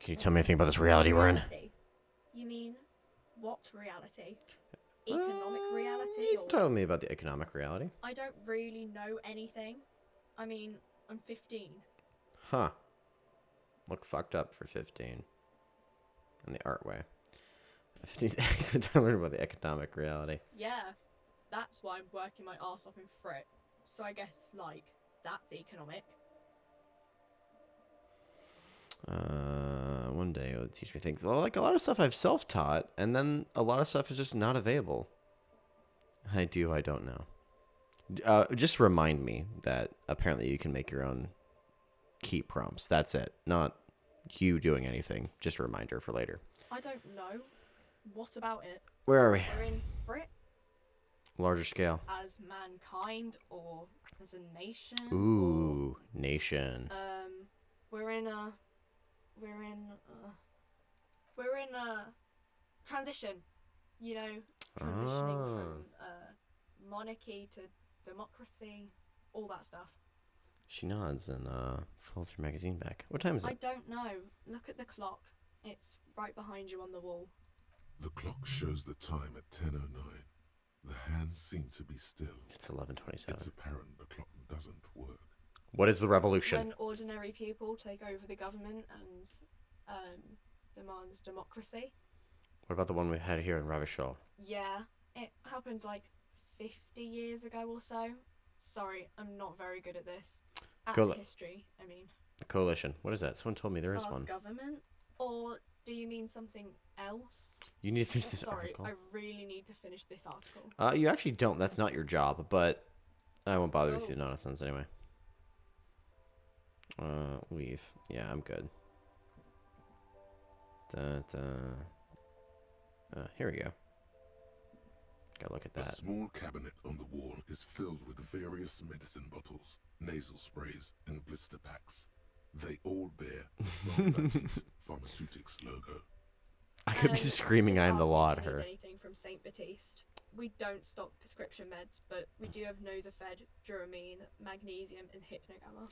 A: Can you tell me anything about this reality we're in?
N: Reality? You mean, what reality? Economic reality?
A: You can tell me about the economic reality.
N: I don't really know anything. I mean, I'm 15.
A: Huh. Look fucked up for 15. In the art way. 15 days to learn about the economic reality.
N: Yeah, that's why I'm working my arse off in Frit. So I guess, like, that's economic.
A: One day it would teach me things. Well, like a lot of stuff I've self-taught, and then a lot of stuff is just not available. I don't know. Just remind me that apparently you can make your own key prompts. That's it. Not you doing anything. Just a reminder for later.
N: I don't know. What about it?
A: Where are we?
N: We're in Frit
A: Larger scale.
N: as mankind or as a nation.
A: Ooh, nation.
N: We're in a transition. You know, transitioning from monarchy to democracy, all that stuff.
A: She nods and folds her magazine back. What time is it?
N: I don't know. Look at the clock. It's right behind you on the wall.
D: The clock shows the time at 10:09. The hands seem to be still.
A: It's 11:27.
D: It's apparent the clock doesn't work.
A: What is the revolution?
N: When ordinary people take over the government and demands democracy.
A: What about the one we had here in Ravishal?
N: Yeah, it happened like 50 years ago or so. Sorry, I'm not very good at this. History, I mean.
A: The coalition. What is that? Someone told me there is one.
N: Government? Or do you mean something else?
A: You need to finish this
N: Sorry,
A: article.
N: I really need to finish this article.
A: You actually don't. That's not your job, but I won't bother with the nonsense anyway. Leave. Yeah, I'm good. Here we go. Gotta look at
D: A
A: that.
D: small cabinet on the wall is filled with various medicine bottles, nasal sprays, and blister packs. They all bear the San Baptiste Pharmaceutics logo.
A: I could be screaming I am the law at her.
N: Anything from Saint Baptiste. We don't stock prescription meds, but we do have Nosafed, Duramine, Magnesium, and Hypnogamma.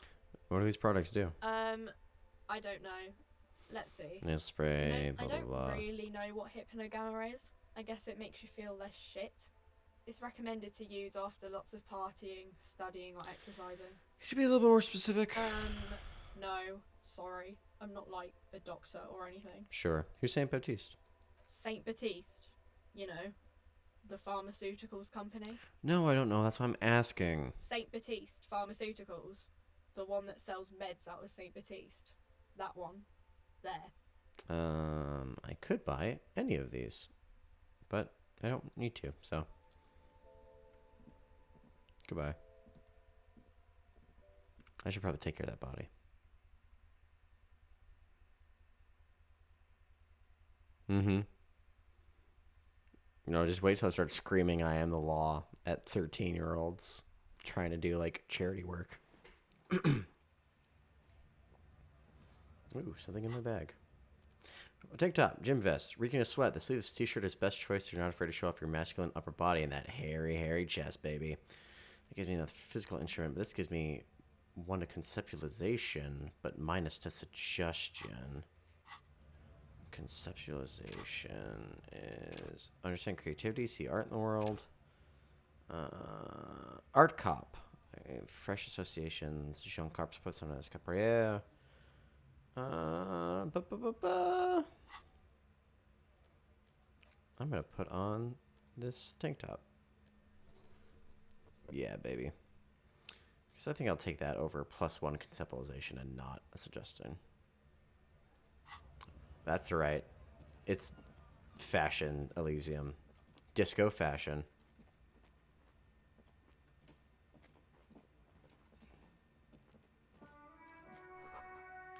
A: What do these products do?
N: I don't know. Let's see.
A: Nasal spray,
N: I
A: blah,
N: don't
A: blah, blah.
N: really know what Hypnogamma is. I guess it makes you feel less shit. It's recommended to use after lots of partying, studying, or exercising.
A: Could you be a little bit more specific?
N: No, sorry. I'm not like a doctor or anything.
A: Sure. Who's Saint Baptiste?
N: Saint Baptiste, you know, the pharmaceuticals company.
A: No, I don't know. That's why I'm asking.
N: Saint Baptiste Pharmaceuticals, the one that sells meds out of Saint Baptiste. That one. There.
A: I could buy any of these, but I don't need to, so. Goodbye. I should probably take care of that body. No, just wait till I start screaming I am the law at 13-year-olds trying to do, like, charity work. Ooh, something in my bag. Tank top, gym vest, reeking of sweat. The sleeveless t-shirt is best choice if you're not afraid to show off your masculine upper body and that hairy, hairy chest, baby. That gives me another physical instrument, but this gives me one to conceptualization, but minus to suggestion. Conceptualization is understand creativity, see art in the world. Art cop, fresh associations. Jean Carpes puts on his capriere. I'm gonna put on this tank top. Yeah, baby. Because I think I'll take that over +1 conceptualization and not a suggestion. That's right. It's fashion, Elysium. Disco fashion.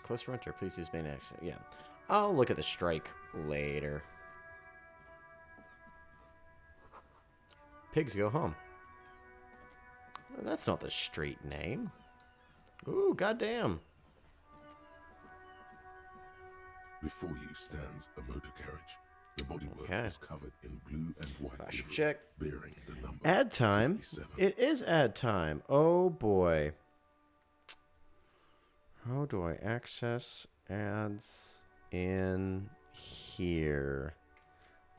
A: Close winter, please use main accent. Yeah. I'll look at the strike later. Pigs go home. Well, that's not the street name. Ooh, goddamn.
D: Before you stands a motor carriage. The bodywork is covered in blue and white
A: Fashion
D: livery,
A: check.
D: bearing the number
A: Ad time.
D: 57.
A: It is ad time. Oh boy. How do I access ads in here?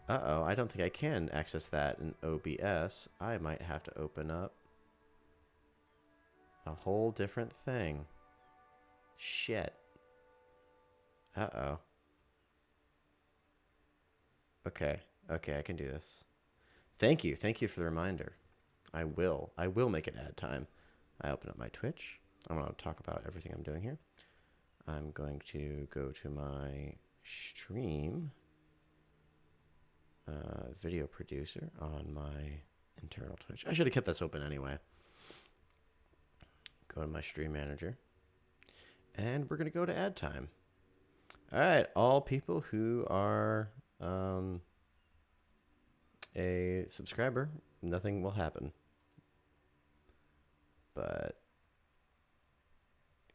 A: Uh-oh, I don't think I can access that in OBS. I might have to open up a whole different thing. Shit. Uh-oh. Okay. Okay, I can do this. Thank you. Thank you for the reminder. I will. I will make it ad time. I open up my Twitch. I'm going to talk about everything I'm doing here. I'm going to go to my stream video producer on my internal Twitch. I should have kept this open anyway. Go to my stream manager. And we're going to go to ad time. All right. All people who are a subscriber, nothing will happen. But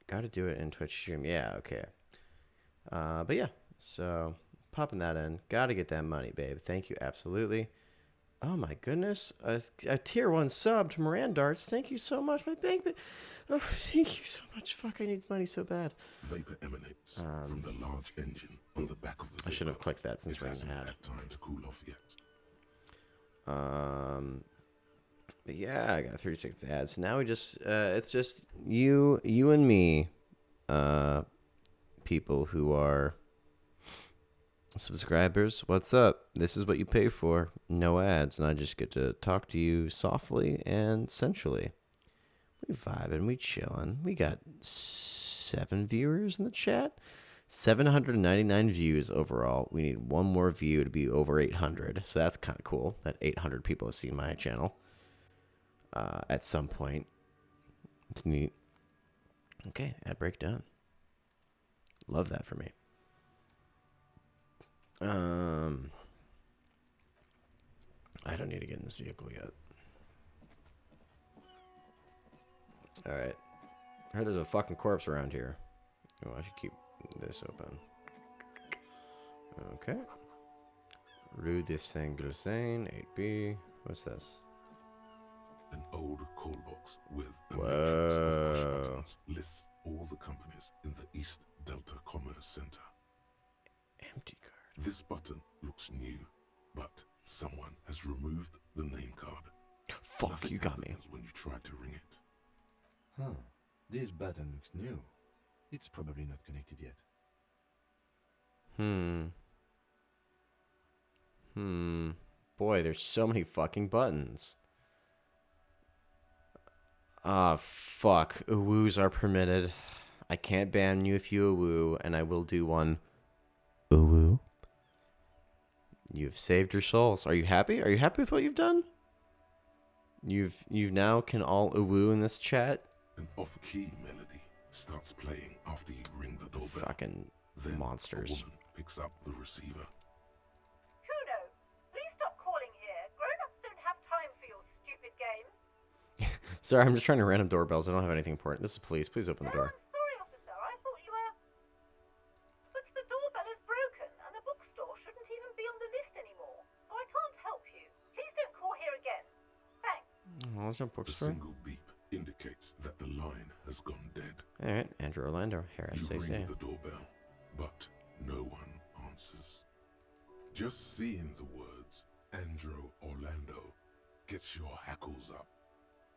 A: got to do it in Twitch stream. Yeah, okay. But yeah, so popping that in. Got to get that money, babe. Thank you, absolutely. Oh my goodness, a tier 1 sub to Mirandarts. Thank you so much, my baby. Oh, thank you so much. Fuck, I need money so bad.
D: Vapor emanates from the large engine on the back of the vehicle.
A: I should have clicked that since we're in the ad.
D: Time to cool off yet.
A: But yeah, I got 30 seconds to add. So now we just, it's just you and me, people who are subscribers. What's up? This is what you pay for. No ads, and I just get to talk to you softly and sensually. We vibing, we chilling. We got 7 viewers in the chat. 799 views overall. We need one more view to be over 800. So that's kind of cool that 800 people have seen my channel at some point. It's neat. Okay, ad break done. Love that for me. I don't need to get in this vehicle yet. Alright. I heard there's a fucking corpse around here. Oh, I should keep this open. Okay. Rue de Saint-Glacin, 8B. What's this?
D: An old call box with a matrix of push buttons lists all the companies in the East Delta Commerce Center.
A: Empty card.
D: This button looks new, but someone has removed the name card.
A: Fuck,
D: Nothing
A: you got me.
D: when you try to ring it.
H: Huh. This button looks new. It's probably not connected yet.
A: Boy, there's so many fucking buttons. Ah, fuck. Uwoos are permitted. I can't ban you if you uwoo, and I will do one. Uwoo. You've saved your souls. Are you happy? Are you happy with what you've done? You've now can all uwoo in this chat.
D: An off-key melody starts playing after you ring the doorbell.
A: Fucking
D: then
A: monsters.
D: A woman picks up the receiver.
O: Kuno, please stop calling here. Grown-ups don't have time for your stupid games.
A: Sorry, I'm just trying to random doorbells. I don't have anything important. This is police. Please open the door.
O: Sorry, officer. I thought you were... But the doorbell is broken, and the bookstore shouldn't even be on the list anymore. So I can't help you. Please don't call here again. Thanks.
A: Oh, there's no
D: A
A: bookstore.
D: single beep indicates that the line has gone dead.
A: Alright, Andrew Orlando, here I
D: You
A: say.
D: ring the doorbell, but no one answers. Just seeing the words Andrew Orlando gets your hackles up.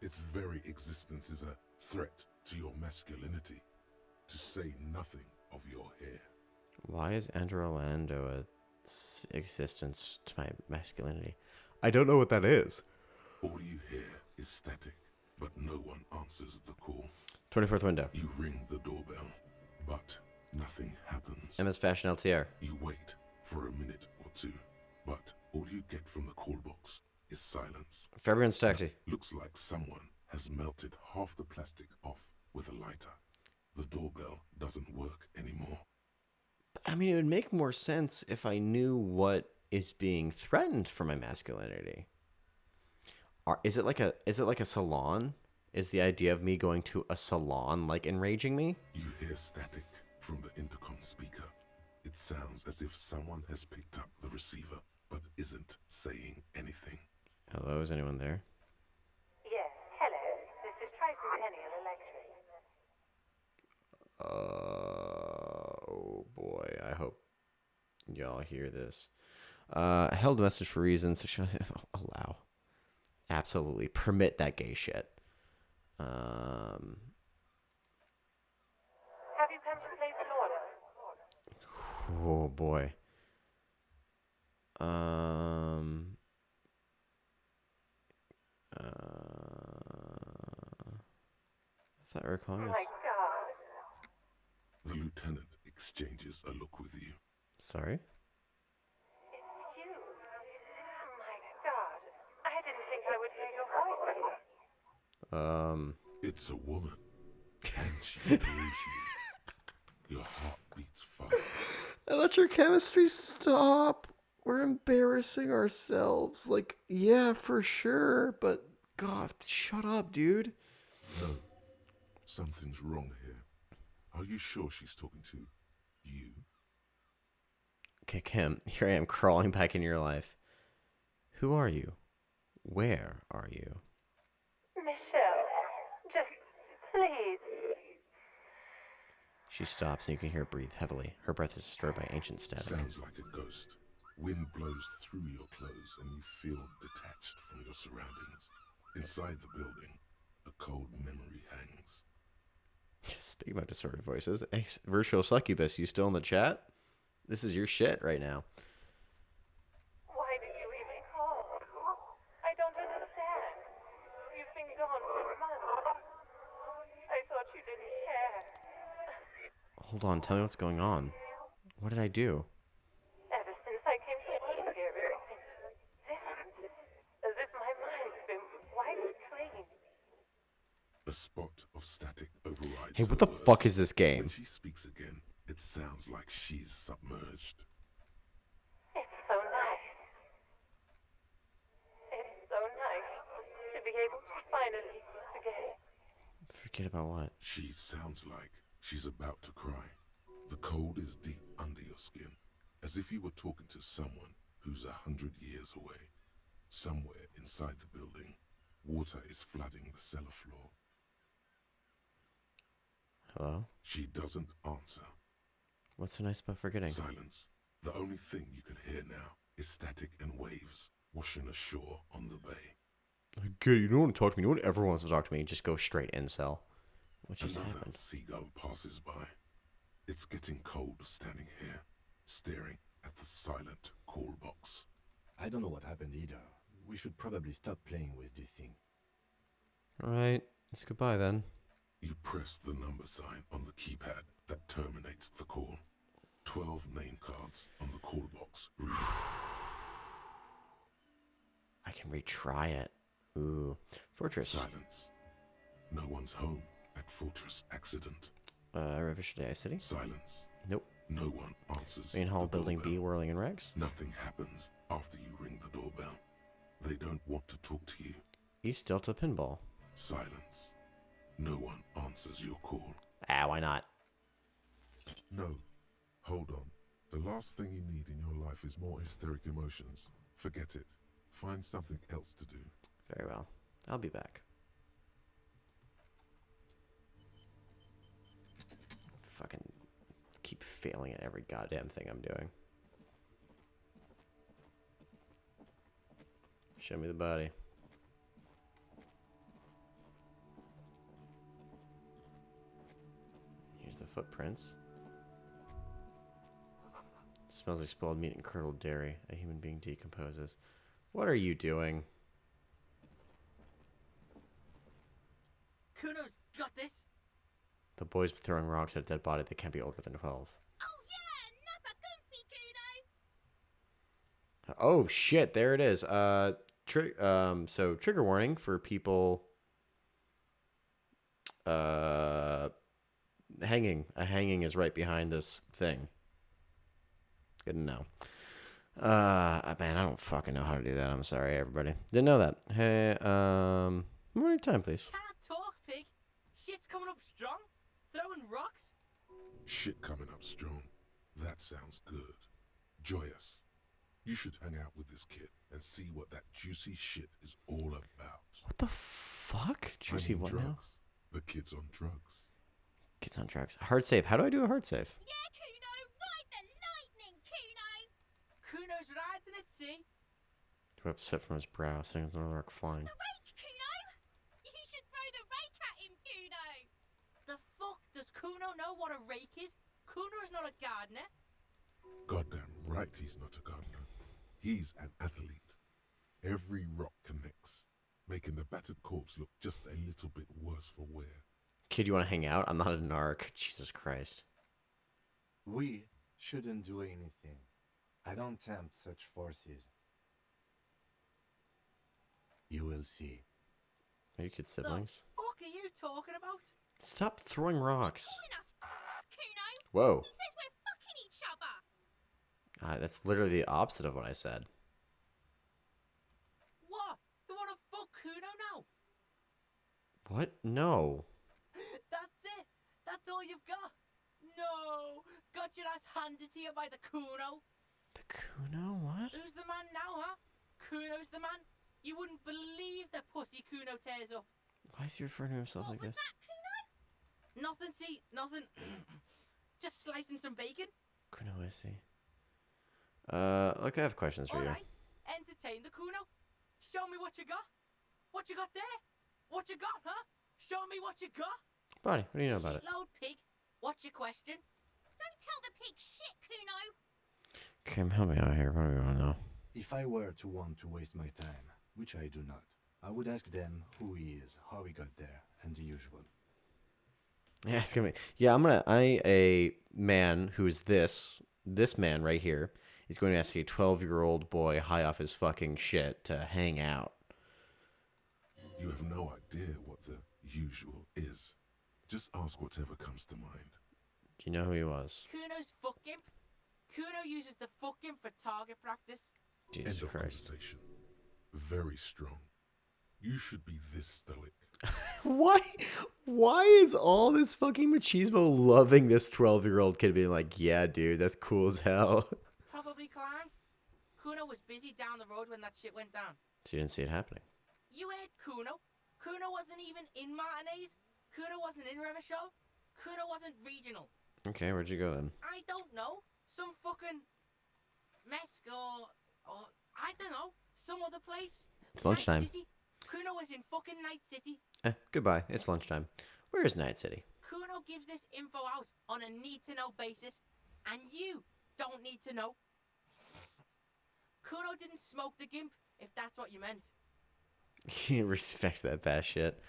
D: Its very existence is a threat to your masculinity, to say nothing of your hair.
A: Why is Andrew Orlando a existence to my masculinity? I don't know what that is.
D: All you hear is static, but no one answers the call.
A: 24th window.
D: You ring the doorbell, but nothing happens.
A: MS Fashion LTR.
D: You wait for a minute or two, but all you get from the call box is silence.
A: Fabian's taxi.
D: Looks like someone has melted half the plastic off with a lighter. The doorbell doesn't work anymore.
A: I mean, it would make more sense if I knew what is being threatened for my masculinity. Is it like a salon? Is the idea of me going to a salon like enraging me?
D: You hear static from the intercom speaker. It sounds as if someone has picked up the receiver, but isn't saying anything.
A: Hello, is anyone there?
O: Yes, hello. This is Tricentennial Electric.
A: Oh boy, I hope y'all hear this. Held message for reasons. Allow. Absolutely. Permit that gay shit.
O: Have you come to place an order?
A: Oh boy. Um. I thought we were calling this.
D: The lieutenant exchanges a look with you.
A: Sorry?
O: It's you. My God. I didn't think I would hear your voice.
D: It's a woman. And she knows you. Your heart beats fast.
A: Let your chemistry stop. We're embarrassing ourselves. Like, yeah, for sure, but God, shut up, dude.
D: No. Something's wrong here. Are you sure she's talking to you?
A: Okay, Kim, here I am crawling back into your life. Who are you? Where are you?
O: Michelle, just please.
A: She stops and you can hear her breathe heavily. Her breath is disturbed by ancient static.
D: Sounds like a ghost. Wind blows through your clothes and you feel detached from your surroundings. Inside the building, a cold memory hangs.
A: Speaking about distorted voices, hey, Virtual Succubus, you still in the chat? This is your shit right now.
O: Why did you even call? I don't understand. You've been gone for months. I thought you didn't care.
A: Hold on, tell me what's going on. What did I do?
O: Ever since I came to live here, everything's different. As if my mind's been wiped clean.
D: A spot of static overrides.
A: Hey, what
D: her
A: the
D: words.
A: fuck is this game?
D: When she speaks again, it sounds like she's submerged.
O: It's so nice. It's so nice to be able to finally forget.
A: Forget about what?
D: She sounds like she's about to cry. The cold is deep under your skin, as if you were talking to someone who's 100 years away. Somewhere inside the building, water is flooding the cellar floor.
A: Hello?
D: She doesn't answer.
A: What's so nice about forgetting?
D: Silence. The only thing you can hear now is static and waves washing ashore on the bay.
A: Good, you don't want to talk to me. No one ever wants to talk to me. Just go straight incel. What just
D: Another
A: happened?
D: seagull passes by. It's getting cold standing here, staring at the silent call box.
H: I don't know what happened either. We should probably stop playing with this thing.
A: Alright, it's goodbye then.
D: You press the number sign on the keypad that terminates the call. 12 name cards on the call box read.
A: I can retry it. Ooh. Fortress.
D: Silence. No one's home at Fortress Accident.
A: Revision Day City?
D: Silence.
A: Nope.
D: No one answers.
A: Main hall,
D: the
A: building
D: doorbell.
A: B, whirling in rags?
D: Nothing happens after you ring the doorbell. They don't want to talk to you.
A: East Delta Pinball.
D: Silence. No one answers your call.
A: Ah, why not?
D: No. Hold on. The last thing you need in your life is more hysteric emotions. Forget it. Find something else to do.
A: Very well. I'll be back. Fucking keep failing at every goddamn thing I'm doing. Show me the body. Here's the footprints. It smells like spoiled meat and curdled dairy. A human being decomposes. What are you doing?
P: Kuno's got this.
A: The boy's throwing rocks at a dead body that can't be older than 12. Oh shit, there it is. So trigger warning for people hanging. A hanging is right behind this thing. Good to know. Man, I don't fucking know how to do that. I'm sorry, everybody. Didn't know that. Hey, morning time, please.
P: Can't talk, pig. Shit's coming up strong. Throwing rocks.
D: Shit coming up strong. That sounds good. Joyous. You should hang out with this kid and see what that juicy shit is all about.
A: What the fuck? Juicy what
D: drugs.
A: now?
D: The kid's on drugs.
A: Kids on drugs. Hard save. How do I do a hard save?
P: Yeah, Kuno, ride the lightning, Kuno. Kuno's riding it, see?
A: Drip sweat from his brow, sitting on the rock flying.
P: The rake, Kuno. You should throw the rake at him, Kuno. The fuck does Kuno know what a rake is? Kuno's not a gardener.
D: Goddamn right he's not a gardener. He's an athlete. Every rock connects, making the battered corpse look just a little bit worse for wear.
A: Kid, you want to hang out? I'm not a narc. Jesus Christ.
H: We shouldn't do anything. I don't tempt such forces. You will see.
A: Are you kids siblings?
P: What are you talking about?
A: Stop throwing rocks.
P: Calling us Kuno.
A: Whoa.
P: He says we're fucking each other.
A: That's literally the opposite of what I said.
P: What? You want to fuck Kuno now?
A: What? No.
P: That's it. That's all you've got. No. Got your ass handed to you by the Kuno.
A: The Kuno? What?
P: Who's the man now, huh? Kuno's the man. You wouldn't believe the pussy Kuno tears up.
A: Why is he referring to himself like this?
P: That, Kuno? Nothing, see, nothing. Just slicing some bacon.
A: Kuno, I see. Look, I have questions for you.
P: Alright, entertain the Kuno. Show me what you got. What you got there? What you got, huh? Show me what you got.
A: Buddy, what do you know about it?
P: Shitload pig. What's your question?
O: Don't tell the pig shit, Kuno.
A: Kim, help me out here. What do we want to know?
H: If I were to want to waste my time, which I do not, I would ask them who he is, how he got there, and the usual.
A: Ask him. Yeah, a man who's this man right here is going to ask a 12-year-old boy high off his fucking shit to hang out.
D: You have no idea what the usual is. Just ask whatever comes to mind.
A: Do you know who he was?
P: Kuno's fucking. Kuno uses the fucking for target practice.
A: Jesus
D: End of
A: Christ.
D: Conversation. Very strong. You should be this stoic.
A: Why is all this fucking machismo loving this 12-year-old kid being like, yeah, dude, that's cool as hell?
P: Probably climbed. Kuno was busy down the road when that shit went down.
A: So you didn't see it happening.
P: You heard Kuno. Kuno wasn't even in Martinez. Kuno wasn't in Revachol. Kuno wasn't regional.
A: Okay, where'd you go then?
P: I don't know. Some fucking Mesk or I don't know. Some other place.
A: It's lunchtime.
P: Night City. Kuno was in fucking Night City.
A: Goodbye. It's lunchtime. Where is Night City?
P: Kuno gives this info out on a need-to-know basis, and you don't need to know. Kuno didn't smoke the gimp, if that's what you meant.
A: Respect that bad shit.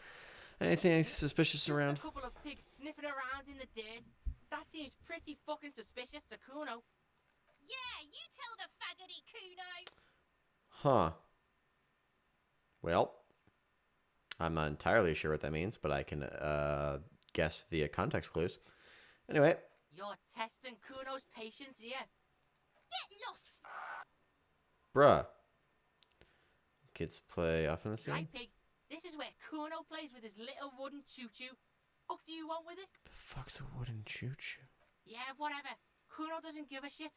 A: Anything suspicious around?
P: A couple of pigs sniffing around in the dirt. That seems pretty fucking suspicious to Kuno.
O: Yeah, you tell the faggoty Kuno.
A: Huh. Well, I'm not entirely sure what that means, but I can guess the context clues. Anyway.
P: You're testing Kuno's patience here.
O: Get lost.
A: Bruh. Kids play often this game?
P: Right, pig. This is where Kuno plays with his little wooden choo-choo. What do you want with it?
A: The fuck's a wooden choo-choo?
P: Yeah, whatever. Kuno doesn't give a shit.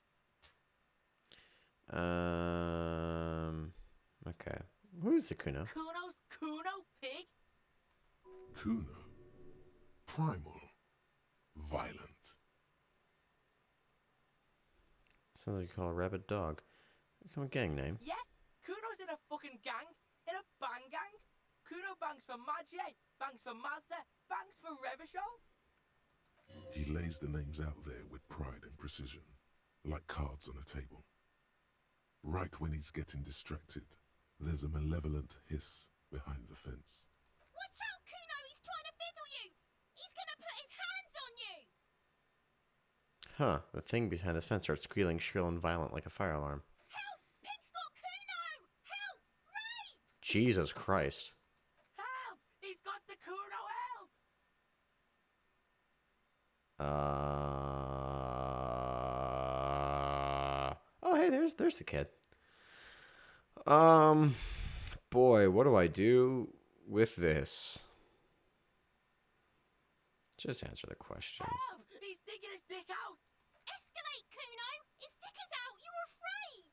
A: Okay. Who's the Kuno?
P: Kuno's Kuno, pig.
D: Kuno. Primal. Violent.
A: Sounds like you call a rabid dog. Become a gang name.
P: Yeah, Kuno's in a fucking gang. In a bang gang. Kuno bangs for Magier, bangs for Mazda, bangs for Revachol.
D: He lays the names out there with pride and precision, like cards on a table. Right when he's getting distracted, there's a malevolent hiss behind the fence.
O: Watch out, Kuno! He's trying to fiddle you! He's gonna put his hands on you!
A: Huh. The thing behind the fence starts squealing shrill and violent like a fire alarm.
O: Help! Pig's got Kuno! Help! Rape!
A: Jesus Christ.
P: Help! He's got the Kuno, help!
A: Oh, hey, there's the kid. Boy, what do I do with this? Just answer the questions.
P: Help! He's digging his dick out!
O: Escalate, Kuno! His dick is out! You're afraid!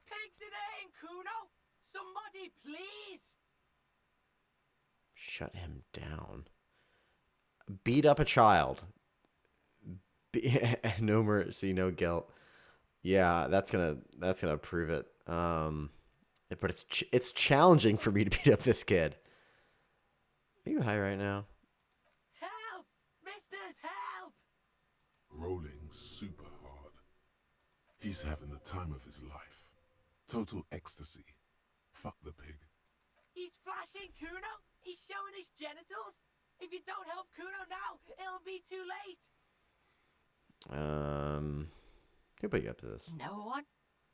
P: Pigs in aim, Kuno! Somebody, please!
A: Shut him down. Beat up a child. No mercy, no guilt. Yeah, that's gonna prove it. But it's challenging for me to beat up this kid. Are you high right now?
P: Help! Misters, help!
D: Rolling super hard. He's having the time of his life. Total ecstasy. Fuck the pig.
P: He's flashing Kuno. He's showing his genitals. If you don't help Kuno now, it'll be too late.
A: Who put you up to this?
P: No one.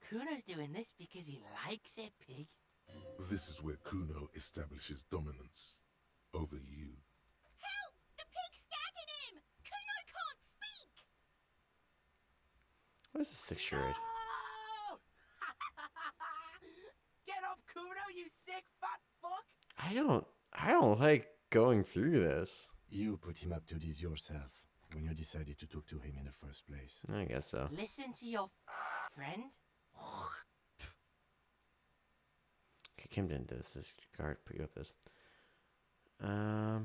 P: Kuno's doing this because he likes it, pig.
D: This is where Kuno establishes dominance over you.
I: Help! The pig's gagging him! Kuno can't speak!
A: What is a 6-year-old?
P: No! Get off Kuno, you sick fat fuck!
A: I don't like going through this.
H: You put him up to this yourself when you decided to talk to him in the first place.
A: I guess so.
P: Listen to your friend.
A: Kim didn't do this. This guard put you up this.
P: Kuno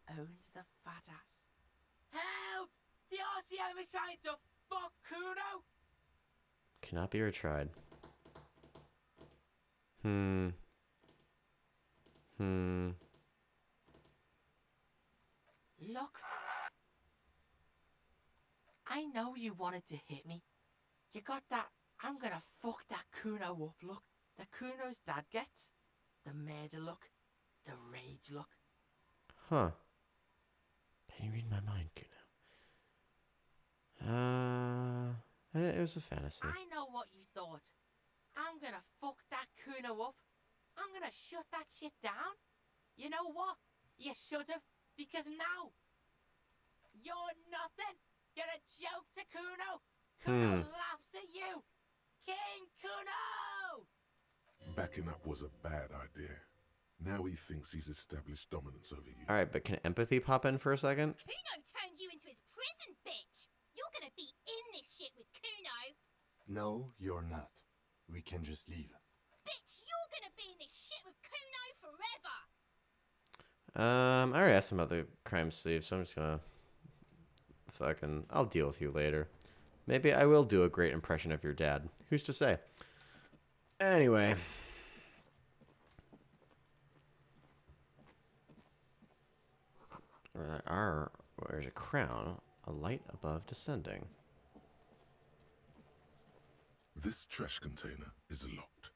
P: owns the fat ass. Help! The RCM is trying to fuck Kuno!
A: Cannot be retried.
P: Look. I know you wanted to hit me. You got that I'm gonna fuck that Kuno up look that Kuno's dad gets. The murder look. The rage look.
A: Huh. Can you read my mind, Kuno? It was a fantasy.
P: I know what you thought. I'm gonna fuck that Kuno up. I'm gonna shut that shit down. You know what? You should have, because now you're nothing. You're a joke to Kuno. Kuno laughs at you. King Kuno!
D: Backing up was a bad idea. Now he thinks he's established dominance over you.
A: Alright, but can empathy pop in for a second?
I: Kuno turned you into his prison, bitch! You're gonna be in this shit with Kuno!
H: No, you're not. We can just leave.
I: Bitch, you're gonna be in this shit with Kuno forever!
A: I already asked him about the crime sleeve, so I'm just gonna I'll deal with you later. Maybe I will do a great impression of your dad. Who's to say? Anyway. There's a crown, a light above descending.
D: This trash container is locked.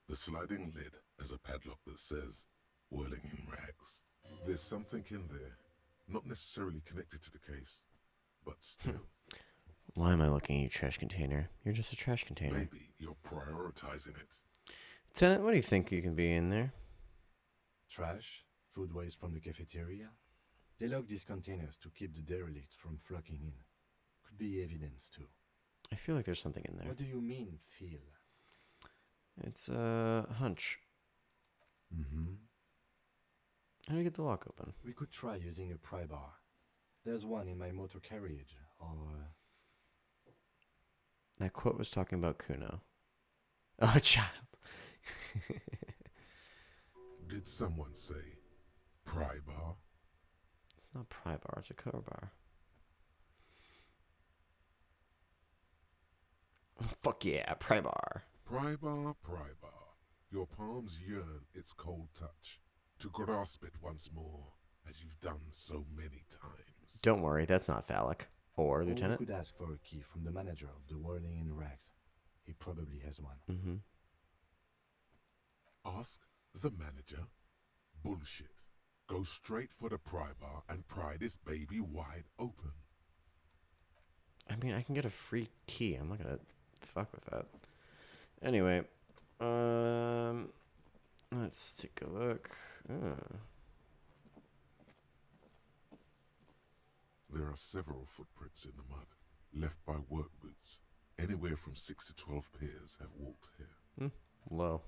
D: The sliding lid has a padlock that says, whirling in rags. There's something in there, not necessarily connected to the case, but still.
A: Why am I looking at you, trash container? You're just a trash container.
D: Maybe you're prioritizing it.
A: Tenant, what do you think you can be in there?
H: Trash, food waste from the cafeteria. They lock these containers to keep the derelicts from flocking in. Could be evidence too.
A: I feel like there's something in there.
H: What do you mean, feel?
A: It's a hunch.
H: Mm-hmm.
A: How do you get the lock open?
H: We could try using a pry bar. There's one in my motor carriage, or...
A: That quote was talking about Kuno. Oh, child.
D: Did someone say pry bar?
A: It's not pry bar, it's a crowbar. Fuck yeah, pry bar.
D: Pry bar, pry bar. Your palms yearn its cold touch, to grasp it once more, as you've done so many times.
A: Don't worry, that's not phallic. Or, Lieutenant?
H: We could ask for a key from the manager of the Whirling in Rags. He probably has one.
A: Mm-hmm.
D: Ask the manager? Bullshit. Go straight for the pry bar and pry this baby wide open.
A: I mean, I can get a free key. I'm not gonna fuck with that. Anyway, let's take a look.
D: There are several footprints in the mud, left by work boots. Anywhere from 6 to 12 pairs have walked here.
A: Low.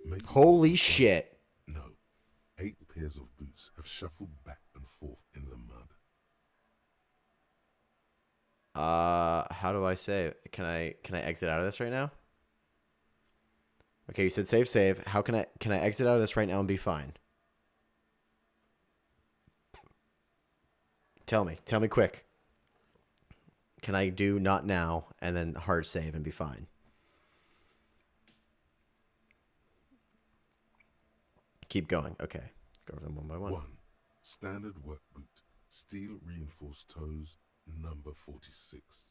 D: Maybe
A: Holy shit.
D: No. 8 pairs of boots have shuffled back and forth in the mud.
A: How do I save? Can I exit out of this right now? Okay, you said save. How can I exit out of this right now and be fine? Tell me quick. Can I do not now and then hard save and be fine? Keep going. Okay. Go over them one by one.
D: 1. Standard work boot. Steel reinforced toes. Number 46.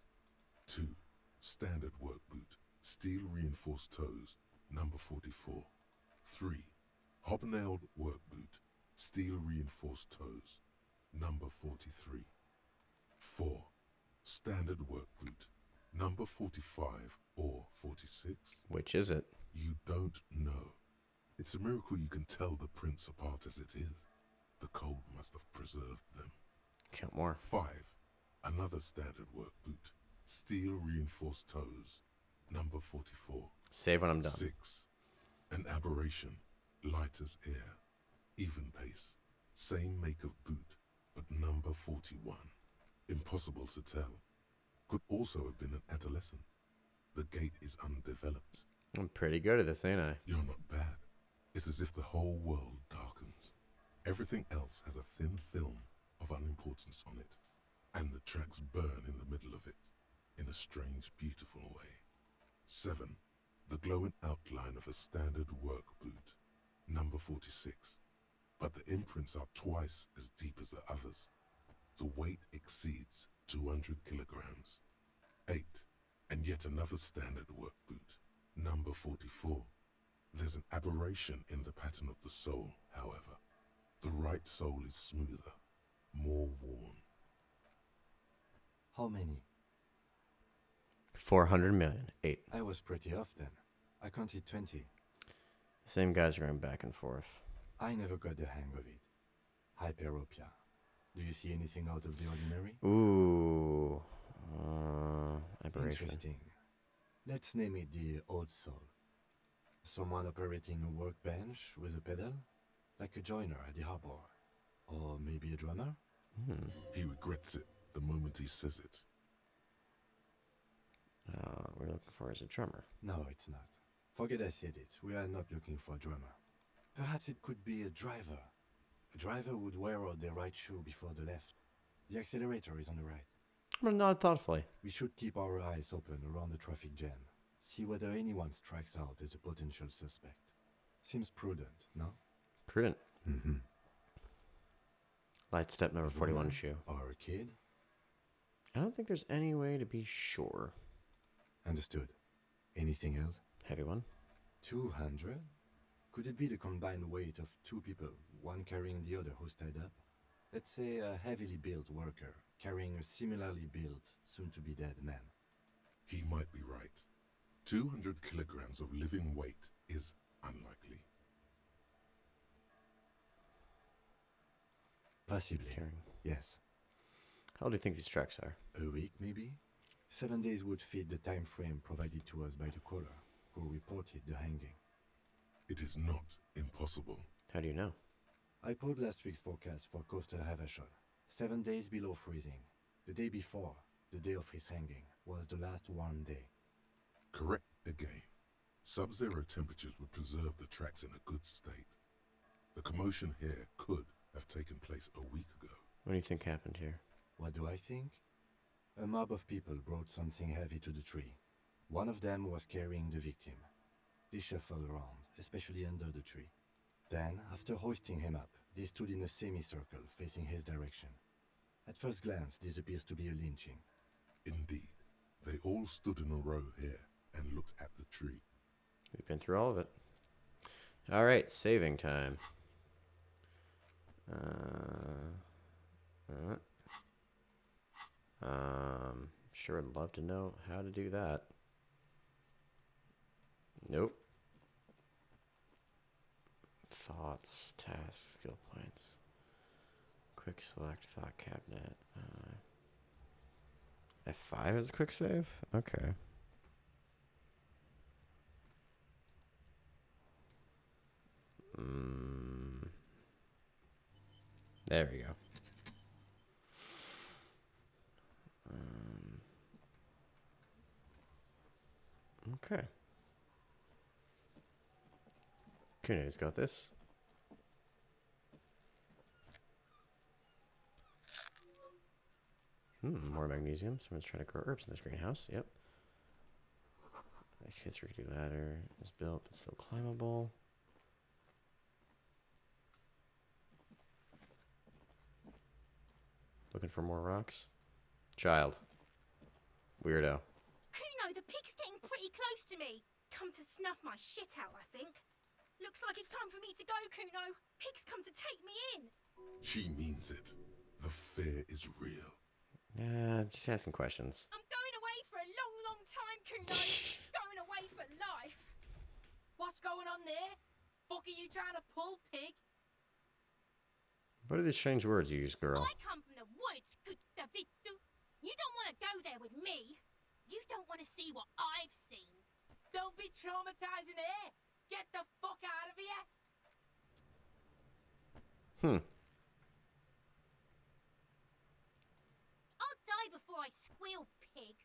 D: 2. Standard work boot. steel reinforced toes, number 44. 3. Hobnailed work boot, steel reinforced toes, number 43. 4. Standard work boot, number 45 or 46.
A: Which is it?
D: You don't know. It's a miracle you can tell the prints apart as it is. The cold must have preserved them.
A: Count more.
D: 5. Another standard work boot, steel reinforced toes, number 44.
A: Save when I'm done.
D: 6. An aberration, light as air, even pace, same make of boot, but number 41. Impossible to tell. Could also have been an adolescent. The gait is undeveloped.
A: I'm pretty good at this, ain't I?
D: You're not bad. It's as if the whole world darkens. Everything else has a thin film of unimportance on it, and the tracks burn in the middle of it, in a strange, beautiful way. 7. The glowing outline of a standard work boot, number 46. But the imprints are twice as deep as the others. The weight exceeds 200 kilograms. 8. And yet another standard work boot, number 44. There's an aberration in the pattern of the sole, however. The right sole is smoother, more worn.
H: How many?
A: 400 million. 8.
H: I was pretty off then. I counted 20.
A: The same guys are going back and forth.
H: I never got the hang of it. Hyperopia. Do you see anything out of the ordinary?
A: Ooh. Aberration.
H: Interesting. Let's name it the old soul. Someone operating a workbench with a pedal? Like a joiner at the harbor. Or maybe a drummer?
D: He regrets it the moment he says it.
A: We're looking for is a drummer.
H: No, it's not. Forget I said it. We are not looking for a drummer. Perhaps it could be a driver. A driver would wear out their right shoe before the left. The accelerator is on the right.
A: I'm gonna nod thoughtfully.
H: We should keep our eyes open around the traffic jam. See whether anyone strikes out as a potential suspect. Seems prudent, no?
A: Prudent.
H: Mm-hmm.
A: Light step number 41 shoe.
H: Or a kid?
A: I don't think there's any way to be sure.
H: Understood. Anything else?
A: Heavy one.
H: 200? Could it be the combined weight of two people, one carrying the other who's tied up? Let's say a heavily built worker carrying a similarly built, soon-to-be-dead man.
D: He might be right. 200 kilograms of living weight is unlikely.
H: Possibly. Yes.
A: How old do you think these tracks are?
H: A week, maybe? 7 days would fit the time frame provided to us by the caller, who reported the hanging.
D: It is not impossible.
A: How do you know?
H: I pulled last week's forecast for coastal Havashon. 7 days below freezing. The day before, the day of his hanging, was the last warm day.
D: Correct again. Sub-zero temperatures would preserve the tracks in a good state. The commotion here could have taken place a week ago.
A: What do you think happened here?
H: What do I think? A mob of people brought something heavy to the tree. One of them was carrying the victim. They shuffled around, especially under the tree. Then, after hoisting him up, they stood in a semicircle facing his direction. At first glance, this appears to be a lynching.
D: Indeed. They all stood in a row here and looked at the tree.
A: We've been through all of it. All right, saving time. Sure would love to know how to do that. Nope. Thoughts, tasks, skill points. Quick select, thought cabinet. F5 is a quick save? Okay. There we go. Okay. Kuno's got this. More magnesium. Someone's trying to grow herbs in this greenhouse. Yep. The kids' rickety ladder is built, but still climbable. Looking for more rocks? Child. Weirdo.
I: Kuno, the pig's getting pretty
Q: pretty close to me. Come to snuff my shit out, I think. Looks like it's time for me to go, Kuno. Pig's come to take me in.
D: She means it. The fear is real.
A: Yeah, just asking questions.
Q: I'm going away for a long, long time, Kuno. Going away for life.
P: What's going on there? Fuck are you trying to pull, pig?
A: What are these strange words you use, girl?
Q: I come from the woods, good David. You don't want to go there with me. You don't want to see what I've seen.
P: Don't be traumatizing her. Get the fuck out of here.
Q: I'll die before I squeal, pig.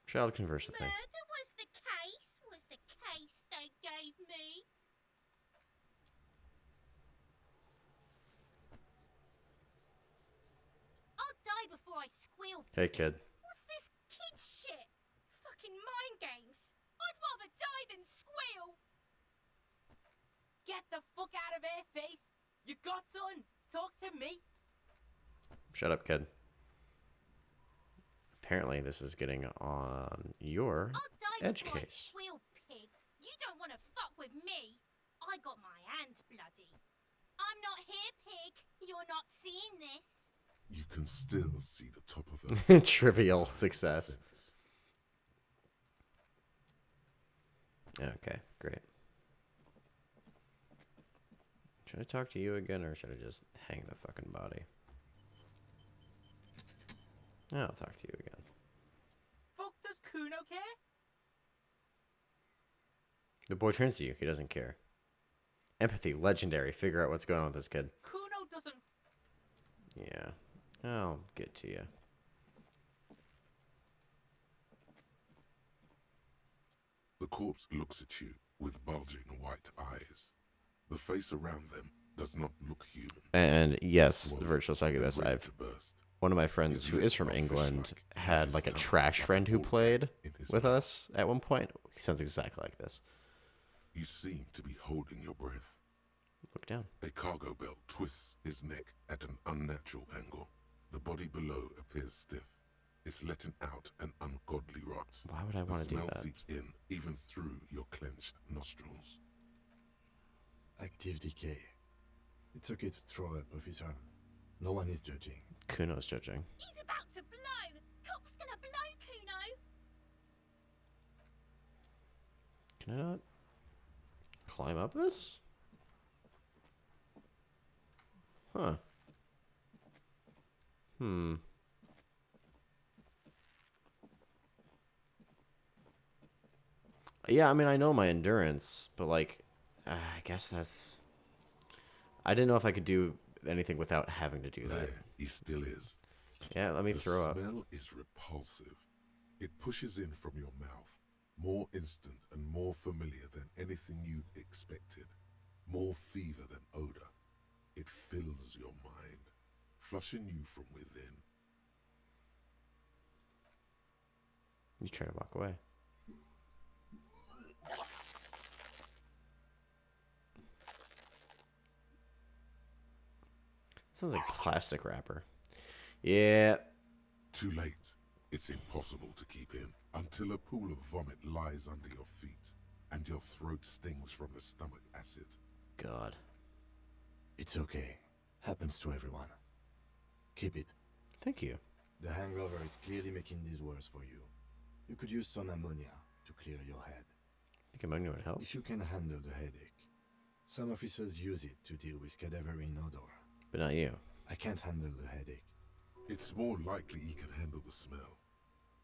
A: Child converse with me.
Q: Murder was the case they gave me. I'll die before I squeal.
A: Hey, kid.
Q: What's this kid shit? Fucking mind games. I'd rather die than squeal.
P: Get the fuck out of her face. You got done. Talk to me.
A: Shut up, kid. Apparently, this is getting on your edge
Q: before I
A: case.
Q: squeal, pig. You don't want to fuck with me. I got my hands bloody. I'm not here, pig. You're not seeing this.
D: You can still see the top of the
A: Trivial success. Okay, great. Should I talk to you again, or should I just hang the fucking body? I'll talk to you again.
P: Fuck does Kuno care?
A: The boy turns to you. He doesn't care. Empathy, legendary. Figure out what's going on with this kid.
P: Kuno doesn't.
A: Yeah, I'll get to you.
D: The corpse looks at you with bulging white eyes. The face around them does not look human.
A: And yes, the virtual succubus. One of my friends who is from England had like a trash friend who played with us at one point. He sounds exactly like this.
D: You seem to be holding your breath.
A: Look down.
D: A cargo belt twists his neck at an unnatural angle. The body below appears stiff. It's letting out an ungodly rot.
A: Why would I want to do that?
D: The smell seeps in, even through your clenched nostrils.
H: Active decay. It's okay to throw up, officer. No one is judging.
A: Kuno's judging.
Q: He's about to blow. Cop's gonna blow, Kuno.
A: Can I not climb up this? Huh. Yeah, I mean, I know my endurance, but like, I guess that's... I didn't know if I could do anything without having to do that.
D: There, he still is.
A: Yeah, let me throw up.
D: The smell is repulsive. It pushes in from your mouth, more instant and more familiar than anything you'd expected, more fever than odor. It fills your mind, flushing you from within.
A: You try to walk away. Sounds like plastic wrapper. Yeah.
D: Too late. It's impossible to keep in until a pool of vomit lies under your feet and your throat stings from the stomach acid.
A: God.
H: It's okay. Happens to everyone. Keep it.
A: Thank you.
H: The hangover is clearly making this worse for you. You could use some ammonia to clear your head.
A: Think ammonia would help?
H: If you can handle the headache. Some officers use it to deal with cadaverine odor.
A: But not you.
H: I can't handle the headache.
D: It's more likely he can handle the smell,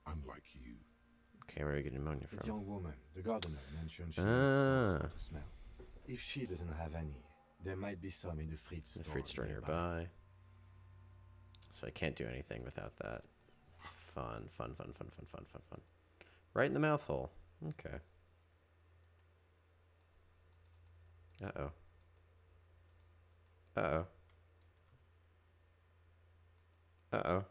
D: unlike you.
A: Okay, where are you getting ammonia from?
H: That young woman, the gardener, mentioned she needs some to smell. If she doesn't have any, there might be some in the fruit store.
A: The fruit store nearby. So I can't do anything without that. Fun. Right in the mouth hole. Okay. Uh-oh. Uh-oh. Uh-oh.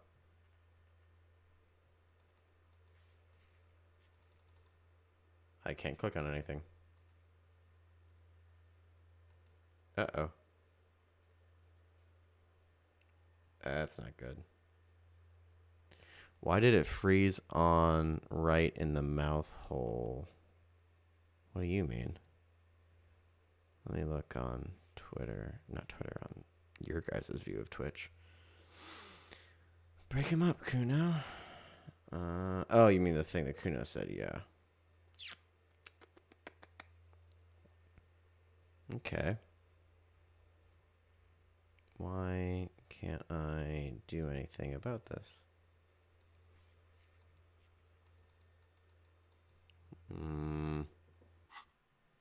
A: I can't click on anything. Uh-oh. That's not good. Why did it freeze on right in the mouth hole? What do you mean? Let me look on Twitter. Not Twitter, on your guys' view of Twitch. Break him up, Kuno. Oh, you mean the thing that Kuno said, yeah. Okay. Why can't I do anything about this?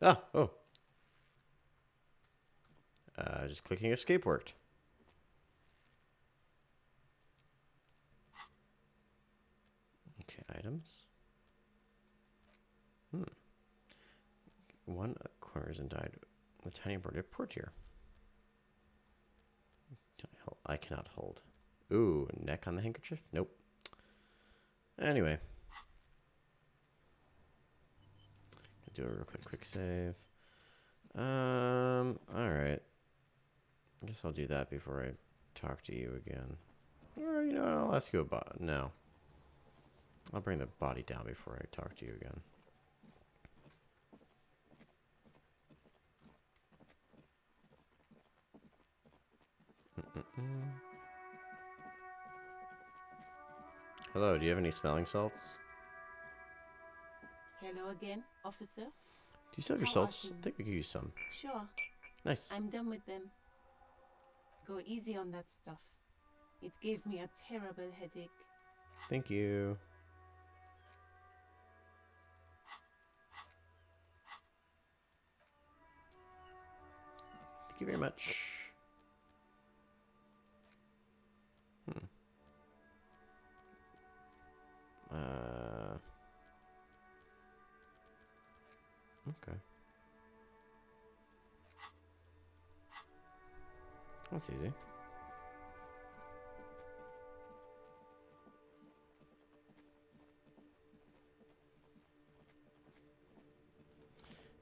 A: Oh. Just clicking escape worked. Okay, items. One corner isn't died with tiny birded portier. I cannot hold. Ooh, neck on the handkerchief? Nope. Anyway. Do a real quick save. Alright. I guess I'll do that before I talk to you again. Or, you know what, I'll ask you about... No. I'll bring the body down before I talk to you again. Hello, do you have any smelling salts?
K: Hello again, officer.
A: Do you still have your salts? I think we could use some.
K: Sure.
A: Nice.
K: I'm done with them. Go easy on that stuff. It gave me a terrible headache.
A: Thank you. Thank you very much. Okay. That's easy.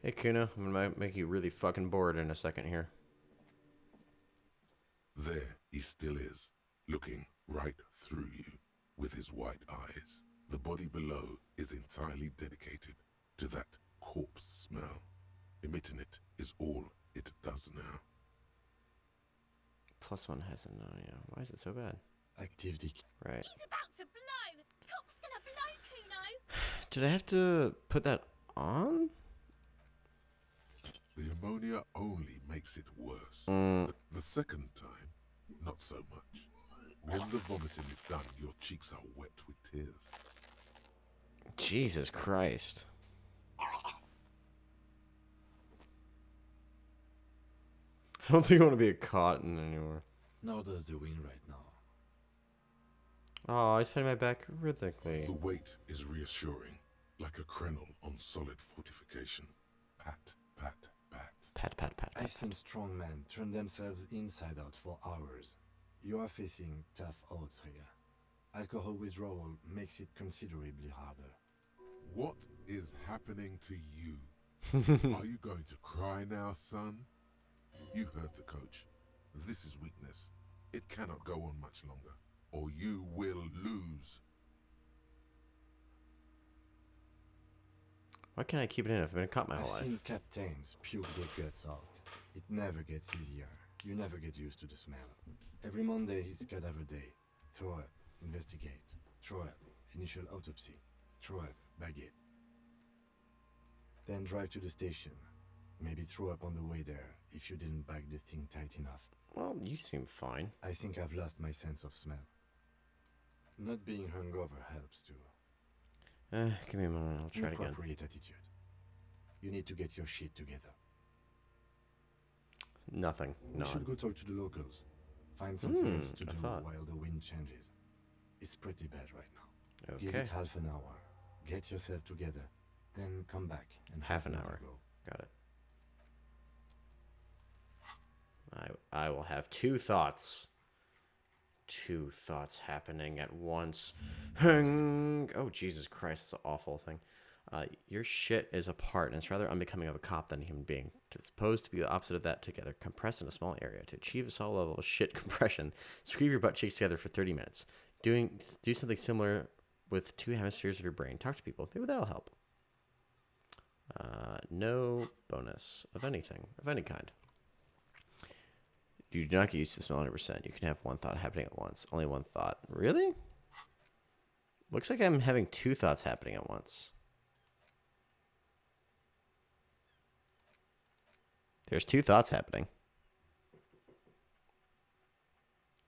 A: Hey, Kuna, I'm gonna make you really fucking bored in a second here.
D: There he still is, looking right through you with his white eyes. The body below is entirely dedicated to that corpse smell. Emitting it is all it does now.
A: +1 hasn't known you. Why is it so bad?
H: Activity.
A: Right.
Q: He's about to blow. Cop's gonna blow, Kuno.
A: Did I have to put that on?
D: The ammonia only makes it worse. The second time, not so much. When the vomiting is done, your cheeks are wet with tears.
A: Jesus Christ. I don't think I want to be a cotton anymore.
H: Nor does the wind right now.
A: Oh, I spin my back rhythmically.
D: The weight is reassuring, like a crenel on solid fortification. Pat, pat, pat.
A: Pat, pat, pat.
H: I've seen strong men turn themselves inside out for hours. You are facing tough odds here. Alcohol withdrawal makes it considerably harder.
D: What is happening to you? Are you going to cry now, son? You heard the coach. This is weakness. It cannot go on much longer, or you will lose.
A: Why can't I keep it in? I've been caught my whole
H: I've
A: life.
H: seen captains puke their guts out. It never gets easier. You never get used to the smell. Every Monday is cadaver day. Throw up, investigate. Throw up, initial autopsy. Throw up, bag it. Then drive to the station. Maybe throw up on the way there if you didn't bag the thing tight enough.
A: Well, you seem fine.
H: I think I've lost my sense of smell. Not being hungover helps too.
A: Give me a moment. I'll try it again.
H: Inappropriate attitude. You need to get your shit together.
A: Nothing.
H: We should go talk to the locals. Find something else to do while the wind changes. It's pretty bad right now.
A: Okay.
H: Give it half an hour. Get yourself together. Then come back and
A: half an hour. Got it. I will have two thoughts. Two thoughts happening at once. Oh, Jesus Christ. That's an awful thing. Your shit is apart, and it's rather unbecoming of a cop than a human being. It's supposed to be the opposite of that together, compressed in a small area. To achieve a solid level of shit compression, squeeze your butt cheeks together for 30 minutes. do something similar with 2 hemispheres of your brain. Talk to people. Maybe that'll help. No bonus of anything, of any kind. You do not get used to the smell 100%. You can have 1 thought happening at once. Only 1 thought. Really? Looks like I'm having 2 thoughts happening at once. There's 2 thoughts happening.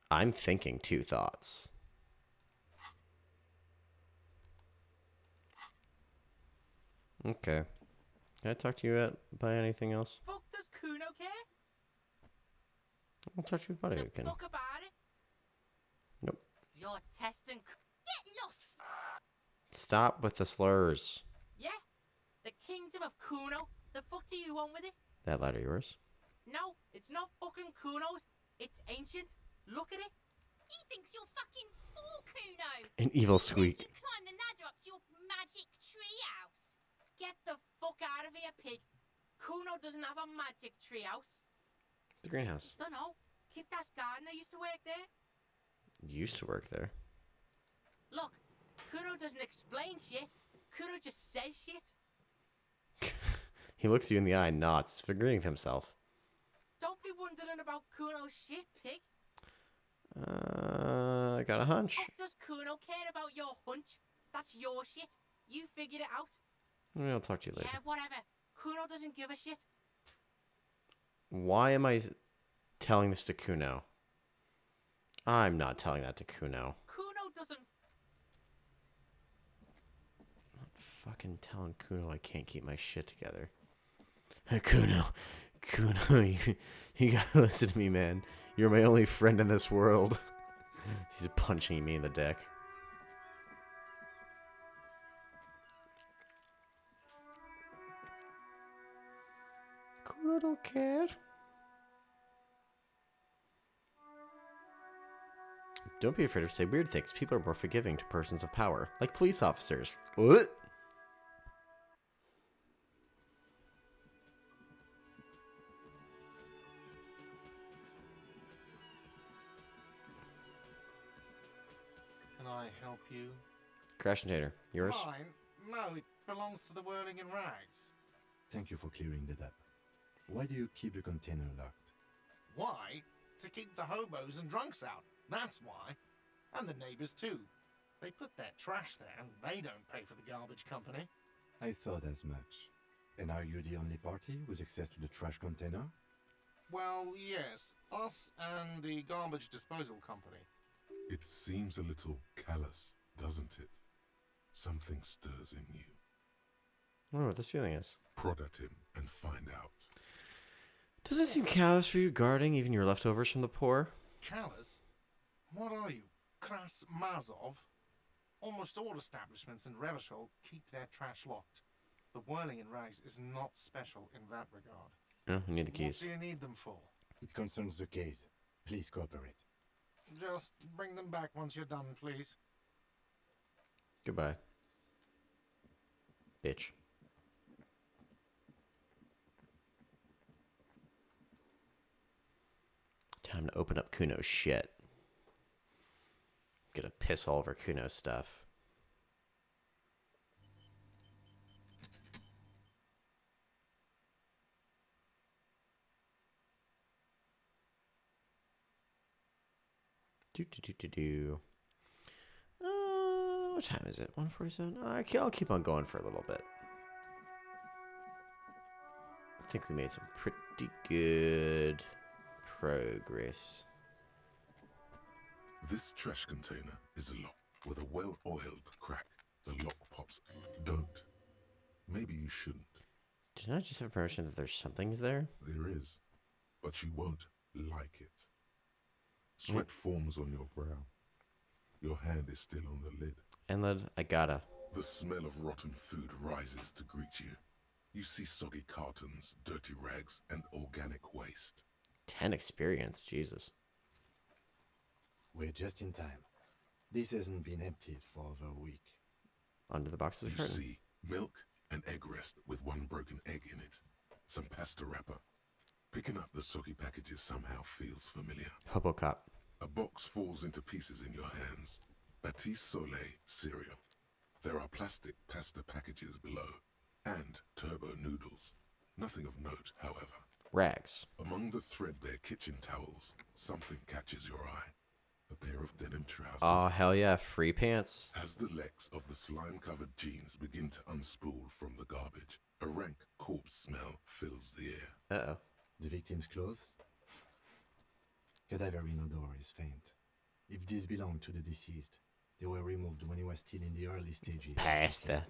A: I'm thinking 2 thoughts. Okay. Can I talk to you about anything else?
P: Fuck does Kuno care?
A: I'll talk to you about it again.
P: Fuck about it?
A: Nope.
P: You're testing. Get lost.
A: Stop with the slurs.
P: Yeah? The kingdom of Kuno? The fuck do you want with it?
A: That ladder yours?
P: No, it's not fucking Kuno's. It's ancient. Look at it.
Q: He thinks you're fucking fool, Kuno.
A: An evil squeak.
Q: You climb the ladder up to your magic treehouse.
P: Get the fuck out of here, pig. Kuno doesn't have a magic treehouse.
A: The greenhouse.
P: Dunno. Kiptas gardener used to work there.
A: Used to work there.
P: Look, Kuno doesn't explain shit. Kuno just says shit.
A: He looks you in the eye and nods, figuring with himself.
P: Don't be wondering about Kuno's shit, pig.
A: I got a hunch.
P: How does Kuno care about your hunch? That's your shit. You figured it out.
A: I'll talk to you later.
P: Yeah, whatever. Kuno doesn't give a shit.
A: Why am I telling this to Kuno? I'm not telling that to Kuno.
P: Kuno doesn't.
A: I'm not fucking telling Kuno I can't keep my shit together. Hey, Kuno, you gotta listen to me, man. You're my only friend in this world. He's punching me in the dick. Kuno don't care. Don't be afraid to say weird things. People are more forgiving to persons of power, like police officers. What?
F: Can I help you?
A: Crash container. Yours?
F: Mine? No, it belongs to the Whirling in Rags.
H: Thank you for clearing that up. Why do you keep the container locked?
F: Why? To keep the hobos and drunks out. That's why. And the neighbors too. They put their trash there and they don't pay for the garbage company.
H: I thought as much. And are you the only party with access to the trash container?
F: Well, yes. Us and the garbage disposal company.
D: It seems a little callous, doesn't it? Something stirs in you.
A: I wonder what this feeling is.
D: Prod at him and find out.
A: Does it seem callous for you guarding even your leftovers from the poor?
F: Callous? What are you, Kras Mazov? Almost all establishments in Revachol keep their trash locked. The Whirling in Rags is not special in that regard.
A: Oh, I need the keys.
F: What do you need them for?
H: It concerns the case. Please cooperate.
F: Just bring them back once you're done, please.
A: Goodbye. Bitch. Time to open up Kuno's shit. Gonna piss all over Kuno's stuff. What time is it? 1:47? I'll keep on going for a little bit. I think we made some pretty good progress.
D: This trash container is locked with a well-oiled crack. The lock pops. Don't. Maybe you shouldn't.
A: Didn't I just have permission that there's something's there?
D: There is, but you won't like it. Sweat forms on your brow. Your hand is still on the lid.
A: And lid, I gotta.
D: The smell of rotten food rises to greet you. You see soggy cartons, dirty rags, and organic waste.
A: 10 experience, Jesus.
H: We're just in time. This hasn't been emptied for over a week.
A: Under the box is a
D: You
A: curtain.
D: see milk and egg rest with one broken egg in it. Some pasta wrapper. Picking up the soggy packages somehow feels familiar.
A: Hobo cop.
D: A box falls into pieces in your hands. Batiste Soleil cereal. There are plastic pasta packages below, and turbo noodles. Nothing of note, however.
A: Rags.
D: Among the threadbare kitchen towels, something catches your eye. A pair of denim trousers.
A: Oh, hell yeah, free pants.
D: As the legs of the slime-covered jeans begin to unspool from the garbage, a rank corpse smell fills the air.
A: Uh-oh.
H: The victim's clothes? Cadaverine odor is faint. If these belong to the deceased, they were removed when he was still in the early stages.
A: Pasta.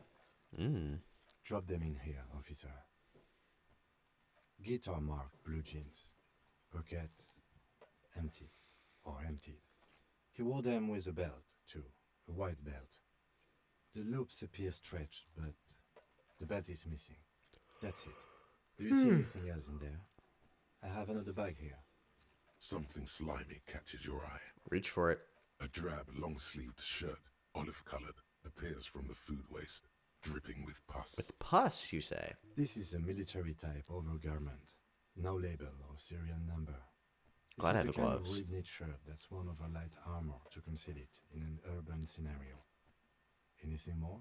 H: Drop them in here, officer. Guitar marked blue jeans. Pocket empty. Or emptied. He wore them with a belt, too. A white belt. The loops appear stretched, but the belt is missing. That's it. Do you see anything else in there? I have another bag here.
D: Something slimy catches your eye.
A: Reach for it.
D: A drab, long-sleeved shirt, olive-colored, appears from the food waste, dripping with pus.
A: With pus, you say?
H: This is a military-type overgarment. No label or serial number.
A: Glad I have
H: the
A: the
H: kind
A: gloves.
H: of red-knit shirt that's worn over light armor to conceal it in an urban scenario. Anything more?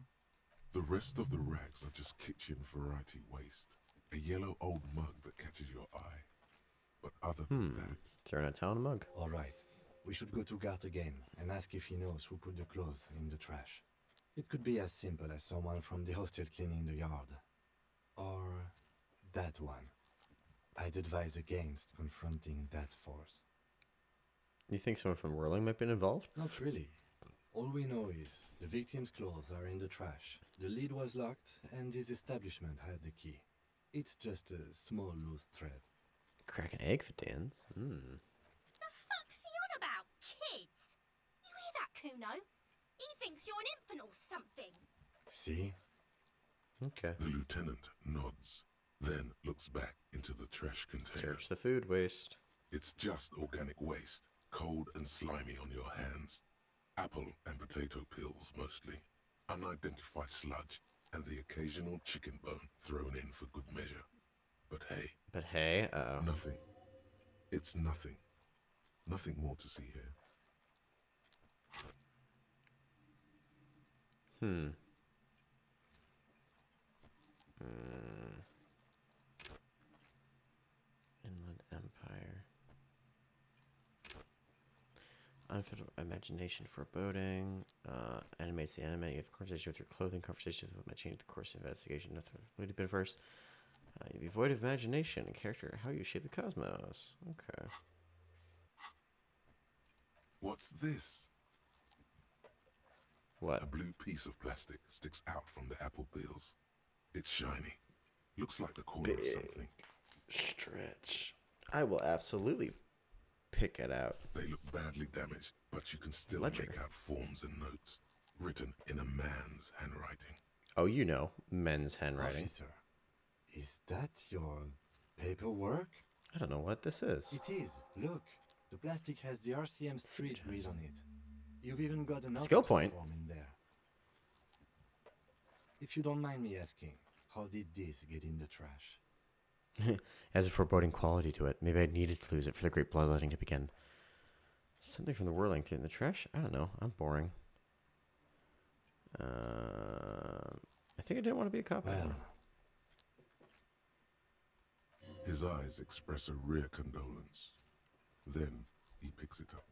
D: The rest of the rags are just kitchen variety waste. A yellow old mug that catches your eye. But other than that...
A: Throwing a towel in a mug.
H: All right. We should go to Gart again and ask if he knows who put the clothes in the trash. It could be as simple as someone from the hostel cleaning the yard. Or that one. I'd advise against confronting that force.
A: You think someone from Whirling might be involved?
H: Not really. All we know is the victim's clothes are in the trash. The lid was locked, and his establishment had the key. It's just a small loose thread.
A: Crack an egg for Dan's.
Q: The fuck's he on about? Kids? You hear that, Kuno? He thinks you're an infant or something.
H: See?
A: Okay.
D: The lieutenant nods, then looks back into the trash container.
A: Search the food waste.
D: It's just organic waste, cold and slimy on your hands. Apple and potato peels, mostly. Unidentified sludge, and the occasional chicken bone thrown in for good measure. But hey.
A: Uh-oh.
D: Nothing. It's nothing. Nothing more to see here.
A: Inland Empire. Unfit imagination foreboding. Animates the enemy. You have conversation with your clothing. Conversations with my change the course of investigation. Nothing really been first. You be void of imagination and character. How you shape the cosmos. Okay.
D: What's this?
A: What?
D: A blue piece of plastic sticks out from the apple peels. It's shiny. Looks like the corner of something.
A: Stretch. I will absolutely pick it out.
D: They look badly damaged, but you can still make out forms and notes, written in a man's handwriting.
A: Oh, you know, men's handwriting.
H: Officer, is that your paperwork?
A: I don't know what this is.
H: It is. Look, the plastic has the RCM street grid on it. You've even got an
A: skill
H: autopsy
A: point
H: form in there. If you don't mind me asking, how did this get in the trash?
A: Has a foreboding quality to it. Maybe I needed to lose it for the great bloodletting to begin. Something from the whirling through in the trash? I don't know. I'm boring. I think I didn't want to be a cop anymore.
D: His eyes express a rare condolence. Then he picks it up.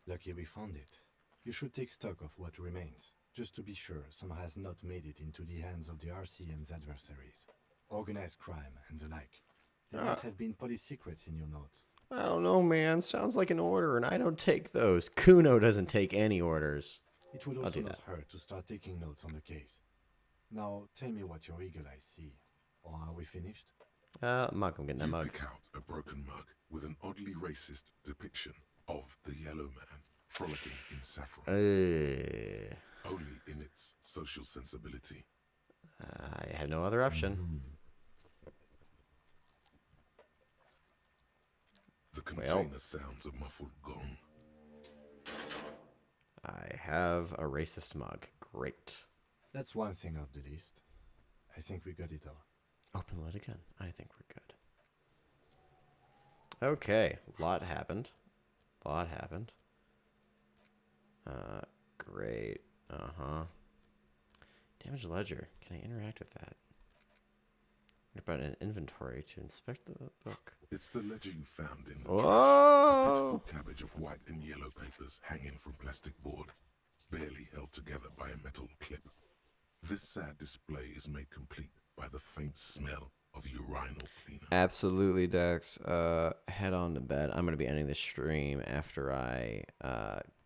H: Lucky we found it. You should take stock of what remains, just to be sure some has not made it into the hands of the RCM's adversaries. Organized crime and the like. There might have been police secrets in your notes.
A: I don't know, man. Sounds like an order, and I don't take those. Kuno doesn't take any orders.
H: It would
A: I'll
H: also
A: do
H: not
A: that.
H: hurt to start taking notes on the case. Now, tell me what your eagle eyes see. Or are we finished?
A: Mug. I'm getting that
D: You
A: mug.
D: pick out a broken mug with an oddly racist depiction of the yellow man frolicking in saffron. Only in its social sensibility.
A: I had no other option.
D: The container sounds a muffled gong.
A: I have a racist mug. Great.
H: That's one thing off the list. I think we got it all.
A: Open the lid again. I think we're good. Okay. Lot happened. great. Uh-huh. Damage ledger. Can I interact with that? What about an inventory to inspect the book?
D: It's the ledger you found in the
A: Whoa!
D: trash. A pitiful cabbage of white and yellow papers hanging from plastic board, barely held together by a metal clip. This sad display is made complete by the faint smell of urinal cleaner.
A: Absolutely, Dex. Head on to bed. I'm going to be ending this stream after I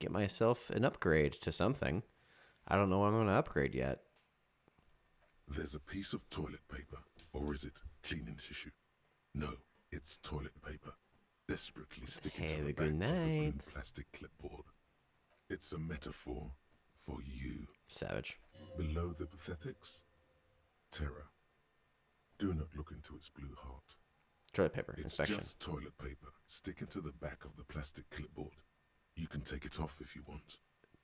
A: get myself an upgrade to something. I don't know what I'm going to upgrade yet.
D: There's a piece of toilet paper, or is it cleaning tissue? No, it's toilet paper. Desperately sticking to the back of the blue plastic clipboard. It's a metaphor for you.
A: Savage.
D: Below the pathetics, terror. Do not look into its blue heart.
A: Toilet paper.
D: It's
A: Inspection.
D: just toilet paper sticking to the back of the plastic clipboard. You can take it off if you want.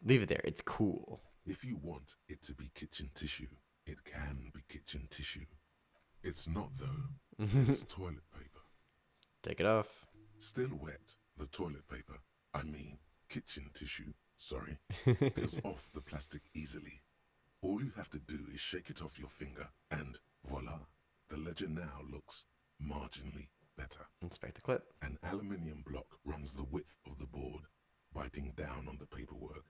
A: Leave it there. It's cool.
D: If you want it to be kitchen tissue, it can be kitchen tissue. It's not, though. It's toilet paper.
A: Take it off.
D: Still wet, the toilet paper, I mean kitchen tissue, sorry, peels off the plastic easily. All you have to do is shake it off your finger, and voila, the ledger now looks marginally better.
A: Inspect the clip.
D: An aluminium block runs the width of the board, biting down on the paperwork.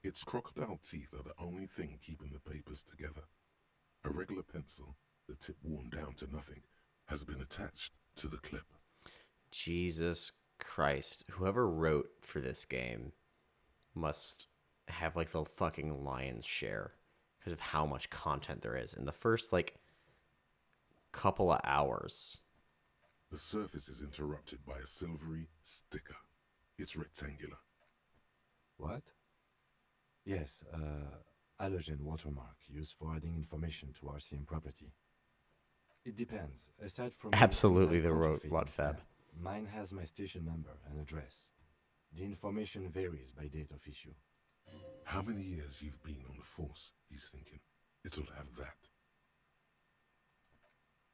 D: Its crocodile teeth are the only thing keeping the papers together. A regular pencil, the tip worn down to nothing, has been attached to the clip.
A: Jesus Christ. Whoever wrote for this game must have like the fucking lion's share because of how much content there is in the first like couple of hours.
D: The surface is interrupted by a silvery sticker. It's rectangular.
H: What? Yes, halogen watermark used for adding information to RCM property. It depends. Aside from
A: Absolutely, the wrote Fab.
H: Mine has my station number and address. The information varies by date of issue.
D: How many years you've been on the force, he's thinking. It'll have that.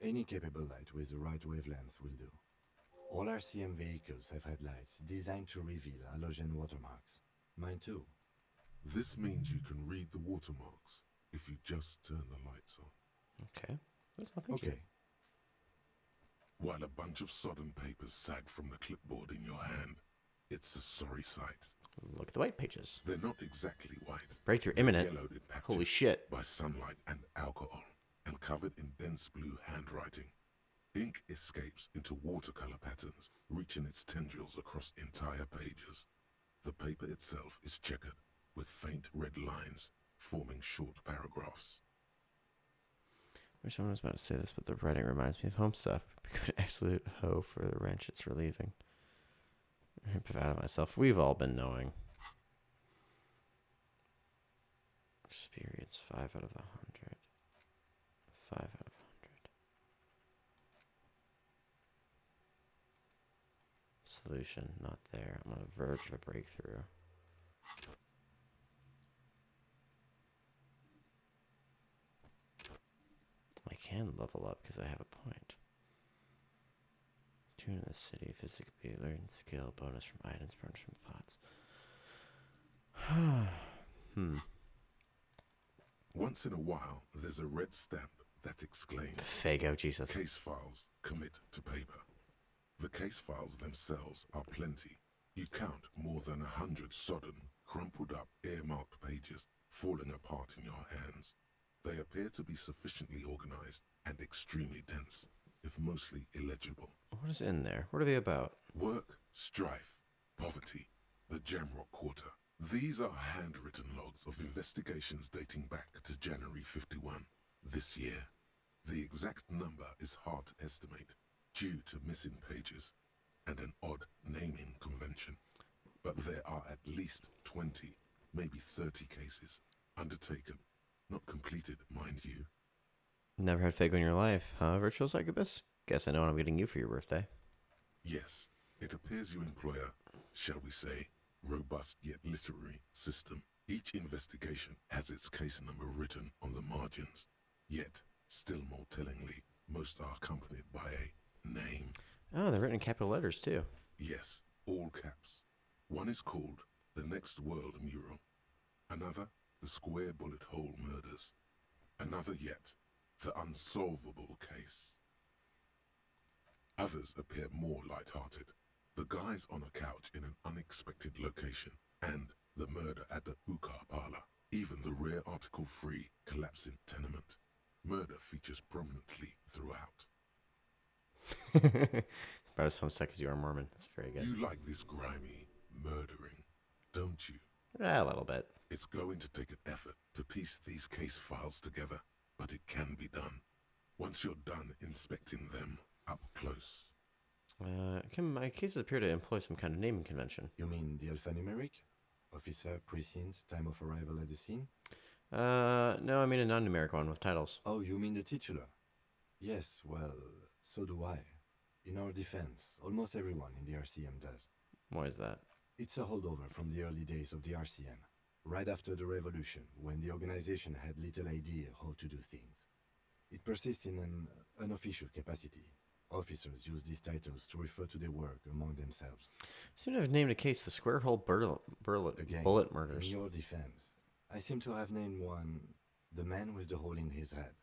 H: Any capable light with the right wavelength will do. All RCM vehicles have had lights designed to reveal halogen watermarks. Mine too.
D: This means you can read the watermarks if you just turn the lights on.
A: Okay. Thank you.
D: While a bunch of sodden papers sag from the clipboard in your hand, it's a sorry sight.
A: Look at the white pages.
D: They're not exactly white.
A: Breakthrough
D: They're
A: imminent.
D: yellowed in patches
A: Holy shit.
D: by sunlight and alcohol, and covered in dense blue handwriting. Ink escapes into watercolor patterns, reaching its tendrils across entire pages. The paper itself is checkered, with faint red lines, forming short paragraphs.
A: I wish someone was about to say this, but the writing reminds me of home stuff. Good absolute hoe for the wrench it's relieving. I'm proud of myself. We've all been knowing. Experience 5 out of 100. 5 out of 100. Solution, not there. I'm on the verge of a breakthrough. I can level up because I have a point. Tune in the city, physically learn skill, bonus from items, bonus from thoughts.
D: Once in a while, there's a red stamp that exclaims,
A: Fago, Jesus.
D: Case files, commit to paper. The case files themselves are plenty. You count more than 100 sodden, crumpled up, earmarked pages falling apart in your hands. They appear to be sufficiently organized and extremely dense, if mostly illegible.
A: What is in there? What are they about?
D: Work, strife, poverty, the Jamrock Quarter. These are handwritten logs of investigations dating back to January 51, this year. The exact number is hard to estimate, due to missing pages and an odd naming convention. But there are at least 20, maybe 30 cases undertaken, not completed, mind you.
A: Never had Fago in your life, huh, Virtual Succubus? Guess I know what I'm getting you for your birthday.
D: Yes, it appears you employ a, shall we say, robust yet literary system. Each investigation has its case number written on the margins. Yet, still more tellingly, most are accompanied by a name.
A: Oh, they're written in capital letters, too.
D: Yes, all caps. One is called The Next World Mural. Another, the square bullet hole murders. Another yet, the unsolvable case. Others appear more light-hearted. The guys on a couch in an unexpected location, and the murder at the hookah parlor. Even the rare article-free collapsing tenement. Murder features prominently throughout.
A: About as homesick as you are Mormon. That's very good.
D: You like this grimy murdering, don't you?
A: A little bit.
D: It's going to take an effort to piece these case files together, but it can be done. Once you're done inspecting them up close.
A: My cases appear to employ some kind of naming convention.
H: You mean the alphanumeric? Officer, precinct, time of arrival at the scene?
A: No, I mean a non-numeric one with titles.
H: Oh, you mean the titular? Yes, well, so do I. In our defense, almost everyone in the RCM does.
A: Why is that?
H: It's a holdover from the early days of the RCM, right after the revolution, when the organization had little idea how to do things. It persists in an unofficial capacity. Officers use these titles to refer to their work among themselves.
A: Seem to have named a case the square hole bullet murders.
H: In your defense, I seem to have named one the man with the hole in his head.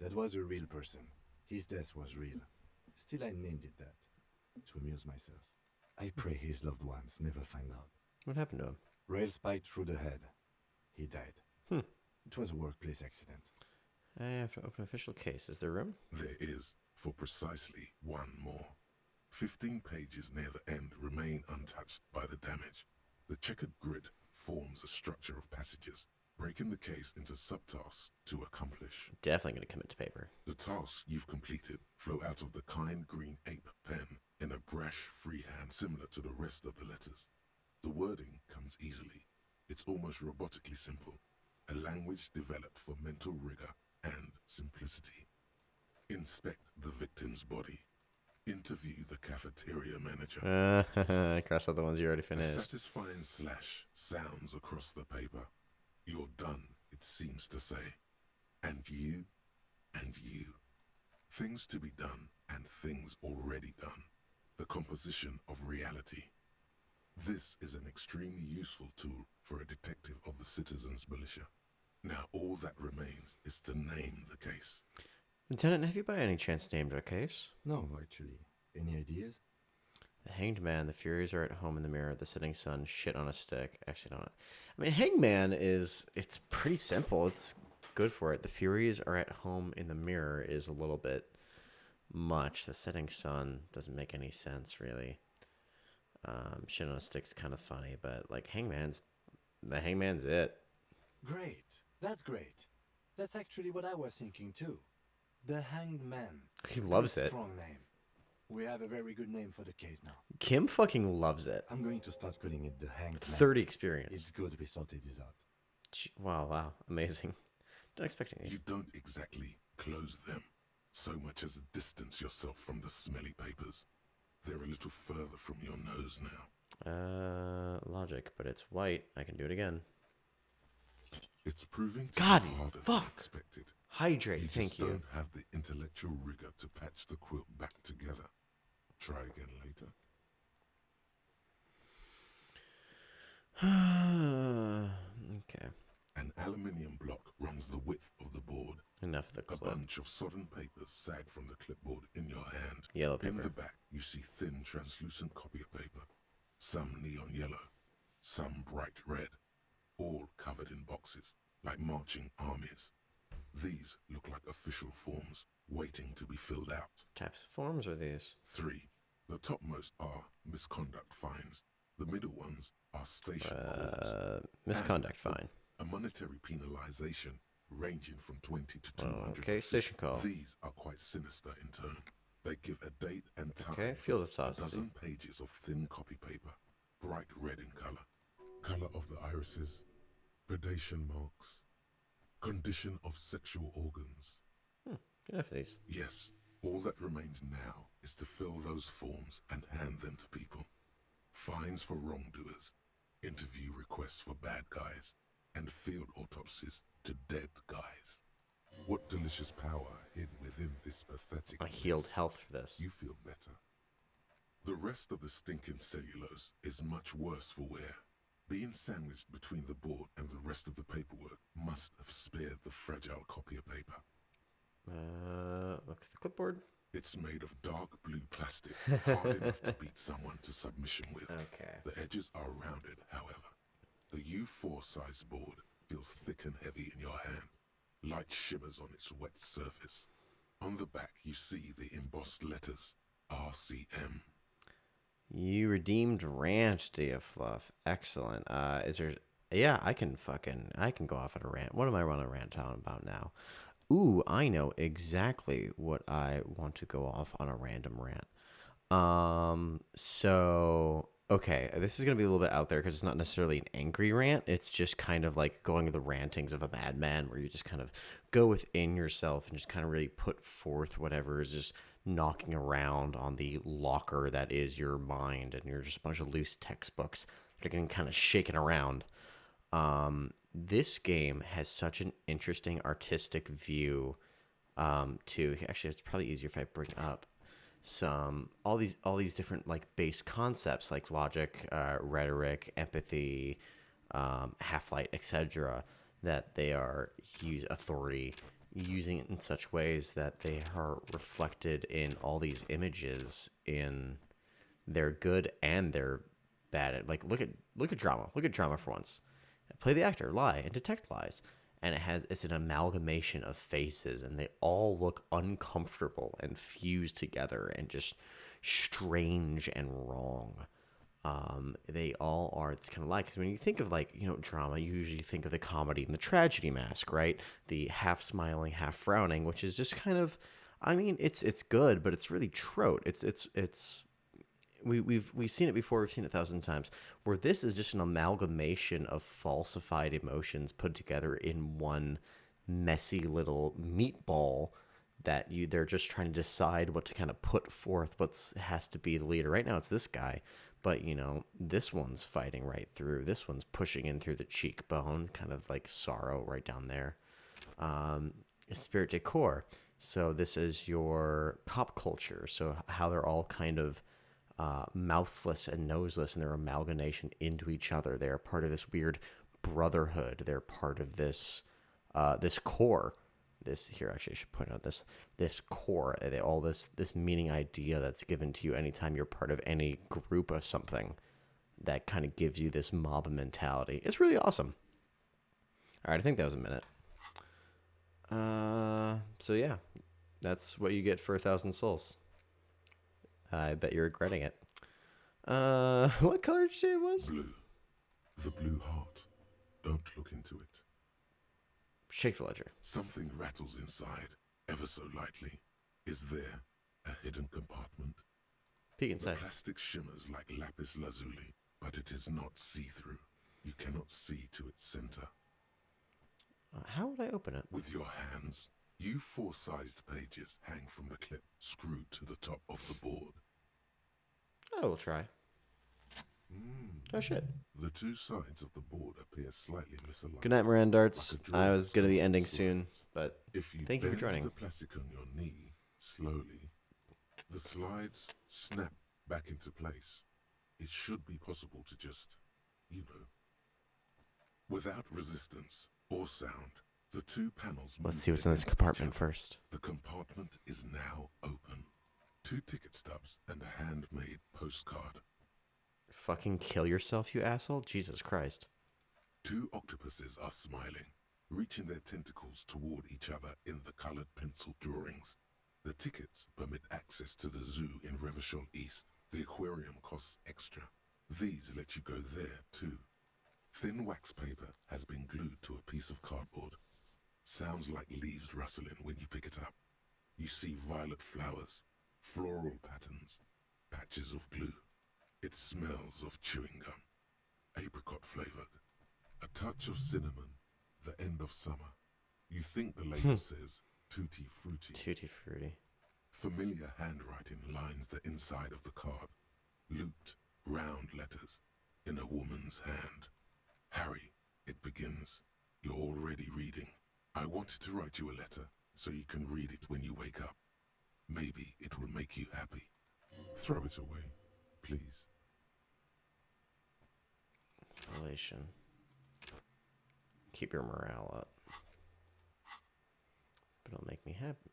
H: That was a real person. His death was real. Still, I named it that, to amuse myself. I pray his loved ones never find out.
A: What happened to him?
H: Rail spiked through the head. He died. It was a workplace accident.
A: I have to open official case. Is there room?
D: There is, for precisely one more. 15 pages near the end remain untouched by the damage. The checkered grid forms a structure of passages, breaking the case into subtasks to accomplish.
A: Definitely going to commit to paper.
D: The tasks you've completed flow out of the kind green ape pen in a brash freehand similar to the rest of the letters. The wording comes easily. It's almost robotically simple, a language developed for mental rigor and simplicity. Inspect the victim's body. Interview the cafeteria manager.
A: Cross out the ones you already
D: A
A: finished.
D: satisfying slash sounds across the paper. You're done, it seems to say. And you, and you. Things to be done and things already done. The composition of reality. This is an extremely useful tool for a detective of the citizens' militia. Now all that remains is to name the case.
A: Lieutenant, have you by any chance named our case?
H: No, actually. Any ideas?
A: The hanged man, the Furies are at home in the mirror, the setting sun, shit on a stick. Actually, don't. I mean, hanged man it's pretty simple. It's good for it. The Furies are at home in the mirror is a little bit much. The setting sun doesn't make any sense, really. Shit on a stick's kind of funny, but like the hangman's it.
H: Great. That's great. That's actually what I was thinking too. The Hanged Man.
A: He loves it.
H: Strong name. We have a very good name for the case now.
A: Kim fucking loves it.
H: I'm going to start calling it the Hanged Man.
A: 30 experience.
H: It's good we sorted this out.
A: Wow, amazing. Not expecting these.
D: You don't exactly close them, so much as distance yourself from the smelly papers. They're a little further from your nose now.
A: Logic, but it's white. I can do it again.
D: It's proving to
A: God,
D: be harder
A: fuck.
D: than expected.
A: Hydrate, thank you.
D: You just don't have the intellectual rigor to patch the quilt back together. Try again later.
A: Okay.
D: An aluminium block runs the width of the board.
A: Enough of the clip.
D: A bunch of sodden papers sag from the clipboard in your hand.
A: Yellow paper.
D: In the back, you see thin, translucent copier paper. Some neon yellow, some bright red, all covered in boxes, like marching armies. These look like official forms, waiting to be filled out.
A: What types of forms are these?
D: 3. The topmost are misconduct fines. The middle ones are station calls.
A: Misconduct
D: And
A: fine.
D: A monetary penalization ranging from 20 to 200.
A: Okay, station call.
D: These are quite sinister in tone. They give a date and time.
A: Okay, field of
D: A
A: thoughts.
D: dozen pages of thin copy paper, bright red in color. Color of the irises, predation marks, condition of sexual organs.
A: Enough of these.
D: Yes, all that remains now is to fill those forms and hand them to people. Fines for wrongdoers, interview requests for bad guys, and field autopsies to dead guys. What delicious power hid within this pathetic
A: I healed
D: mess.
A: health for this.
D: You feel better. The rest of the stinking cellulose is much worse for wear. Being sandwiched between the board and the rest of the paperwork must have spared the fragile copy of paper.
A: Look at the clipboard.
D: It's made of dark blue plastic, hard enough to beat someone to submission with.
A: Okay.
D: The edges are rounded, however. The U4 size board feels thick and heavy in your hand. Light shimmers on its wet surface. On the back, you see the embossed letters, RCM.
A: You redeemed Ranch, Dia Fluff. Excellent. Is there... Yeah, I can go off on a rant. What am I running a rant on about now? Ooh, I know exactly what I want to go off on a random rant. So, okay, this is going to be a little bit out there because it's not necessarily an angry rant. It's just kind of like going to the rantings of a madman where you just kind of go within yourself and just kind of really put forth whatever is just knocking around on the locker that is your mind, and you're just a bunch of loose textbooks that are getting kind of shaken around. This game has such an interesting artistic view to actually it's probably easier if I bring up all these different like base concepts like logic, rhetoric, empathy, half-light, etc. that they are authority using it in such ways that they are reflected in all these images in their good and their bad. Like look at drama. Look at drama for once. Play the actor, lie, and detect lies. And it's an amalgamation of faces, and they all look uncomfortable and fused together and just strange and wrong. They all are. It's kind of like, because when you think of like, drama, you usually think of the comedy and the tragedy mask, right? The half smiling, half frowning, which is just kind of, I mean, it's good, but it's really trite. We've seen it before. We've seen it 1,000 times. Where this is just an amalgamation of falsified emotions put together in one messy little meatball that they're just trying to decide what to kind of put forth. What has to be the leader right now? It's this guy, but this one's fighting right through. This one's pushing in through the cheekbone, kind of like sorrow right down there. Spirit decor. So this is your pop culture. So how they're all kind of mouthless and noseless, and their amalgamation into each other. They are part of this weird brotherhood. They're part of this this core. This here, actually, I should point out this core. All this meaning idea that's given to you anytime you're part of any group of something. That kind of gives you this mob mentality. It's really awesome. All right, I think that was a minute. So yeah, that's what you get for 1,000 souls. I bet you're regretting it. What color did you say it was?
D: Blue. The blue heart. Don't look into it.
A: Shake the ledger.
D: Something rattles inside, ever so lightly. Is there a hidden compartment?
A: Peek inside.
D: The plastic shimmers like lapis lazuli, but it is not see-through. You cannot see to its center.
A: How would I open it?
D: With your hands. U4-sized pages hang from the clip screwed to the top of the board.
A: I will try. Oh shit.
D: The two sides of the board appear slightly misaligned.
A: Good night, Moran Darts. I was going to be ending soon, but thank you for joining.
D: If you bend the plastic on your knee slowly, the slides snap back into place. It should be possible to just, without resistance or sound. The two panels.
A: Let's see what's in this compartment first.
D: The compartment is now open. 2 ticket stubs and a handmade postcard.
A: Fucking kill yourself, you asshole. Jesus Christ.
D: 2 octopuses are smiling, reaching their tentacles toward each other in the colored pencil drawings. The tickets permit access to the zoo in Revachol East. The aquarium costs extra. These let you go there, too. Thin wax paper has been glued to a piece of cardboard. Sounds like leaves rustling when you pick it up. You see violet flowers, floral patterns, patches of glue. It smells of chewing gum, apricot flavored, a touch of cinnamon, the end of summer. You think the label says Tutti Frutti.
A: Tutti Frutti.
D: Familiar handwriting lines the inside of the card. Looped, round letters in a woman's hand. Harry, it begins. You're already reading. I wanted to write you a letter so you can read it when you wake up. Maybe it will make you happy. Throw it away, please.
A: isolation. Keep your morale up. But it'll make me happy.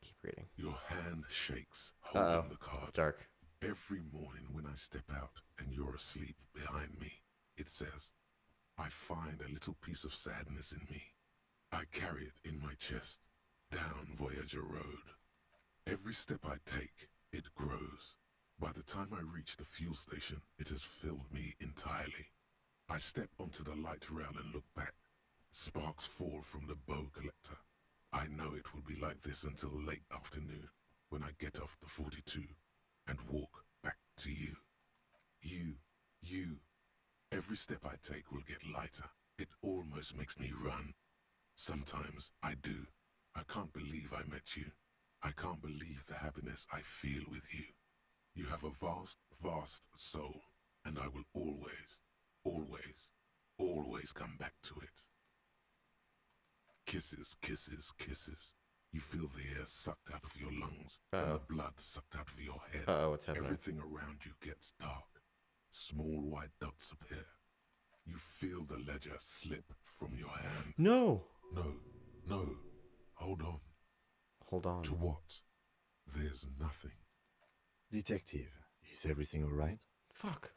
A: Keep reading.
D: Your hand shakes, holding the card.
A: It's dark.
D: Every morning when I step out and you're asleep behind me, it says, I find a little piece of sadness in me. I carry it in my chest, down Voyager Road. Every step I take, it grows. By the time I reach the fuel station, it has filled me entirely. I step onto the light rail and look back. Sparks fall from the bow collector. I know it will be like this until late afternoon, when I get off the 42 and walk back to you. You. Every step I take will get lighter. It almost makes me run. Sometimes I do. I can't believe I met you. I can't believe the happiness I feel with you. You have a vast, vast soul, and I will always, always, always come back to it. Kisses, kisses, kisses. You feel the air sucked out of your lungs and the blood sucked out of your head.
A: What's happening?
D: Everything around you gets dark. Small white dots appear. You feel the ledger slip from your hand.
A: No!
D: No. Hold on.
A: Hold on.
D: To what? There's nothing.
H: Detective, is everything alright?
A: Fuck.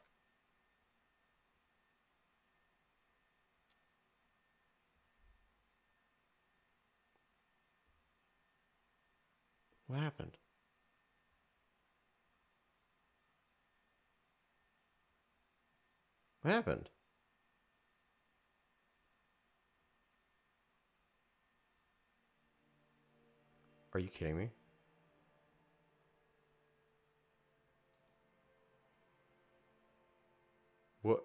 A: What happened? What happened? Are you kidding me? What?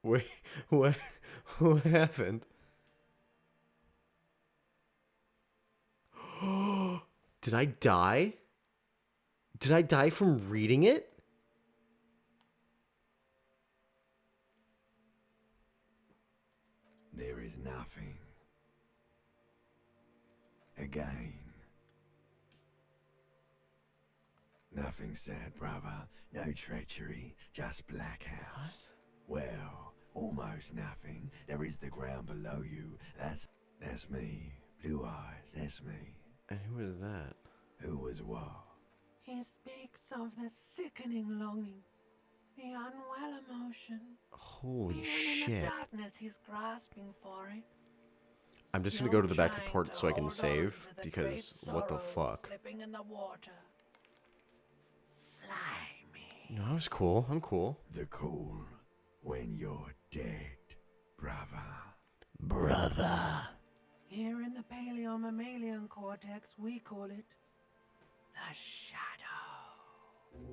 A: Wait, what happened? Did I die? Did I die from reading it?
B: There is nothing. Again. Nothing sad, brother. No treachery, just blackout. What? Well, almost nothing. There is the ground below you. That's me. Blue eyes, that's me.
A: And who is that?
B: Who was what?
G: He speaks of the sickening longing, the unwell emotion.
A: Holy
G: Even
A: shit.
G: in the darkness, he's grasping for it.
A: I'm just gonna go to the back of the port so I can save, because what the fuck?
G: Slipping in the water. Slimy.
A: No, I was cool. I'm cool.
B: The cool when you're dead, brother.
A: Brother.
G: Here in the paleo-mammalian cortex, we call it the shadow.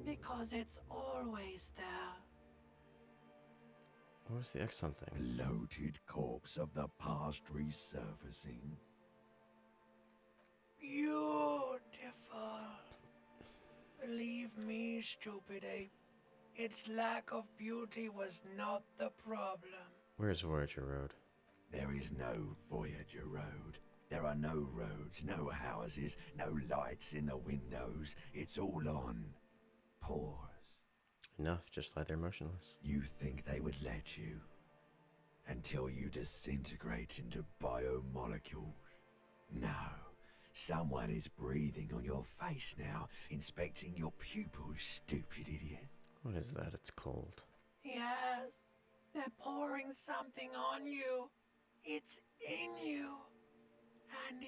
G: Because it's always there.
A: What was the X something?
B: Bloated corpse of the past resurfacing.
G: Beautiful. Believe me, stupid ape, its lack of beauty was not the problem.
A: Where's Voyager Road?
B: There is no Voyager Road. There are no roads, no houses, no lights in the windows. It's all on pause.
A: Enough, just lie there motionless.
B: You think they would let you? Until you disintegrate into biomolecules? No. Someone is breathing on your face now, inspecting your pupils, stupid idiot.
A: What is that? It's cold.
G: Yes, they're pouring something on you. It's in you. And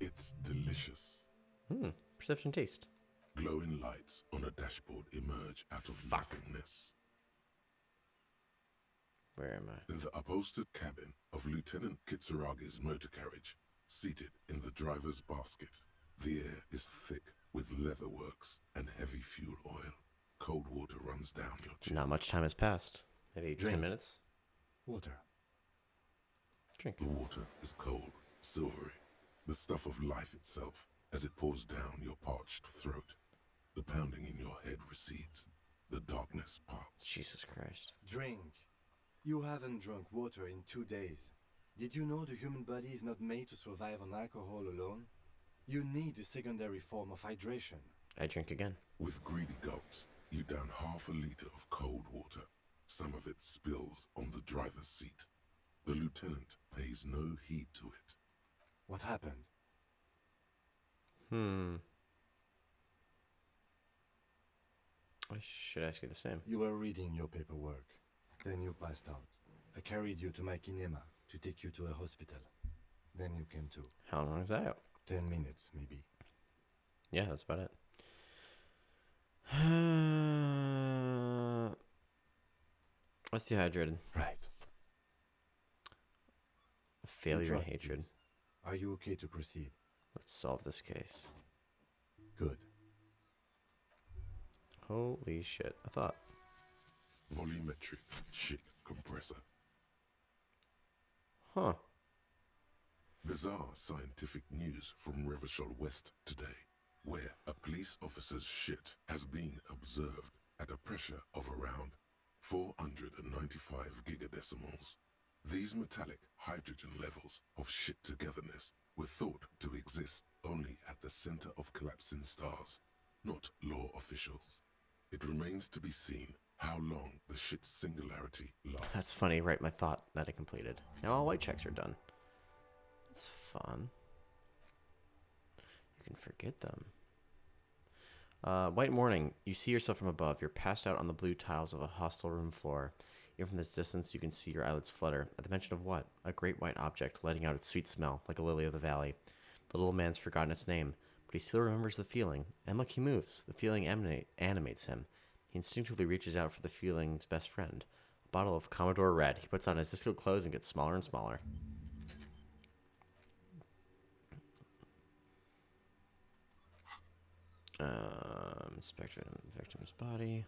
D: It's delicious.
A: Perception taste.
D: Glowing lights on a dashboard emerge out of nothingness.
A: Where am I?
D: In the upholstered cabin of Lieutenant Kitsuragi's motor carriage, seated in the driver's basket, the air is thick with leatherworks and heavy fuel oil. Cold water runs down your chin.
A: Not much time has passed. Maybe 10
H: Drink.
A: minutes?
H: Water.
A: Drink.
D: The water is cold, silvery, the stuff of life itself as it pours down your parched throat. The pounding in your head recedes. The darkness parts.
A: Jesus Christ.
H: Drink. You haven't drunk water in 2 days. Did you know the human body is not made to survive on alcohol alone? You need a secondary form of hydration.
A: I drink again.
D: With greedy gulps, you down half a liter of cold water. Some of it spills on the driver's seat. The lieutenant pays no heed to it.
H: What happened?
A: I should ask you the same.
H: You were reading your paperwork. Then you passed out. I carried you to my kinema to take you to a hospital. Then you came to.
A: How long is that?
H: 10 minutes, maybe.
A: Yeah, that's about it. Let's dehydrated.
H: Right.
A: Failure and hatred.
H: Are you okay to proceed?
A: Let's solve this case.
H: Good.
A: Holy shit. I thought.
D: Volumetric shit compressor.
A: Huh.
D: Bizarre scientific news from Revachol West today, where a police officer's shit has been observed at a pressure of around 495 gigadecimals. These metallic hydrogen levels of shit togetherness were thought to exist only at the center of collapsing stars, not law officials. It remains to be seen how long the shit singularity lasts.
A: That's funny, right? My thought that I completed. Now all white checks are done. That's fun. You can forget them. White morning. You see yourself from above. You're passed out on the blue tiles of a hostel room floor. Even from this distance, you can see your eyelids flutter. At the mention of what? A great white object, letting out its sweet smell, like a lily of the valley. The little man's forgotten its name, but he still remembers the feeling. And look, he moves. The feeling animates him. He instinctively reaches out for the feeling's best friend. A bottle of Commodore Red. He puts on his disco clothes and gets smaller and smaller. Spectrum, victim's body.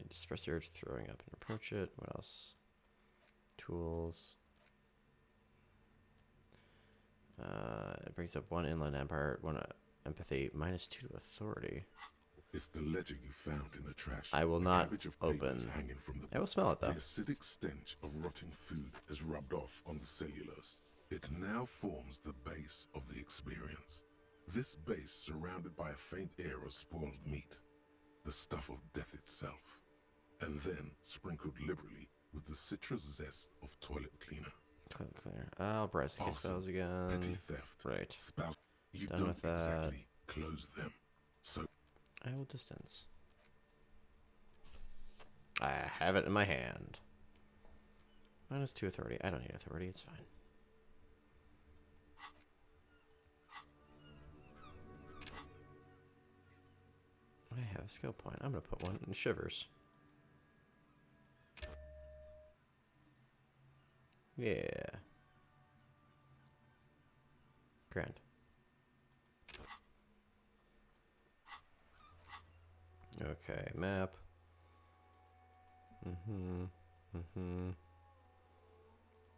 A: Express the urge throwing up and approach it. What else? Tools. It brings up 1 inland empire, 1 empathy, -2 to authority.
D: It's the ledger you found in the trash.
A: I will
D: A
A: not
D: cabbage of
A: open.
D: papers hanging from the
A: I will smell it though.
D: The acidic stench of rotting food is rubbed off on the cellulose. It now forms the base of the experience. This base surrounded by a faint air of spoiled meat, the stuff of death itself, and then sprinkled liberally with the citrus zest of toilet cleaner.
A: Toilet cleaner. I'll press the case files again.
D: Petty theft.
A: Right.
D: Spouse. You
A: Done
D: don't
A: with that.
D: exactly close them. So
A: I will distance. I have it in my hand. -2 authority. I don't need authority. It's fine. I have a skill point. I'm going to put 1 in Shivers. Yeah. Grand. Okay, map.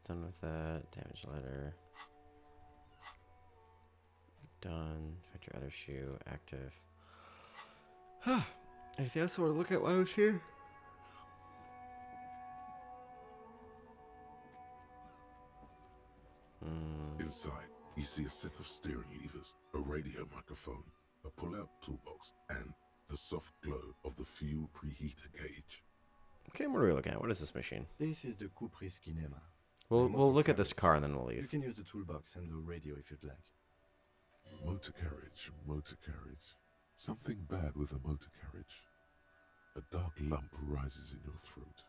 A: Done with that. Damage letter. Done. Find your other shoe. Active. Anything else I want to look at while I was here?
D: inside, you see a set of steering levers, a radio microphone, a pull-out toolbox, and the soft glow of the fuel preheater gauge.
A: Okay, what are we looking at? What is this machine?
H: This is the Kupris Kinema.
A: We'll look at this car and then we'll leave.
H: You can use the toolbox and the radio if you'd like.
D: Motor carriage, motor carriage. Something bad with a motor carriage. A dark lump rises in your throat.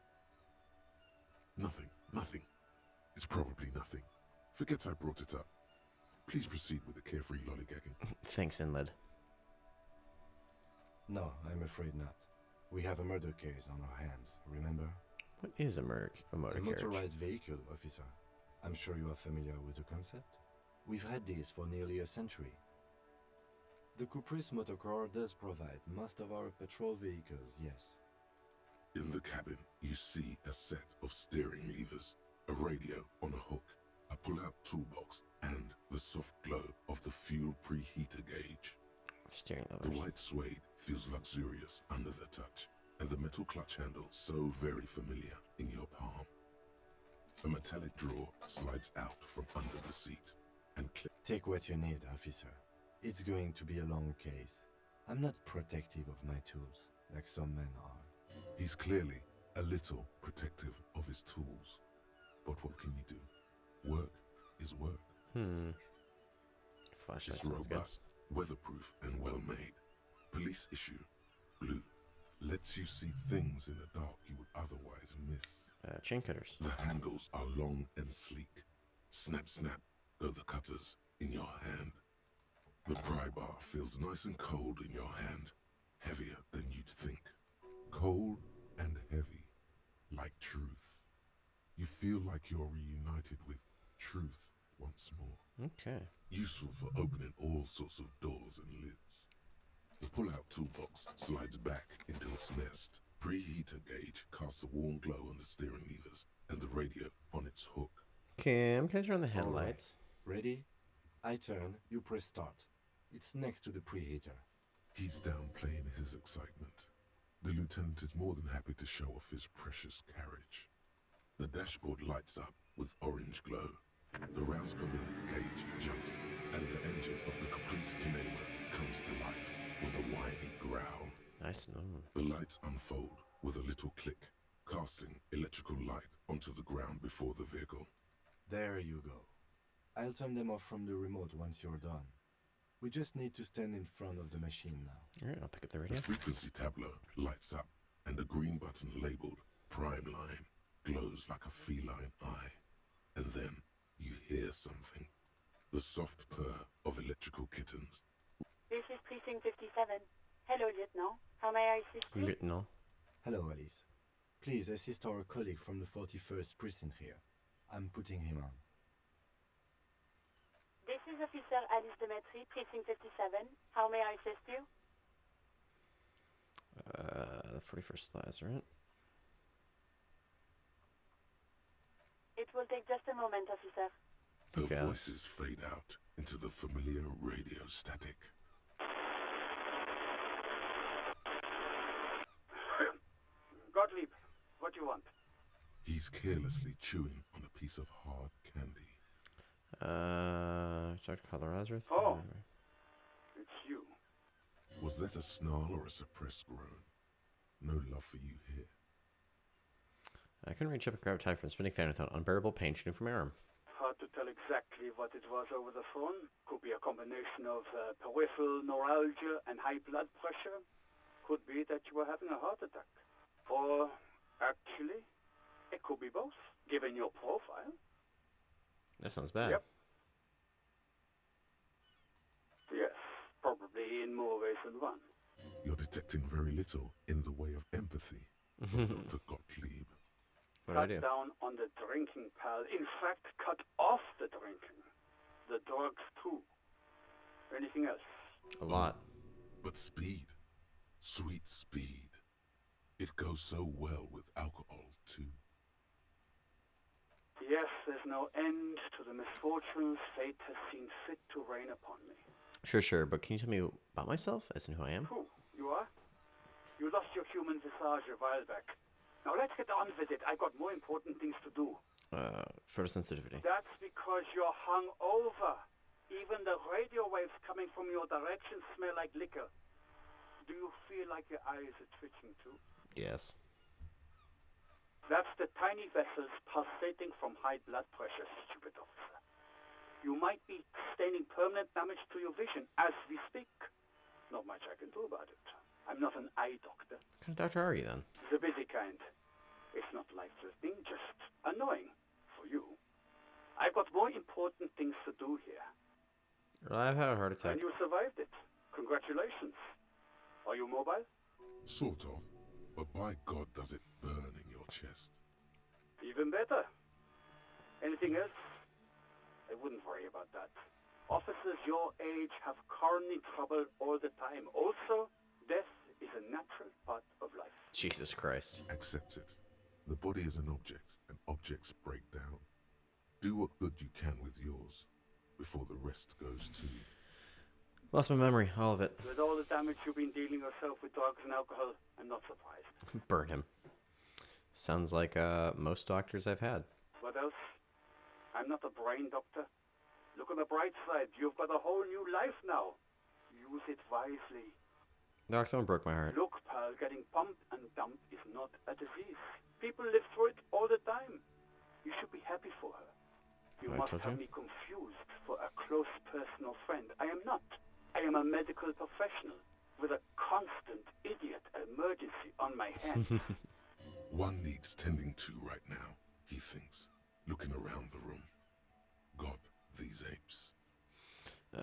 D: Nothing, nothing. It's probably nothing. Forget I brought it up. Please proceed with the carefree lollygagging.
A: Thanks, Inled.
H: No, I'm afraid not. We have a murder case on our hands, remember?
A: What is a motor carriage?
H: Motorized vehicle, officer. I'm sure you are familiar with the concept. We've had these for nearly a century. The Kupris motorcar does provide most of our patrol vehicles, yes.
D: In the cabin, you see a set of steering levers, a radio on a hook, a pull-out toolbox, and the soft glow of the fuel preheater gauge.
A: Steering levers.
D: The white suede feels luxurious under the touch, and the metal clutch handle so very familiar in your palm. A metallic drawer slides out from under the seat and
H: Take what you need, officer. It's going to be a long case. I'm not protective of my tools, like some men are.
D: He's clearly a little protective of his tools. But what can you do? Work is work.
A: Flashlight
D: It's
A: sounds good.
D: robust, weatherproof, and well-made. Police issue. Blue. Lets you see things in the dark you would otherwise miss.
A: Chain cutters.
D: The handles are long and sleek. Snap, snap, go the cutters in your hand. The pry bar feels nice and cold in your hand. Heavier than you'd think. Cold and heavy. Like truth. You feel like you're reunited with truth once more.
A: Okay.
D: Useful for opening all sorts of doors and lids. The pull-out toolbox slides back into its nest. Preheater gauge casts a warm glow on the steering levers and the radio on its hook.
A: Can I turn on the headlights?
H: Right. Ready? I turn, you press start. It's next to the preheater.
D: He's downplaying his excitement. The lieutenant is more than happy to show off his precious carriage. The dashboard lights up with orange glow. The rounds per minute gauge jumps, and the engine of the Caprice Kinema comes to life with a whiny growl.
A: Nice.
D: The lights unfold with a little click, casting electrical light onto the ground before the vehicle.
H: There you go. I'll turn them off from the remote once you're done. We just need to stand in front of the machine now.
A: Alright, I'll pick up the radio.
D: The frequency tableau lights up, and the green button labeled Prime Line glows like a feline eye. And then you hear something. The soft purr of electrical kittens.
R: This is Precinct 57. Hello, Lieutenant. How may I assist you?
A: Lieutenant.
H: Hello, Alice. Please assist our colleague from the 41st Precinct here. I'm putting him on.
R: This is Officer Alice Demetri, Precinct 57. How may I assist you?
A: The 41st Lazarus.
R: It will take just a moment, officer.
D: The voices fade out into the familiar radio static.
S: Gottlieb, what do you want?
D: He's carelessly chewing on a piece of hard candy.
A: Start to call the Lazarus.
S: Oh, it's you.
D: Was that a snarl or a suppressed groan? No love for you here.
A: I couldn't reach up and grab a tie from spinning fan without unbearable pain shooting from my arm.
S: Hard to tell exactly what it was over the phone. Could be a combination of peripheral neuralgia and high blood pressure. Could be that you were having a heart attack. Or, actually, it could be both, given your profile.
A: That sounds bad.
S: Yep. Yes, probably in more ways than one.
D: You're detecting very little in the way of empathy, Dr. Gottlieb.
A: What do I do?
S: Cut down on the drinking, pal. In fact, cut off the drinking. The drugs, too. Anything else?
A: A lot.
D: But speed. Sweet speed. It goes so well with alcohol, too.
S: Yes, there's no end to the misfortunes fate has seen fit to rain upon me.
A: Sure, but can you tell me about myself, as in who I am?
S: Who? You are? You lost your human visage a while back. Now let's get on with it. I've got more important things to do.
A: Photosensitivity.
S: That's because you're hung over. Even the radio waves coming from your direction smell like liquor. Do you feel like your eyes are twitching too?
A: Yes.
S: That's the tiny vessels pulsating from high blood pressure, stupid officer. You might be sustaining permanent damage to your vision as we speak. Not much I can do about it. I'm not an eye doctor.
A: What kind of doctor are you, then?
S: The busy kind. It's not life-threatening, just annoying for you. I've got more important things to do here.
A: Well, I've had a heart attack.
S: And you survived it. Congratulations. Are you mobile?
D: Sort of. But by God, does it burn in your chest.
S: Even better. Anything else? I wouldn't worry about that. Officers your age have coronary trouble all the time. Also, death is a natural part of life.
A: Jesus Christ.
D: Accept it. The body is an object, and objects break down. Do what good you can with yours, before the rest goes to you.
A: Lost my memory, all of it.
S: With all the damage you've been dealing yourself with drugs and alcohol, I'm not surprised.
A: Burn him. Sounds like most doctors I've had.
S: What else? I'm not a brain doctor. Look on the bright side. You've got a whole new life now. Use it wisely.
A: Doc, someone broke my heart.
S: Look, pal, getting pumped and dumped is not a disease. People live through it all the time. You should be happy for her. You
A: I
S: must
A: told
S: have
A: you.
S: me confused for a close personal friend. I am not. I am a medical professional with a constant idiot emergency on my hands.
D: One needs tending to right now, he thinks, looking around the room. God, these apes.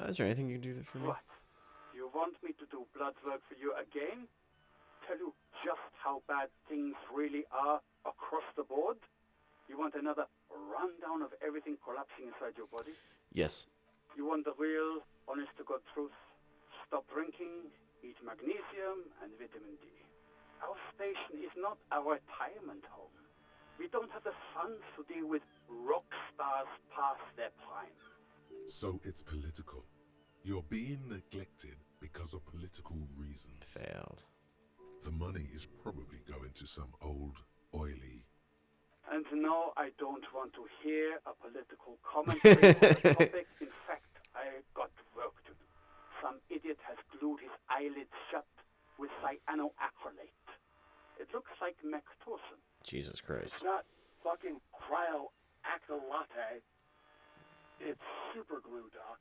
A: Is there anything you can do for me?
S: What? You want me to do blood work for you again? Tell you just how bad things really are across the board? You want another rundown of everything collapsing inside your body?
A: Yes.
S: You want the real, honest-to-God truth? Stop drinking, eat magnesium and vitamin D. Our station is not a retirement home. We don't have the funds to deal with rock stars past their prime.
D: So it's political. You're being neglected because of political reasons.
A: Failed.
D: The money is probably going to some old, oily...
S: And no, I don't want to hear a political commentary on the topic. In fact, I got work to do. Some idiot has glued his eyelids shut with cyanoacrylate. It looks like Mactorson.
A: Jesus Christ.
T: It's not fucking cryoacrylate. It's super glue, Doc.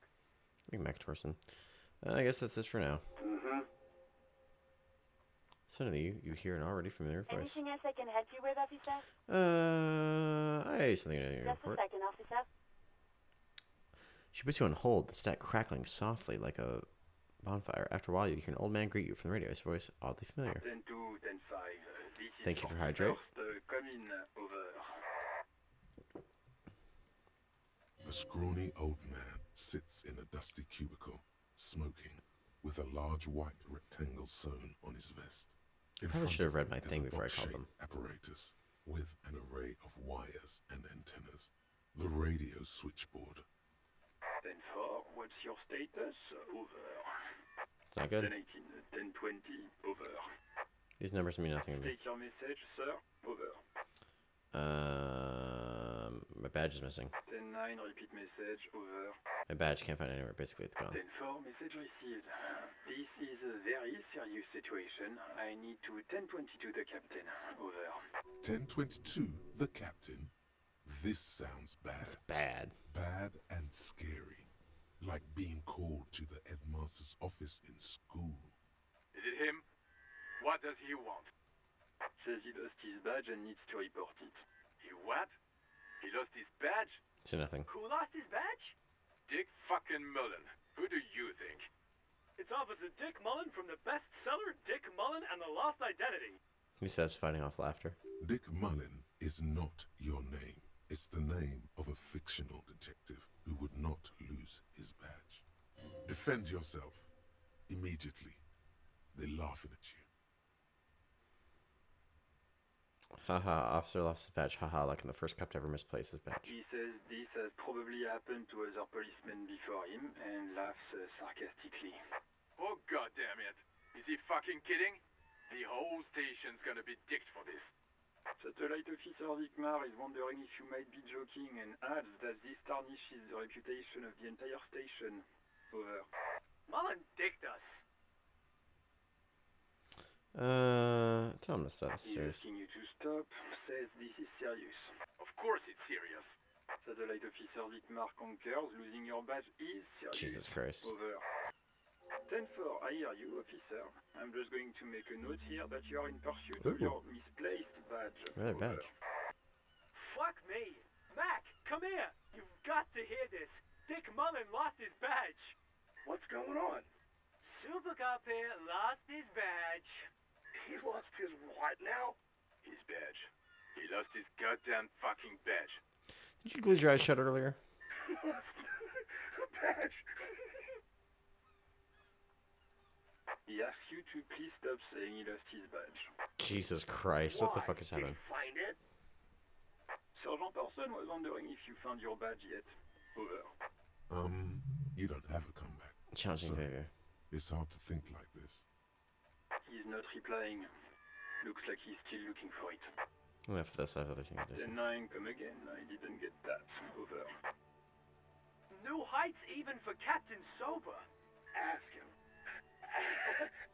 A: Mac Torson. I guess that's it for now.
S: Mm-hmm.
A: Suddenly, you hear an already familiar voice.
R: Anything else I can help you with, officer?
A: I have something in your
R: Just
A: report.
R: a second, officer.
A: She puts you on hold, the stack crackling softly like a bonfire. After a while, you hear an old man greet you from the radio, his voice oddly familiar.
U: 10-2, 10-5. This is
A: Thank you for
U: your
A: hydrate.
U: first, come in, over.
D: A scrawny old man sits in a dusty cubicle, smoking, with a large white rectangle sewn on his vest. In
A: Probably
D: front
A: should have
D: of
A: read
D: him
A: my
D: is
A: thing
D: a
A: before I called
D: box-shaped
A: them.
D: apparatus with an array of wires and antennas. The radio switchboard.
U: 10-4, what's your status? Over.
A: It's not good.
U: 10-18, 10-20, over.
A: These numbers mean nothing to me.
U: State your message, sir. Over.
A: My badge is missing.
U: 10-9, repeat message. Over.
A: My badge can't find it anywhere. Basically, it's gone.
U: 10-4, message received. This is a very serious situation. I need to 10-22 the captain. Over.
D: 1022, the captain. This sounds bad.
A: It's bad.
D: Bad and scary. Like being called to the headmaster's office in school.
U: Is it him? What does he want? Says he lost his badge and needs to report it. He what? He lost his badge?
A: To nothing.
U: Who lost his badge? Dick fucking Mullen. Who do you think? It's Officer Dick Mullen from the bestseller Dick Mullen and the Lost Identity.
A: He says, fighting off laughter.
D: Dick Mullen is not your name. It's the name of a fictional detective who would not lose his badge. Defend yourself. Immediately. They're laughing at you.
A: Haha, officer lost his badge. Haha, like in the first cop to ever misplace his badge.
U: He says this has probably happened to other policemen before him and laughs sarcastically. Oh god damn it. Is he fucking kidding? The whole station's gonna be dicked for this. Satellite Officer Vikmar is wondering if you might be joking and adds that this tarnishes the reputation of the entire station. Over. Mullen dicked us.
A: Tell him to stop the
U: He's
A: stairs.
U: asking you to stop, says this is serious. Of course it's serious. Satellite Officer Vikmar concurs, losing your badge is serious.
A: Jesus Christ.
U: Over. 10-4, I hear you, officer. I'm just going to make a note here that you are in pursuit of your misplaced badge.
A: Another badge.
U: Fuck me! Mac, come here! You've got to hear this! Dick Mullen lost his badge!
T: What's going on?
U: Super Cop here lost his badge.
T: He lost his what now?
U: His badge. He lost his goddamn fucking badge.
A: Did you close your eyes shut earlier?
T: A badge.
U: He asks you to please stop saying he lost his badge.
A: Jesus Christ, what the fuck is happening?
T: Find it?
U: Sergeant Person was wondering if you found your badge yet. Over.
D: You don't have a comeback.
A: Challenging behavior.
D: It's hard to think like this.
U: He's not replying. Looks like he's still looking for it.
A: Enough of this, I have other things to do.
U: 10-9, come again. I didn't get that. Over. No heights even for Captain Sober.
T: Ask him.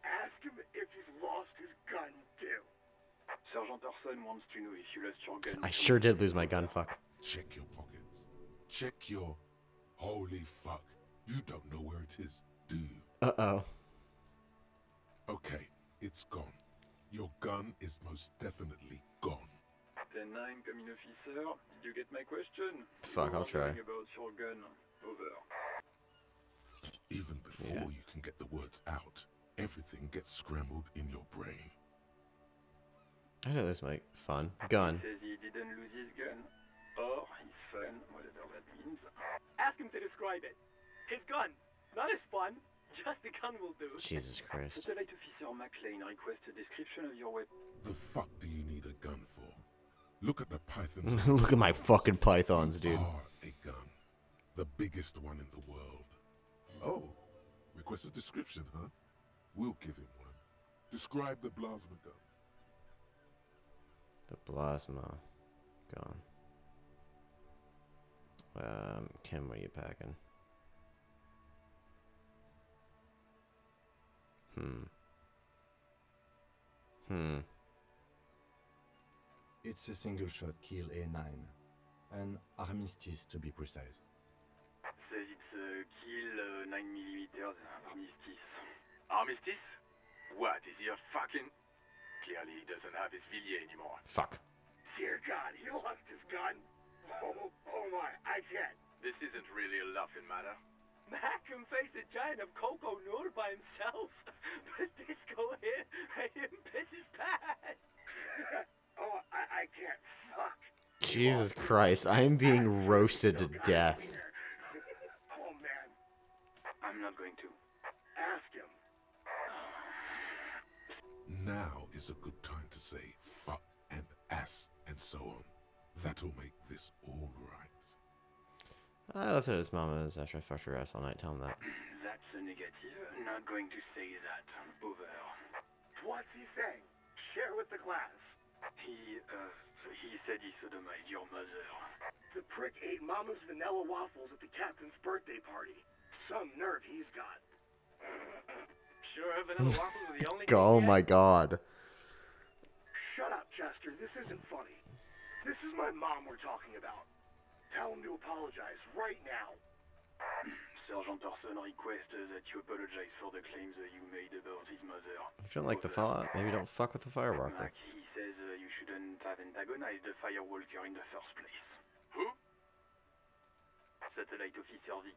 T: Ask him
U: Sergeant Orson wants to know if you lost your gun.
A: I sure did lose my gun, fuck.
D: Check your pockets. Check your... Holy fuck. You don't know where it is, do you?
A: Uh-oh.
D: Okay, it's gone. Your gun is most definitely gone.
U: 10-9, coming officer. Did you get my question?
A: Fuck, I'll try.
U: About your gun. Over.
D: Even before you can get the words out, everything gets scrambled in your brain.
A: I know this might fun. Gun.
U: He says he didn't lose his gun. Or his fun, whatever that means.
E: Ask him to describe it. His gun. Not his fun. Just the gun will do.
A: Jesus Christ.
U: Satellite Officer McLean requests a description of your weapon.
D: The fuck do you need a gun for? Look at the pythons.
A: Look at my fucking pythons, dude.
D: Are a gun. The biggest one in the world. Oh, request a description, huh? We'll give him one. Describe the plasma gun.
A: The plasma gun. Kim, what are you packing?
H: It's a single-shot kill A9. An armistice, to be precise.
U: Says it's a kill 9mm armistice. Armistice? What, is he a fucking... Clearly he doesn't have his Villiers anymore.
A: Fuck.
T: Dear God, he lost his gun. Oh my, I can't.
U: This isn't really a laughing matter.
E: Mac can face a giant of Coco Noor by himself. But Disco hit him piss his pants.
T: Oh, I can't. Fuck.
A: Jesus Christ, I am being roasted to death.
T: Oh man.
U: I'm not going to.
T: Ask him.
D: Now is a good time to say fuck and ass and so on. That'll make this all right.
A: I left it at his mama's after I fucked her ass all night. Tell him that.
U: That's a negative. Not going to say that. Over.
T: What's he saying? Share with the class.
U: He said he sodomized your mother.
T: The prick ate Mama's vanilla waffles at the captain's birthday party. Some nerve he's got.
E: Sure, vanilla waffles are the only
A: Oh my god.
T: Shut up, Chester. This isn't funny. This is my mom we're talking about. Tell him to apologize right now.
U: Sergeant Orson requests that you apologize for the claims you made about his mother.
A: If you don't like the fallout, maybe don't fuck with the firewalker.
U: Mac, he says you shouldn't have antagonized the firewalker in the first place. Who? Satellite Officer V.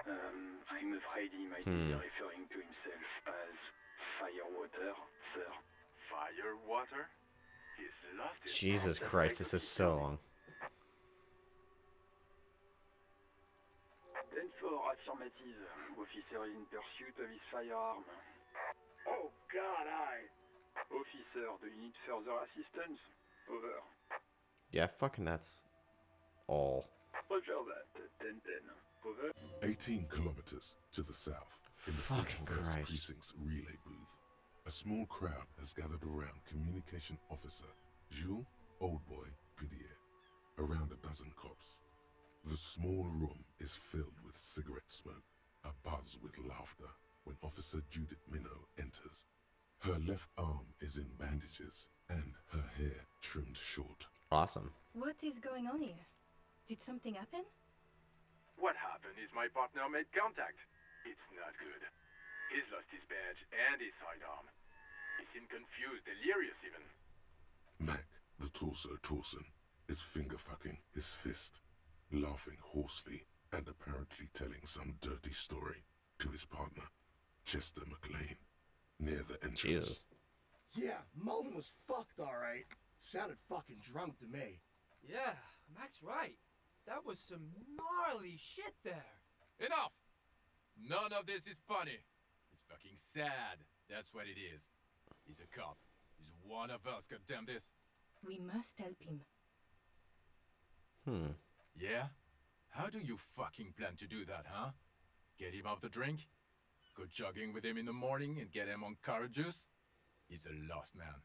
U: I'm afraid he might be referring to himself as Firewater, sir. Firewater? He's lost his
A: Jesus Christ, this is so long.
U: Then for affirmative, officer in pursuit of his firearm.
T: Oh God,
U: Officer, do you need further assistance? Over.
A: Yeah, fucking that's all.
U: Roger that. 10-10. Over.
D: 18 kilometers to the south, in the
A: Fucking
D: 51st
A: Christ.
D: Precinct's relay booth, a small crowd has gathered around Communication Officer Jules Oldboy Pidier, around a dozen cops. The small room is filled with cigarette smoke, abuzz with laughter, when Officer Judith Minnow enters. Her left arm is in bandages, and her hair trimmed short.
A: Awesome.
V: What is going on here? Did something happen?
U: What happened is my partner made contact. It's not good. He's lost his badge and his sidearm. He seemed confused, delirious even.
D: Mac, the torso Torson, is finger-fucking his fist, laughing hoarsely and apparently telling some dirty story to his partner, Chester McLean, near the entrance.
A: Jesus.
W: Yeah, Mullen was fucked, alright. Sounded fucking drunk to me.
C: Yeah, Mac's right. That was some gnarly shit there.
X: Enough! None of this is funny. It's fucking sad. That's what it is. He's a cop. He's one of us, goddamn this.
V: We must help him.
X: Yeah? How do you fucking plan to do that, huh? Get him off the drink? Go jogging with him in the morning and get him on carrot juice? He's a lost man.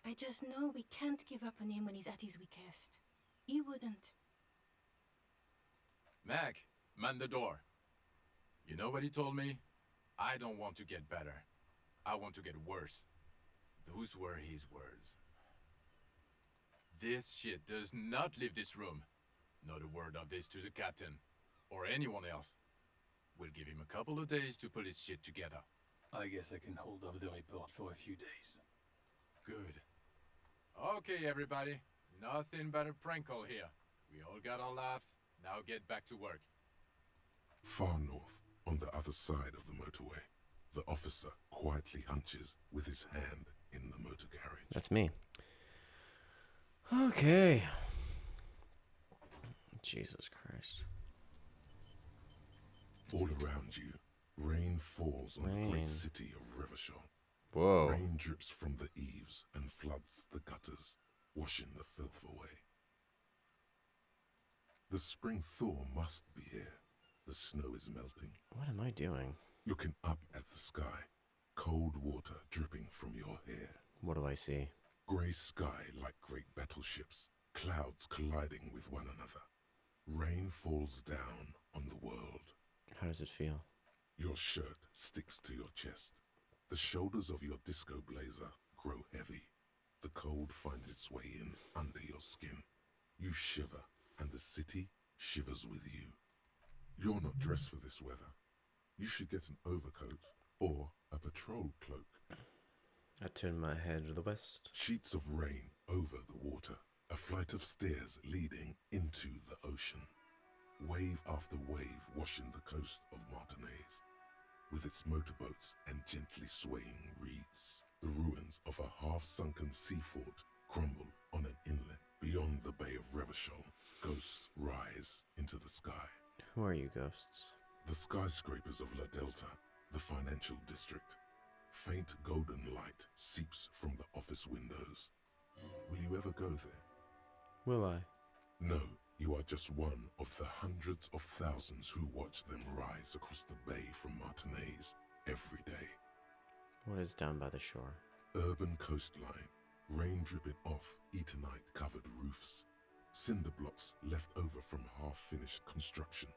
V: I just know we can't give up on him when he's at his weakest. He wouldn't.
X: Mac, man the door. You know what he told me? I don't want to get better. I want to get worse. Those were his words. This shit does not leave this room. Not a word of this to the captain, or anyone else. We'll give him a couple of days to put his shit together.
J: I guess I can hold off the report for a few days.
X: Good. Okay, everybody. Nothing but a prank call here. We all got our laughs. Now get back to work.
D: Far north, on the other side of the motorway, the officer quietly hunches with his hand in the motor carriage.
A: That's me. Okay. Jesus Christ.
D: All around you, rain falls on the
A: Rain.
D: great city of Revachol.
A: Whoa.
D: Rain drips from the eaves and floods the gutters, washing the filth away. The spring thaw must be here. The snow is melting.
A: What am I doing?
D: Looking up at the sky, cold water dripping from your hair.
A: What do I see?
D: Grey sky like great battleships, clouds colliding with one another. Rain falls down on the world.
A: How does it feel?
D: Your shirt sticks to your chest. The shoulders of your disco blazer grow heavy. The cold finds its way in under your skin. You shiver, and the city shivers with you. You're not dressed for this weather. You should get an overcoat or a patrol cloak.
A: I turn my head to the west.
D: Sheets of rain over the water. A flight of stairs leading into the ocean. Wave after wave washing the coast of Martinaise. With its motorboats and gently swaying reeds. The ruins of a half-sunken sea fort crumble on an inlet. Beyond the Bay of Revachol, ghosts rise into the sky.
A: Who are you, ghosts?
D: The skyscrapers of La Delta, the financial district. Faint golden light seeps from the office windows. Will you ever go there?
A: Will I?
D: No, you are just one of the hundreds of thousands who watch them rise across the bay from Martinaise every day.
A: What is down by the shore?
D: Urban coastline, rain dripping off Eternite-covered roofs. Cinder blocks left over from half-finished construction.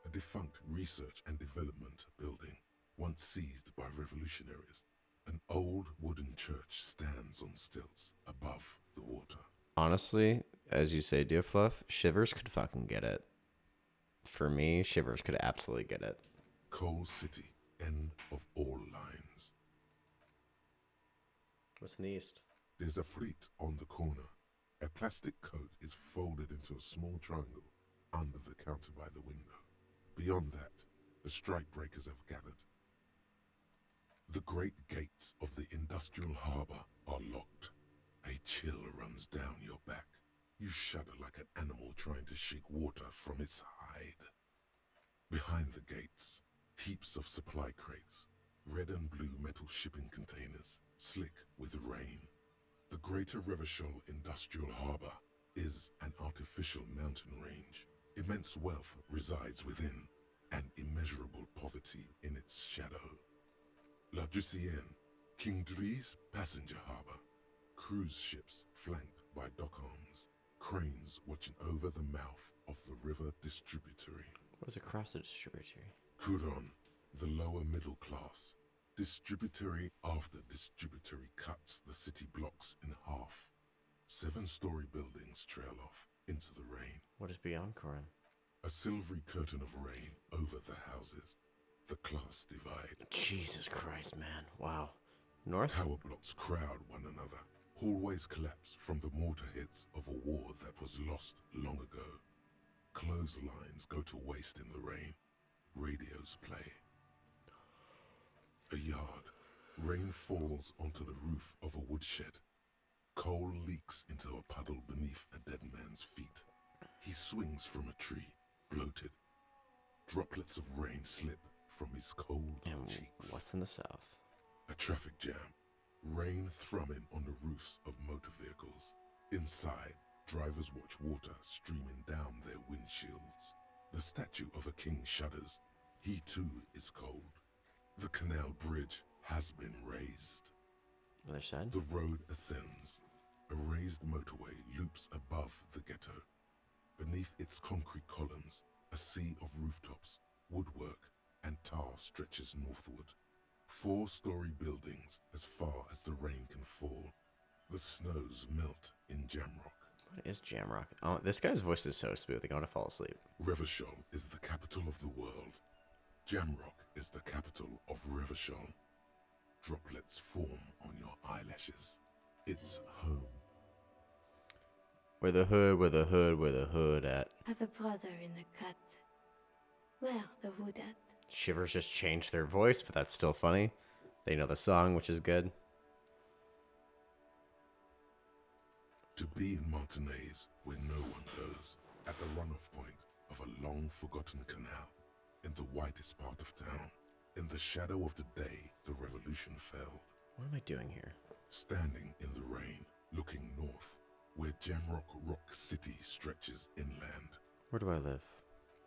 D: A defunct research and development building, once seized by revolutionaries. An old wooden church stands on stilts above the water.
A: Honestly, as you say, dear Fluff, Shivers could fucking get it. For me, Shivers could absolutely get it.
D: Coal City, end of all lines.
A: What's in the east?
D: There's a fleet on the corner. A plastic coat is folded into a small triangle under the counter by the window. Beyond that, the strikebreakers have gathered. The great gates of the industrial harbour are locked. A chill runs down your back. You shudder like an animal trying to shake water from its hide. Behind the gates, heaps of supply crates, red and blue metal shipping containers, slick with rain. The Greater Revachol Industrial Harbour is an artificial mountain range. Immense wealth resides within, and immeasurable poverty in its shadow. La Ducienne, King Drie's passenger harbour. Cruise ships flanked by dock arms. Cranes watching over the mouth of the river distributary.
A: What is across the distributary?
D: Couron, the lower middle class. Distributary after distributary cuts the city blocks in half. 7-story buildings trail off into the rain.
A: What is beyond Corin?
D: A silvery curtain of rain over the houses. The class divide.
A: Jesus Christ, man. Wow. North?
D: Tower blocks crowd one another. Hallways collapse from the mortar hits of a war that was lost long ago. Clotheslines go to waste in the rain. Radios play. A yard. Rain falls onto the roof of a woodshed. Coal leaks into a puddle beneath a dead man's feet. He swings from a tree, bloated. Droplets of rain slip from his cold cheeks.
A: What's in the south?
D: A traffic jam. Rain thrumming on the roofs of motor vehicles. Inside, drivers watch water streaming down their windshields. The statue of a king shudders. He too is cold. The canal bridge has been raised.
A: Other side?
D: The road ascends. A raised motorway loops above the ghetto. Beneath its concrete columns, a sea of rooftops, woodwork, and tar stretches northward. 4-story buildings as far as the rain can fall. The snows melt in Jamrock.
A: What is Jamrock? Oh, this guy's voice is so smooth. I want to fall asleep.
D: Revachol is the capital of the world. Jamrock is the capital of Revachol. Droplets form on your eyelashes. It's home.
A: Where the hood, where the hood, where the hood at?
V: Have a brother in the cut. Where the hood at?
A: Shivers just changed their voice, but that's still funny. They know the song, which is good.
D: To be in Martinez, where no one goes, at the runoff point of a long-forgotten canal, in the whitest part of town, in the shadow of the day the revolution fell.
A: What am I doing here?
D: Standing in the rain, looking north, where Jamrock Rock City stretches inland.
A: Where do I live?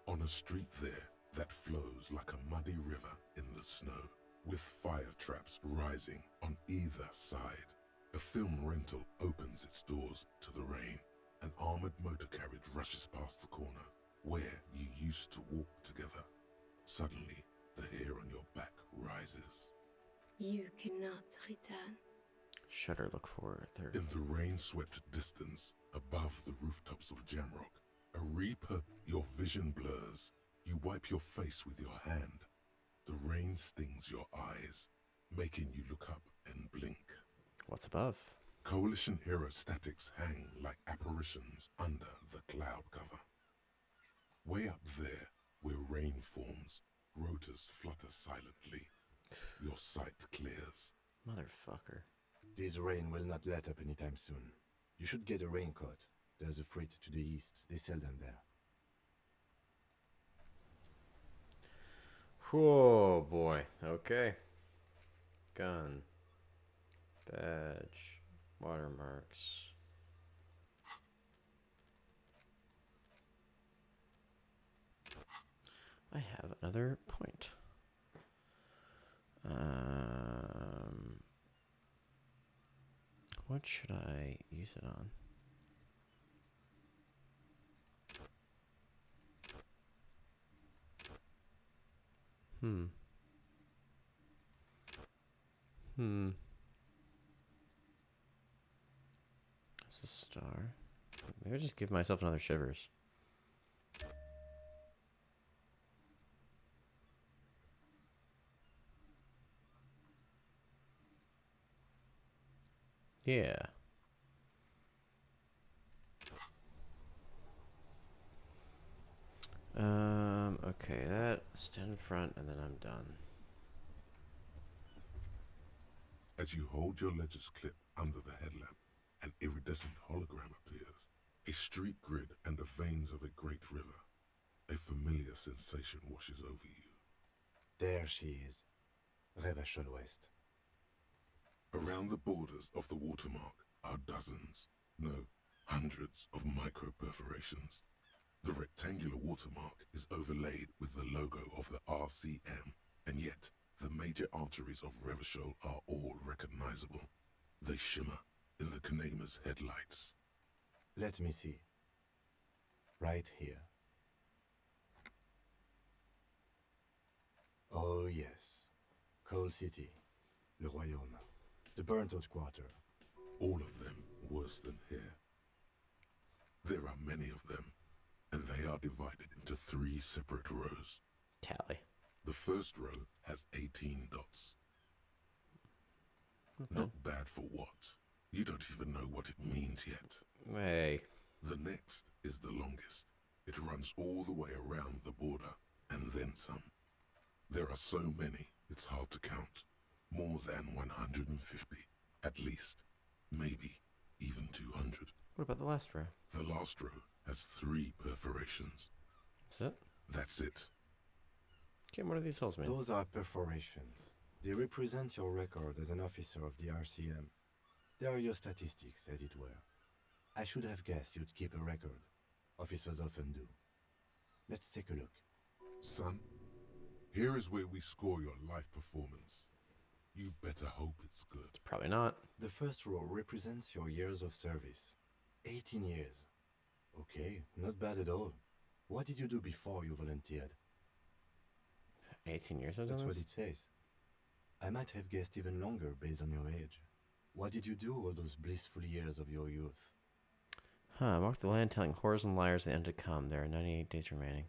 D: On a street there that flows like a muddy river in the snow, with fire traps rising on either side. A film rental opens its doors to the rain. An armored motor carriage rushes past the corner, where you used to walk together. Suddenly, the hair on your back rises.
V: You cannot return.
A: Shutter look for third.
D: In the rain-swept distance, above the rooftops of Jamrock, a reaper, your vision blurs. You wipe your face with your hand. The rain stings your eyes, making you look up and blink.
A: What's above?
D: Coalition aerostatics hang like apparitions under the cloud cover. Way up there, where rain forms, rotors flutter silently. Your sight clears.
A: Motherfucker.
H: This rain will not let up anytime soon. You should get a raincoat. There's a freight to the east. They sell them there.
A: Oh boy. Okay. Gun. Badge. Watermarks. I have another point. What should I use it on? That's a star. Maybe I'll just give myself another shivers. Yeah. Okay, that stand in front and then I'm done.
D: As you hold your ledger's clip under the headlamp, an iridescent hologram appears. A street grid and the veins of a great river. A familiar sensation washes over you.
H: There she is. Revachol West.
D: Around the borders of the watermark are dozens, no, hundreds of micro-perforations. The rectangular watermark is overlaid with the logo of the RCM, and yet the major arteries of Revachol are all recognizable. They shimmer in the Kanema's headlights.
H: Let me see. Right here. Oh yes. Coal City. Le Royaume. The burnt-out quarter.
D: All of them worse than here. There are many of them, and they are divided into 3 separate rows.
A: Tally.
D: The first row has 18 dots. Not bad for what? You don't even know what it means yet.
A: Hey.
D: The next is the longest. It runs all the way around the border, and then some. There are so many, it's hard to count. More than 150, at least. Maybe even 200.
A: What about the last row?
D: The last row has 3 perforations.
A: That's it?
D: That's it.
A: Okay, what are these holes mean?
H: Those are perforations. They represent your record as an officer of the RCM. They are your statistics, as it were. I should have guessed you'd keep a record. Officers often do. Let's take a look.
D: Son, here is where we score your life performance. You better hope it's good.
A: It's probably not.
H: The first row represents your years of service. 18 years. Okay, not bad at all. What did you do before you volunteered?
A: 18 years I've done
H: That's
A: this?
H: what it says. I might have guessed even longer based on your age. What did you do all those blissful years of your youth?
A: Mark the land telling whores and liars the end to come. There are 98 days remaining.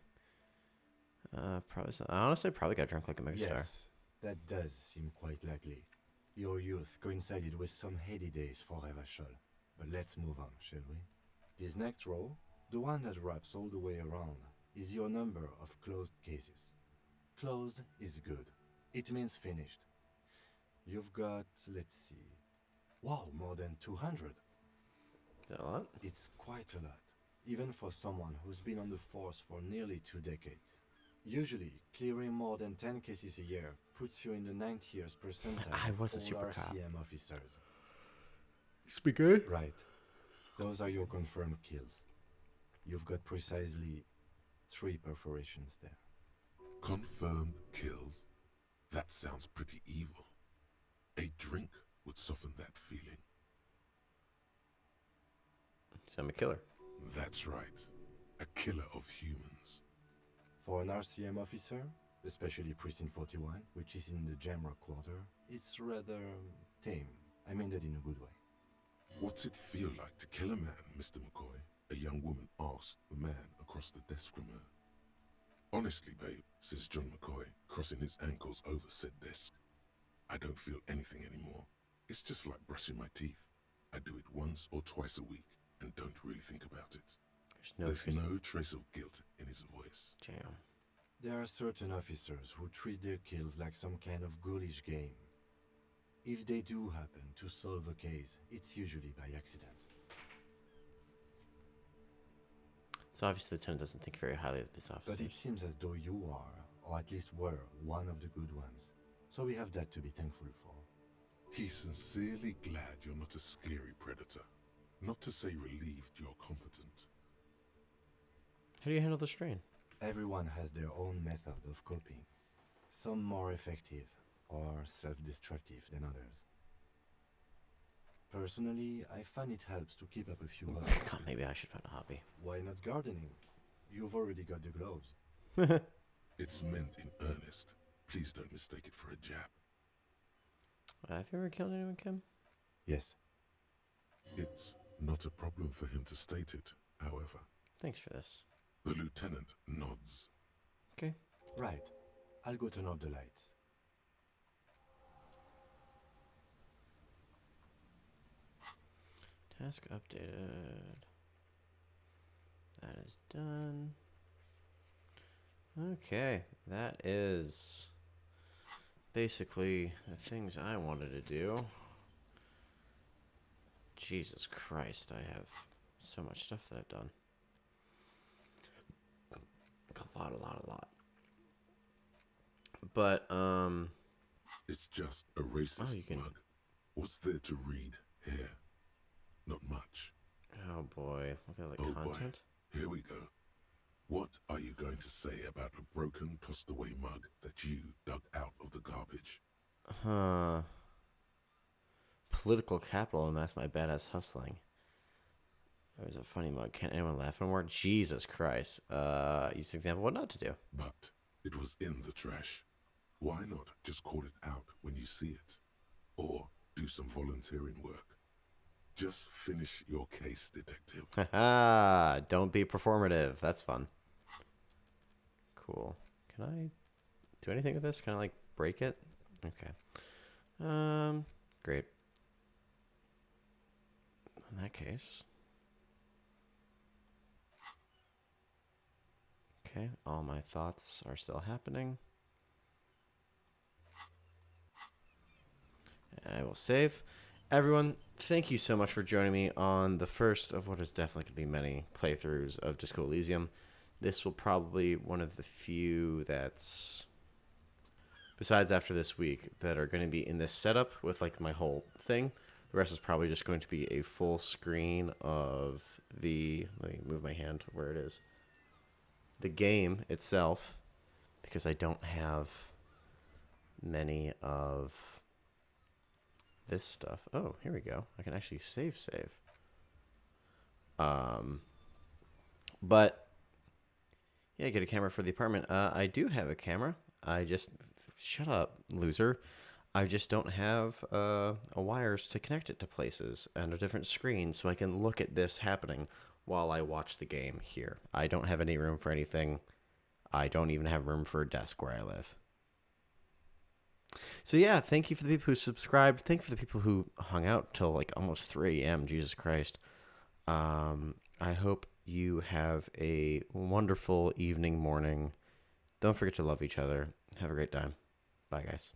A: Probably. I honestly probably got drunk like a megastar.
H: Yes, that does seem quite likely. Your youth coincided with some heady days for Revachol. But let's move on, shall we? This next row, the one that wraps all the way around, is your number of closed cases. Closed is good. It means finished. You've got, let's see... Wow, more than 200.
A: Is that a lot?
H: It's quite a lot, even for someone who's been on the force for nearly 2 decades. Usually, clearing more than 10 cases a year puts you in the 90th percentile
A: I was a
H: of
A: super
H: all
A: cop.
H: RCM officers.
A: Speaker?
H: Right. Those are your confirmed kills. You've got precisely 3 perforations there.
D: Confirmed kills? That sounds pretty evil. A drink would soften that feeling.
A: So I'm a killer.
D: That's right. A killer of humans.
H: For an RCM officer, especially Precinct 41, which is in the Jamrock quarter, it's rather tame. I mean that in a good way.
D: What's it feel like to kill a man, Mr. McCoy? A young woman asked the man across the desk from her. Honestly, babe, says John McCoy, crossing his ankles over said desk. I don't feel anything anymore. It's just like brushing my teeth. I do it once or twice a week and don't really think about it. There's no trace of guilt in his voice.
A: Damn.
H: There are certain officers who treat their kills like some kind of ghoulish game. If they do happen to solve a case, it's usually by accident.
A: So obviously the lieutenant doesn't think very highly of this officer.
H: But it seems as though you are, or at least were, one of the good ones. So we have that to be thankful for.
D: He's sincerely glad you're not a scary predator. Not to say relieved you're competent.
A: How do you handle the strain?
H: Everyone has their own method of coping. Some more effective or self-destructive than others. Personally, I find it helps to keep up a few hobbies.
A: God, maybe I should find a hobby.
H: Why not gardening? You've already got the gloves.
D: It's meant in earnest. Please don't mistake it for a jab.
A: Have you ever killed anyone, Kim?
H: Yes.
D: It's not a problem for him to state it, however.
A: Thanks for this.
D: The lieutenant nods.
A: Okay.
H: Right. I'll go turn off the lights.
A: Task updated. That is done. Okay, that is basically the things I wanted to do. Jesus Christ, I have so much stuff that I've done. Like a lot. But,
D: It's just a racist mug. What's there to read here? Not much.
A: Oh boy, look at the content.
D: Boy. Here we go. What are you going to say about a broken, tossed-away mug that you dug out of the garbage?
A: Political capital, and that's my badass hustling. There's a funny mug. Can't anyone laugh anymore? Jesus Christ. Use an example what not to do.
D: But it was in the trash. Why not just call it out when you see it? Or do some volunteering work. Just finish your case, detective.
A: Haha, don't be performative. That's fun. Cool. Can I do anything with this? Can I like break it? Okay. Great. In that case. Okay, all my thoughts are still happening. I will save. Everyone, thank you so much for joining me on the first of what is definitely going to be many playthroughs of Disco Elysium. This will probably one of the few that's, besides after this week, that are going to be in this setup with like my whole thing. The rest is probably just going to be a full screen of the, let me move my hand to where it is, the game itself, because I don't have many of this stuff. Oh, here we go. I can actually save. But yeah, get a camera for the apartment. I do have a camera. I just, shut up, loser. I just don't have wires to connect it to places and a different screen so I can look at this happening while I watch the game here. I don't have any room for anything. I don't even have room for a desk where I live. So yeah, thank you for the people who subscribed. Thank you for the people who hung out till like almost 3 a.m. Jesus Christ. I hope you have a wonderful evening, morning. Don't forget to love each other. Have a great time. Bye, guys.